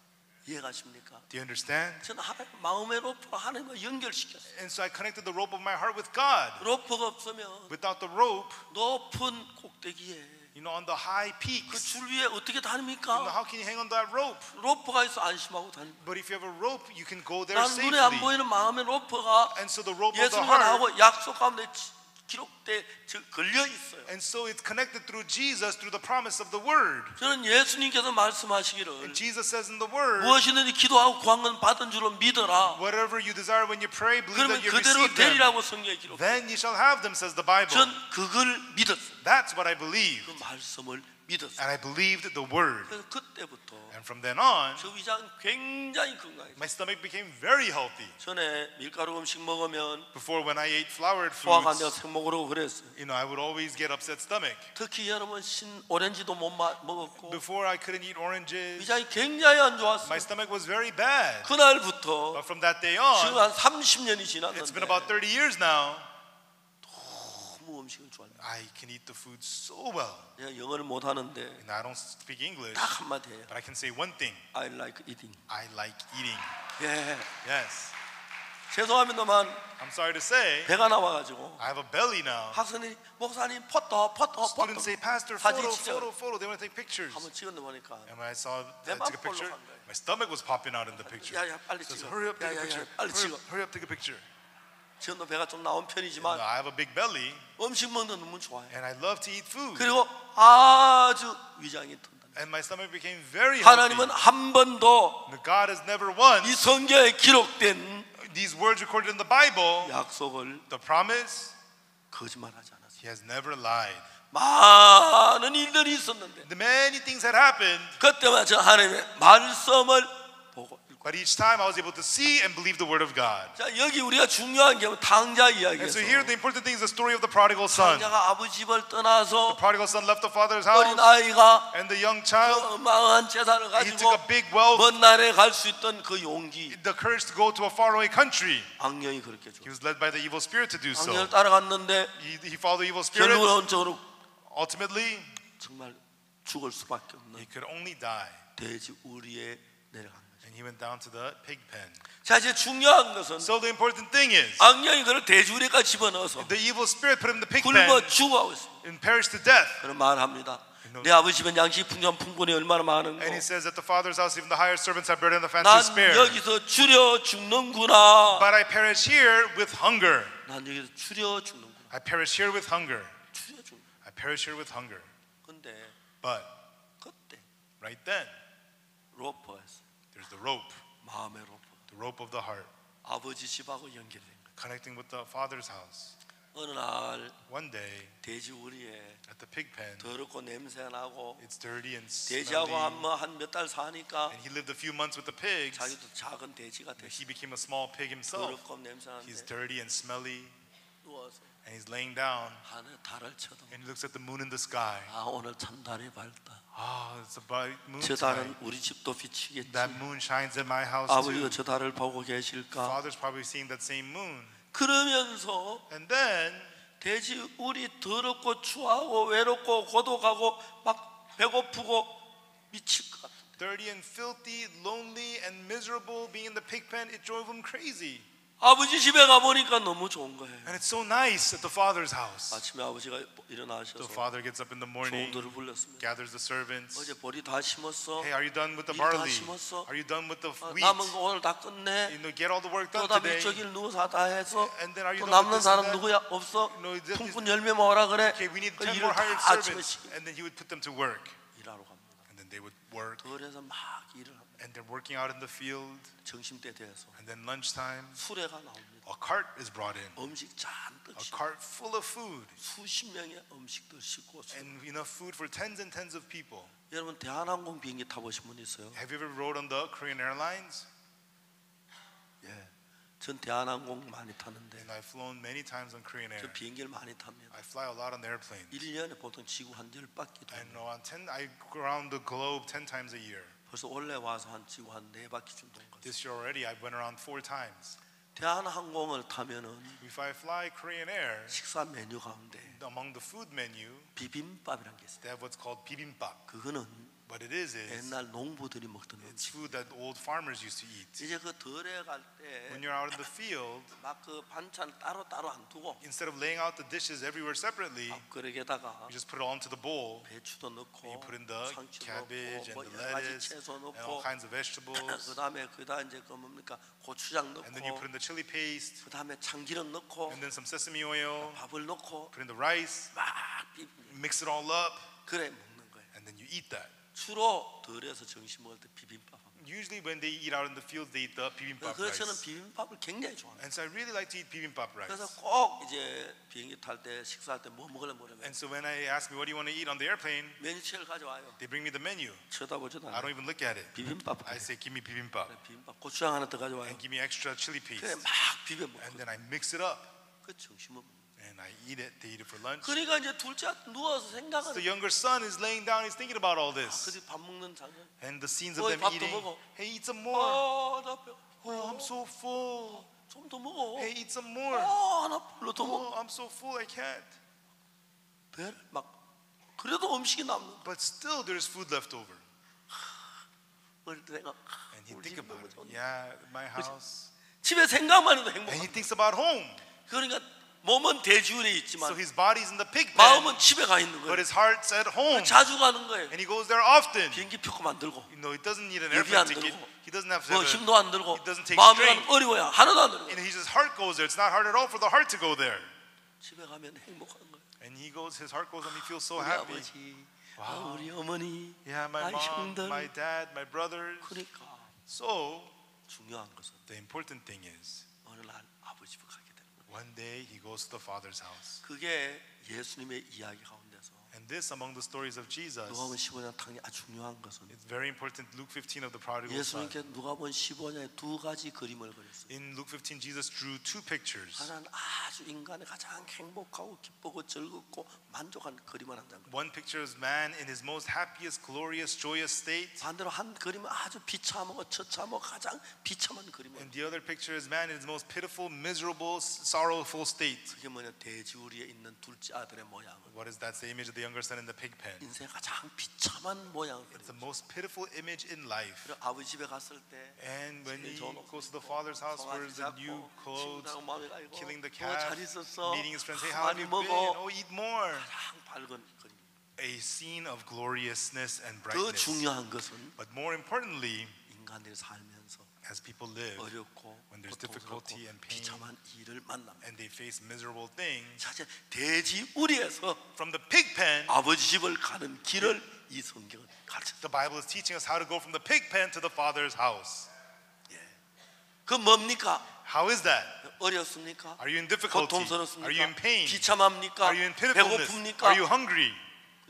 이해가십니까? Do you understand? 저는 마음의 로프로 하나님과 연결시켰어요. And so I connected the rope of my heart with God. 로프가 없으면 Without the rope, 높은 꼭대기에 you know, on the high 그 peaks, 줄 위에 어떻게 you know, 다닙니까? how can you hang on that rope? 로프가 있어 안심하고 다니. But if you have a rope, you can go there 난 눈에 안 safely. 보이는 마음의 로프가 And so the rope of the 예수님과 heart, 나하고 약속 가운데 기록돼 걸려 있어요. and so it's connected through Jesus, through the promise of the Word. 저는 예수님께서 말씀하시기를 And Jesus says in the Word, 무엇이든지 기도하고 구한 건 받은 줄로 믿어라. whatever you desire when you pray, believe 그러면 that you 그대로 receive them. 되리라고 성경에 기록해. Then you shall have them, says the Bible. 전 그걸 믿었어요. That's what I believed. 그 말씀을 믿었어요. And I believed the Word. 그래서 그때부터 And from then on, 저 위장은 굉장히 건강해요. my stomach became very healthy. 전에 밀가루 음식 먹으면 Before, when I ate floured 소화가 안 돼서 foods, 생목으로 그랬어요. you know, I would always get upset stomach. 특히 여러분 오렌지도 못 먹었고 Before, I couldn't eat oranges. 위장이 굉장히 안 My 좋았어요. stomach was very bad. 그날부터 But from that day 지금 on, 한 30년이 it's been 지났는데 about 30 years now, 너무 음식을 좋아해요. I can eat the food so well. 내가 영어를 못 하는데 And I don't speak English, 딱 한마디 해요. but I can say one thing. I like eating. I like eating. 예. Yes. 죄송합니다만 I'm sorry to say, 배가 나와가지고 I have a belly now. 학생이 목사님 포토 Students say, Pastor, 사진 photo, 찍어. photo. They want to take pictures. 한번 찍었는데 보니까 And when I saw, I 배만 took a picture, 볼록 한 거예요. my stomach was popping out in the picture. 야야 빨리 So I 찍어. said, hurry up, take a 야야야 picture. 빨리 찍어. Hurry up, take a picture. 저도 배가 좀 나온 편이지만 I have a big belly, 음식 먹는 거 너무 좋아해요. and I love to eat food. 그리고 아주 위장이 튼다. And my stomach became very healthy. 하나님은 한 번도 But God has never 이 once, 성경에 기록된 these words recorded in the Bible, 약속을 the promise, 거짓말하지 않았어요. He has never lied. 많은 일들이 있었는데 The many things had happened, 그때만 저 하나님의 말씀을 보고 읽고. but each time I was able to see and believe the word of God. 자, 여기 우리가 중요한 게 탕자 And so 이야기에서 here the important thing is the story of the prodigal son. 탕자가 아버지 집을 The 떠나서 prodigal son left the father's 어린 house, 아이가 and the young child, 어마어마한 재산을 he 가지고 took a big wealth, 먼 나라에 갈 수 있던 그 용기, the courage to go to a faraway country. 악령이 그렇게 줘. He was led by the evil spirit to do so. 악령을 따라갔는데 He followed the evil spirit. 결론적으로 Ultimately, 정말 죽을 수밖에 없는 he could only die. 돼지 우리에 내려간 거죠. And he went down to the pig pen. 자, 이제 중요한 것은 So the important thing is, 악령이 그를 돼지 우리까지 집어넣어서 the evil spirit put him in the pig 굶어 pen 죽어가고 있습니다. and perished to death. 그런 말을 합니다. 내 아버지 집엔 양식 풍년풍군이 얼마나 많은고 And he says that the father's house, even the higher servants have bread and the fat 난 to spare. 여기서 줄여 죽는구나. But I perish here with hunger. 난 여기서 줄여 죽는구나. I perish here with hunger. 줄여 죽는. I perish here with hunger. 근데 But 그때 right then, 로퍼에서 there's the rope, 마음의 로퍼 the rope of the heart, 아버지 집하고 연결된 거예요. connecting with the father's house. 어느 날 One day, 돼지 우리에 at the pig pen, 더럽고 냄새 나고 it's dirty and 돼지하고 smelly. 한 몇 달 사니까 And he lived a few months with the pigs. 자기도 작은 돼지가 됐어. He became a small pig himself. 더럽고 냄새 He's 나는데 dirty and smelly, 누워서 and he's laying down, 하늘 달을 쳐도 and he looks at the moon in the sky. 아 오늘 참 달이 밝다. Ah, it's a bright moon 저 tonight. 달은 우리 집도 비치겠지. That moon shines in my house 아버지가 too. 저 달을 보고 계실까? Father's probably seeing that same moon. 그러면서 And then 돼지 우리 더럽고 추하고 외롭고 고독하고 막 배고프고 미칠 것 같아. dirty and filthy, lonely and miserable, being in the pig pen, it drove him crazy. 아버지 집에 가보니까 너무 좋은 거예요. And it's so nice at the father's house. 아침에 아버지가 일어나셔서 The father gets up in the morning, 종들을 불렀습니다. gathers the servants. 어제 보리 다 심었어. Hey, are you done with the 일 다 barley? 심었어? Are you done with the wheat? 남은 거 오늘 다 끝내. You know, get all the work done 또다 today. 밀저기를 누워서 다 해서 And then are you 또 done 남는 with this 사람 and that? 누구야 없어? No, this- 품꾼 10명 모으라 그래. Okay, we need 그 10 일을 more hired 다 아침에 servants. 시켜. And then he would put them to work. 일하러 갑니다. And then they would work. 그래서 막 일을 합니다. And they're working out in the field. 점심때 돼서 And then lunchtime, 수레가 나옵니다. a cart is brought in. 음식 잔뜩 A 싣고 cart full of food. 수십 명의 음식들 싣고 And enough food for tens and tens of people. 여러분 대한항공 비행기 타보신 분 있어요? Have you ever rode on the Korean Airlines? 예, 전 대한항공 많이 타는데 And I've flown many times on Korean 저 Air. 비행기를 많이 탑니다. I fly a lot on airplanes. 1년에 보통 지구 한 10바퀴 And 돕니다. I go around the globe 10 times a year. 벌써 원래 와서 한 지구 한 4바퀴 정도 온 거죠. This year already, I went around 4 times. 대한항공을 타면은 If I fly Korean Air, 식사 메뉴 가운데 among the food menu, 비빔밥이라는 게 있어요. they have what's called bibimbap. 그거는 What it is 옛날 농부들이 먹던 it's 음식. food that old farmers used to eat. 이제 그 덜에 갈 When 때 you're out in the field, 막 그 반찬 따로 안 두고 instead of laying out the dishes everywhere separately, 밥그릇에다가 you just put it all into the bowl. 배추도 넣고 You put in the 상추 cabbage 넣고 뭐 and the 여러 가지 lettuce 채소 and all 넣고 kinds of vegetables. 그다음에 그다 이제 그 뭡니까 고추장 And then you 넣고 put in the chili paste, 그다음에 참기름 넣고 and then some sesame oil, 밥을 넣고 put in the rice, 막 비비면 mix it all up, 그래 먹는 거예요. and then you eat that. 주로 덜에서 점심 먹을 때 비빔밥 합니다. Usually when they eat out in the fields, they eat the bibimbap 그래서 저는 rice. 비빔밥을 굉장히 좋아합니다. And so I really like to eat bibimbap 그래서 rice. 꼭 이제 비행기 탈 때 식사할 때 뭐 먹으려 물으면 And so when I ask me, what do you want to eat on the airplane? 메뉴책을 가져와요. They bring me the menu. 쳐다보지도 I 않아요. don't even look at it. 비빔밥 I say, give me bibimbap. 그래, 비빔밥 고추장 하나 더 가져와요. And give me extra chili 그래 paste. 막 비벼 먹고 And then I mix it up. 그 점심은 먹는 거예요. And I eat it. They eat it for lunch. 그러니까 이제 둘째 누워서 생각은 The younger son is laying down. He's thinking about all this. 그들이 밥 먹는 장면. And the scenes of 어이, them 밥도 eating. 먹어. Hey, eat some more. 나 배. Oh, I'm so full. 좀 더 먹어. Hey, eat some more. 나 별로 더 먹어. Oh, I'm so full. I can't. 배를 막 그래도 음식이 남는. But still, there's food left over. 어릴 때 내가 And he 우리 think 집 about 너무 it. 좋네. Yeah, my house. 집에 생각만 해도 And he 행복해. thinks about home. 그러니까 몸은 돼지우리에 So 있지만 his body's in the pig pen, 마음은 집에 가 있는 but 거예요. his heart's at home. 자주 가는 거예요. And he goes there often. 비행기 표금 안 들고 You know, he doesn't need an 예비 airplane 안 ticket. 들고 He doesn't have to 뭐 have 힘도 안 들고 It doesn't take 마음이 strength. 어려워요. 하나도 안 들고 and his heart goes there. It's not hard at all for the heart to go there. 집에 가면 행복한 거예요. And his heart goes and he feels so 우리 happy. 아버지, 우리 어머니, Yeah, my 아이 mom, 형들. my dad, my brothers. 그러니까 So 중요한 것은 the important thing is 어느 날 아버지 집에 가게 되는 거예요. one day he goes to the Father's house. 그게 예수님의 이야기 가운데서 And this among the stories of Jesus, 누가복음 15장 당연히 아주 중요한 것은 it's very important. Luke 15 of the prodigal son. 예수님께 누가복음 15장에 두 가지 그림을 그렸어요. In Luke 15, Jesus drew two pictures. 하나는 아주 인간의 가장 행복하고 기쁘고 즐겁고 만족한 그림을 한 장. One picture is man in his most happiest, glorious, joyous state. 반대로 한 그림은 아주 비참하고 처참하고 가장 비참한 그림을. And the other picture is man in his most pitiful, miserable, sorrowful state. 그게 뭐냐 돼지우리에 있는 둘째 아들의 모양을. What is that? It's the image of the younger son in the pig pen. 인생 가장 비참한 모양을. It's the most pitiful image in life. 그리고 아버지 집에 갔을 때 And when he 제일 좋은 goes to the father's house, wears the new clothes, 친구들하고 마음에 가고 killing the 잘 calf, 있었어. meeting his friends, hey, how have 많이 you been? 먹어. Oh, eat more. 가장 밝은 그림. A scene of gloriousness and 더 brightness. 중요한 것은 But more importantly, 인간들이 살면서 as people live 어렵고 when there's 고통스럽고 difficulty and pain, 비참한 일을 만납니다. and they face miserable things, 사실 돼지우리에서 from the pig pen, 아버지 집을 가는 길을 이 성경은 가르쳐. the Bible is teaching us how to go from the pig pen to the Father's house. 그 뭡니까? How is that? 어렵습니까? Are you in difficulty? 고통스럽습니까? Are you in pain? 비참합니까? Are you in pitifulness? 배고픕니까? Are you hungry?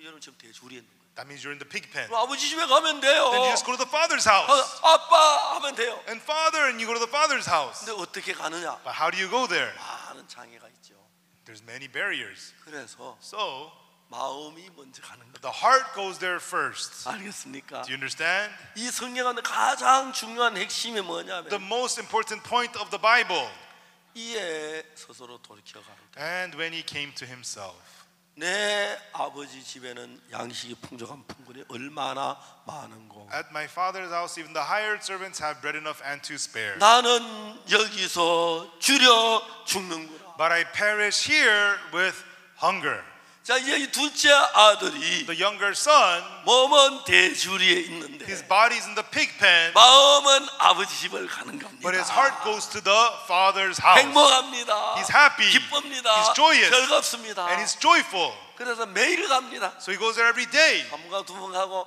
여러분 지금 돼지우리에 있는 거예요. That means you're in the pig pen. 그럼 아버지 집에 가면 돼요. Then you just go to the Father's house. 아빠 하면 돼요. And Father, and you go to the Father's house. 근데 어떻게 가느냐? But how do you go there? 많은 장애가 있죠. There's many barriers. 그래서 So 마음이 먼저 가는 거예요. the heart goes there first. 알겠습니까? Do you understand? 이 성경 안에 가장 중요한 핵심이 뭐냐면 The most important point of the Bible. 이에 스스로 돌이켜 가는 거예요. And when he came to himself. 내 아버지 집에는 양식이 풍족한 풍군이 얼마나 많은고 At my father's house, even the hired servants have bread enough and to spare. 나는 여기서 줄여 죽는구나. But I perish here with hunger. 자, 이제 이 둘째 아들이 The younger son, 몸은 돼지우리에 있는데 his body's in the pig pen, 마음은 아버지 집을 가는 겁니다. but his heart goes to the father's house. 행복합니다. He's happy. 기쁩니다. He's joyous. 즐겁습니다. And he's joyful. 그래서 매일 갑니다. So he goes there every day. 한 번 가고 두 번 가고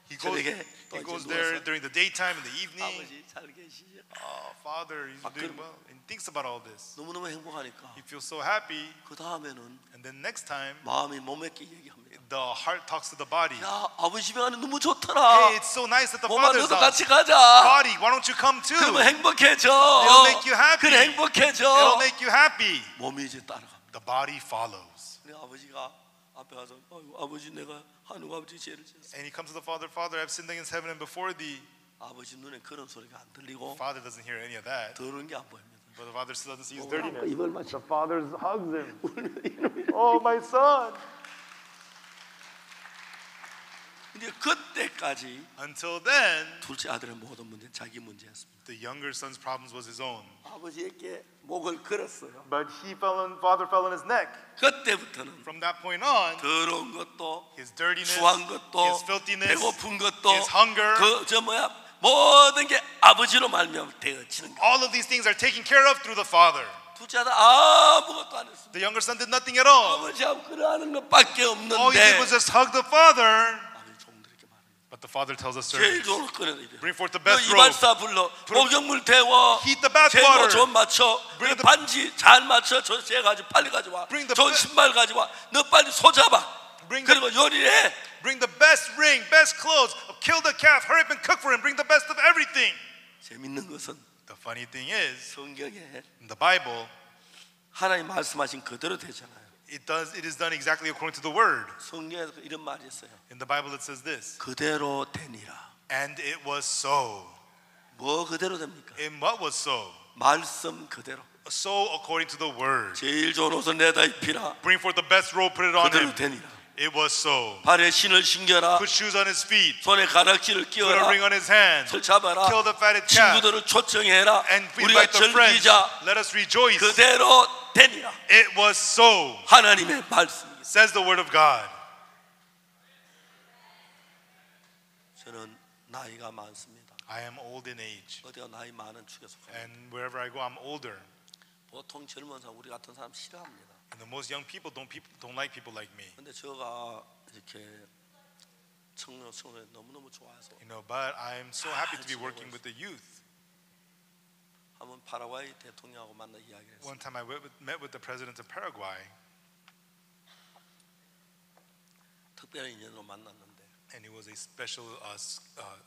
He goes, 저녁에 또 he 이제 goes there 누워서 during the daytime and the evening. 아버지 잘 계시죠? Oh, Father, he's doing well. And he thinks about all this. 너무너무 행복하니까 He feels so happy. 그 다음에는 And then next time, 마음이 몸에게 얘기합니다. the heart talks to the body. 야, 아버지 집에 가는 너무 좋더라. Hey, it's so nice at the 몸아 Father's 너도 house. 같이 가자. Body, why don't you come too? 그러면 행복해져. It'll make you happy. 그래 행복해져. It'll make you happy. 몸이 이제 따라갑니다. The body follows. 우리 아버지가 앞에 가서 아버지 내가 하늘과 아버지 죄를 지었어. And he comes to the Father, Father, I've sinned against heaven and before thee. 아버지 눈에 그런 소리가 안 들리고 Father doesn't hear any of that. 더러운 게 안 보입니다. But the Father still doesn't see his dirtiness. 이걸 마치 The Father hugs him. Oh, my son. 이제 그때까지 Until then, 둘째 아들의 모든 문제 자기 문제였습니다. the younger son's problems was his own. 아버지에게 목을 걸었어요. But Father fell on his neck. 그때부터는 From that point on, 더러운 것도 his dirtiness, 추한 것도 his filthiness, 배고픈 것도 his hunger, 그 모든 게 아버지로 말미암아 되어지는 거예요. all of these things are taken care of through the Father. 둘째 아들 아무것도 안 했습니다. The younger son did nothing at all. 아버지하고 그러하는 것밖에 All he did was 없는데 just hug the Father. 아버지 종들에게 말합니다. But the Father tells us, 제일 servants, 좋은 거 꺼내야 돼. bring forth the best robe, 이발사 불러 목욕물 데워 heat the bath 재료 water, 좀 맞춰 Bring the- 반지 잘 맞춰 저 가지고 빨리 가져와 Bring the 좋은 be- 신발 가져와 너 빨리 소잡아 Bring the- 그리고 요리해 bring the best ring, best clothes, kill the calf, hurry up and cook for him, bring the best of everything. 재밌는 것은 The funny thing is, 성경에 in the Bible, 하나님 말씀하신 그대로 되잖아요. it is done exactly according to the Word. 성경에서 이런 말이 있어요. In the Bible, it says this, 그대로 되니라. and it was so. 뭐 그대로 됩니까? And what was so? 말씀 그대로. So according to the Word. 제일 좋은 옷을 내다 입히라. Bring forth the best robe, put it on 그대로 him. 되니라. It was so. 발에 신을 신겨라. Put shoes on his feet, 손에 가락지를 put a 끼워라. ring on his hand, 설 잡아라. kill the fatted calf, 친구들을 초청해라. and 우리가 invite the friends. 즐기자. Let us rejoice. 그대로 되니라. It was so, 하나님의 말씀이. says the word of God. 저는 나이가 많습니다. I am old in age, 어디가 나이 많은 축에 속합니다. and wherever I go, I'm older. 보통 젊은 사람 우리 같은 사람 싫어합니다. And the most young people don't like people like me. 근데 제가 이렇게 청년에 너무너무 좋아해서 You know, but I'm so happy to be working with the youth. 한번 파라과이 대통령하고 만나 이야기를 했어요. One time I met with the president of Paraguay, 특별한 인연으로 만났는데 and it was a special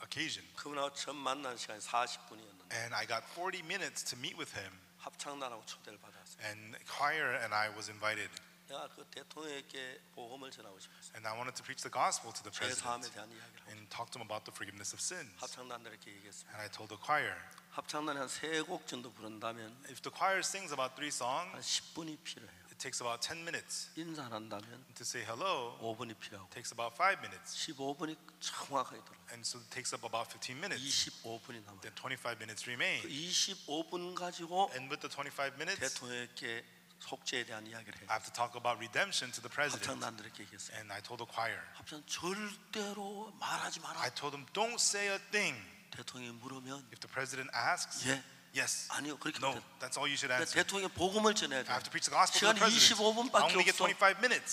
occasion. 그분하고 처음 만난 시간이 40분이었는데 And I got 40 minutes to meet with him, 합창단하고 초대를 받았어요. and choir and I was invited. 내가 그 대통령에게 복음을 전하고 싶었어요. And I wanted to preach the gospel to the 제 삶에 president 대한 이야기를 하고 and talk to him about the forgiveness of sins. 합창단들에게 얘기했습니다. And I told the choir, 합창단이 한 3곡 정도 부른다면 if the choir sings about 3 한 songs, 10분이 필요해요. it takes about 10 minutes. 인사를 한다면 To say hello, 5분이 필요하고 takes about 5 minutes. 15분이 정확하게 들어요. And so it takes up about 15 minutes. 25분이 남아요. Then 25 minutes 그 remain. 25분 가지고 And with the 25 minutes, 대통령에게 속죄에 대한 이야기를 해요. I have to talk about redemption to the president. 합창단들에게 얘기했어요. And I told the choir, 합창 절대로 말하지 마라. I told them, don't say a thing. 대통령이 물으면 If the president asks, 예, yes, 아니요 그렇게 no, 못해요. that's all you should 그러니까 answer. 대통령의 복음을 전해야 I 돼요. have to preach the gospel to 시간이 the president. 25분밖에 I only get 없어. 25 minutes.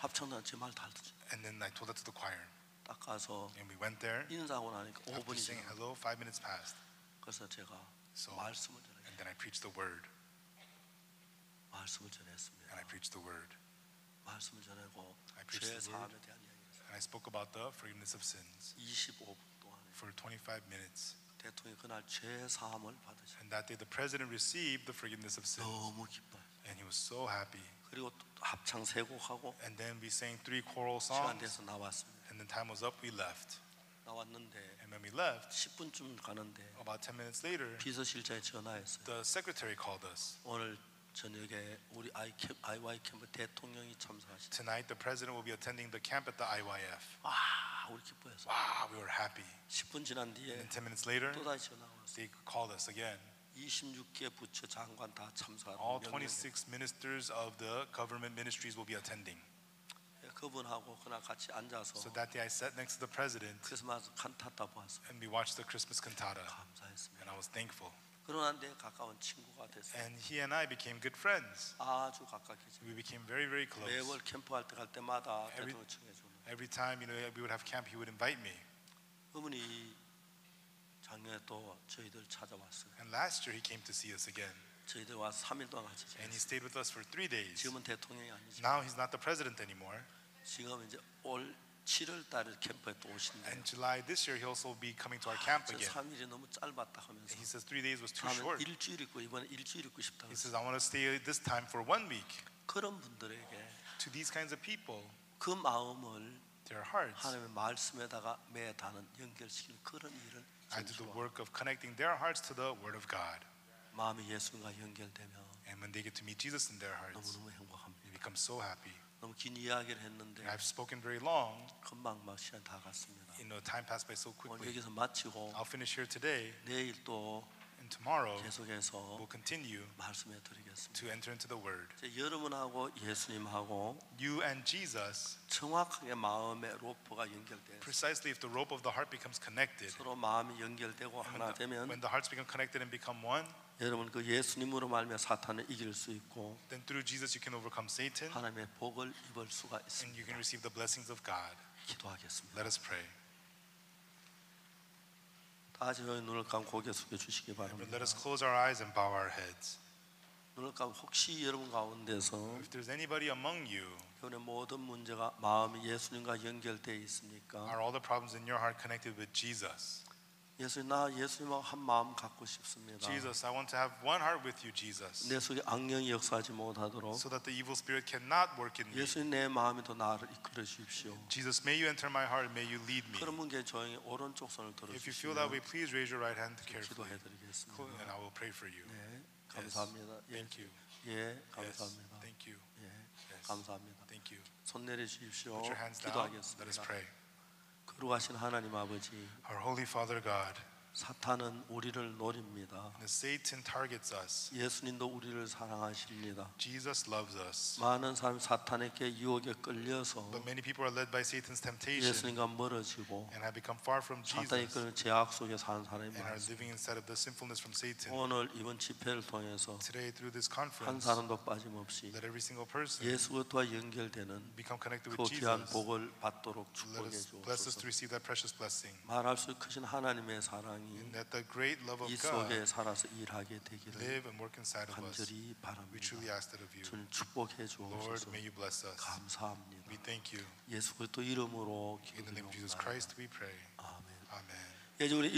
합창단 제 말 다 듣죠. And then I told that to the choir. 딱 가서 And we went there. 인사하고 나니까 After 5분이 saying 지나. hello, 5 minutes passed. 그래서 제가 So, 말씀을 전해요. and then I preached the word. 말씀을 전했습니다. And I preached the word. 말씀을 전하고 I preached 죄 the 사함에 word. 대한 이야기를 했어요. And I spoke about the forgiveness of sins 25분 동안에 for 25 minutes. 대통령이 그날 죄 사함을 받으셨어요. And that day the president received the forgiveness of sins. 너무 기뻐요. And he was so happy. 그리고 또 합창 3곡하고 And then we sang 3 choral 시간 songs. 돼서 나왔습니다. And then time was up, we left. 나왔는데 And when we left, 10분쯤 가는데 about 10 minutes later, 비서실장이 전화했어요. the secretary called us. 오늘 저녁에 우리 IY 캠프 대통령이 참석하시다. Tonight the president will be attending the camp at the IYF. 와, 우리 기뻐해서 Wow, we were happy. 10분 지난 And 뒤에 then 10 minutes later, 또 다시 전화 왔어요. they called us again. 26개 부처 장관 다 참석하는 All 명령이 26 ministers of the government ministries will be attending. 그분하고 그날 같이 앉아서 So that day I sat next to the president 크리스마스 칸타타 보았어요. and we watched the Christmas cantata. 감사했습니다. And I was thankful. 그러는데 가까운 친구가 됐어요. And he and I became good friends. 아주 가깝게 지내요. We became very, very close. 매월 캠프할 때 갈 때마다 Every- 대통령 청해주는. Every time, we would have camp, he would invite me. 그분이 작년에 또 저희들 찾아왔어요. And last year he came to see us again. 저희들 와서 3일 동안 같이 And he 지냈어요. stayed with us for 3 days. 지금은 대통령이 아니죠. Now he's not the president anymore. 지금 이제 올 7월 달에 캠프에 또 오신대요. And July this year he'll also be coming to our camp 저 again. 3일이 너무 짧았다 하면서 He says 3 days was too 다음에 short. 일주일 있고 이번에 일주일 있고 싶다고 He 했어요. says I want to stay this time for 1 week. 그런 분들에게 To these kinds of people, 그 마음을 their hearts, 하나님의 말씀에다가 매다는 연결시키는 그런 일을 I do the 전수하고 work of connecting their hearts to the Word of God. 마음이 예수님과 연결되면 And when they get to meet Jesus in their hearts, 너무너무 행복합니다. they become so happy. 너무 긴 이야기를 했는데 And I've spoken very long. 금방 막 시간 다 갔습니다. Time passed by so 오늘 quickly. 여기서 마치고 I'll finish here today, 내일 또 and tomorrow 계속해서 we'll continue 말씀해 드리겠습니다. to enter into the Word. 이제 여러분하고 예수님하고 You and Jesus, 정확하게 마음의 로프가 연결돼 precisely if the rope of the heart becomes connected, 서로 마음이 연결되고 and 하나 되면 when the hearts become connected and become one, 여러분 그 예수님으로 말미암아 사탄을 이길 수 있고 then through Jesus you can overcome Satan 하나님의 복을 입을 수가 and 있습니다. you can receive the blessings of God. 기도하겠습니다. Let us pray. 다시 저희 눈을 감고 고개 숙여 주시기 But 바랍니다. let us close our eyes and bow our heads. 눈을 감고 혹시 여러분 가운데서 If there's anybody among you, 여러분의 모든 문제가 마음이 예수님과 연결되어 있습니까? are all the problems in your heart connected with Jesus? 예수님 나 예수님하고 한 마음 갖고 싶습니다. Jesus, I want to have one heart with you, Jesus, 내 속에 악령이 역사하지 못하도록 so that the evil spirit cannot work in me. 예수님 내 마음에도 나를 이끌어 주십시오. Jesus, may you enter my heart, may you lead me. 그런 분께 조용히 오른쪽 손을 들어 If you feel that way, 주시면 please raise your right hand carefully, 기도해 드리겠습니다. and I will pray for you. 네, 감사합니다. 예, Thank you. 예, Yes. 감사합니다. Thank you. 예, Yes. 감사합니다. Thank you. 손 내려 주십시오. Put your hands down. Let us 기도하겠습니다. pray. 거룩하신 하나님 아버지, Our Holy Father God, 사탄은 우리를 노립니다. And Satan targets us. 예수님도 우리를 사랑하십니다. Jesus loves us. 많은 사람이 사탄에게 유혹에 끌려서 But many people are led by Satan's temptation 예수님과 멀어지고 and have become far from 사탄이 Jesus 이끄는 제약 속에 사는 사람이 and are 많습니다. living inside of the sinfulness from Satan. 오늘 이번 집회를 통해서 Today, through this 한 conference, 사람도 빠짐없이 let every single person 예수와 연결되는 become connected 그 with 귀한 Jesus. 복을 받도록 Let 축복해 us bless us 주옵소서. to receive that precious blessing. 말할 수 크신 하나님의 사랑이 And that the great love of 이 속에 God 살아서 일하게 되기를 live and work inside of us. 간절히 We 바랍니다. truly ask that of you. 주님 축복해 Lord, 주옵소서. may you bless us. 감사합니다. We thank you. 예수 그리스도 이름으로 In the name of Jesus 기도드립니다. Christ, we pray. 아멘. Amen. 이제 우리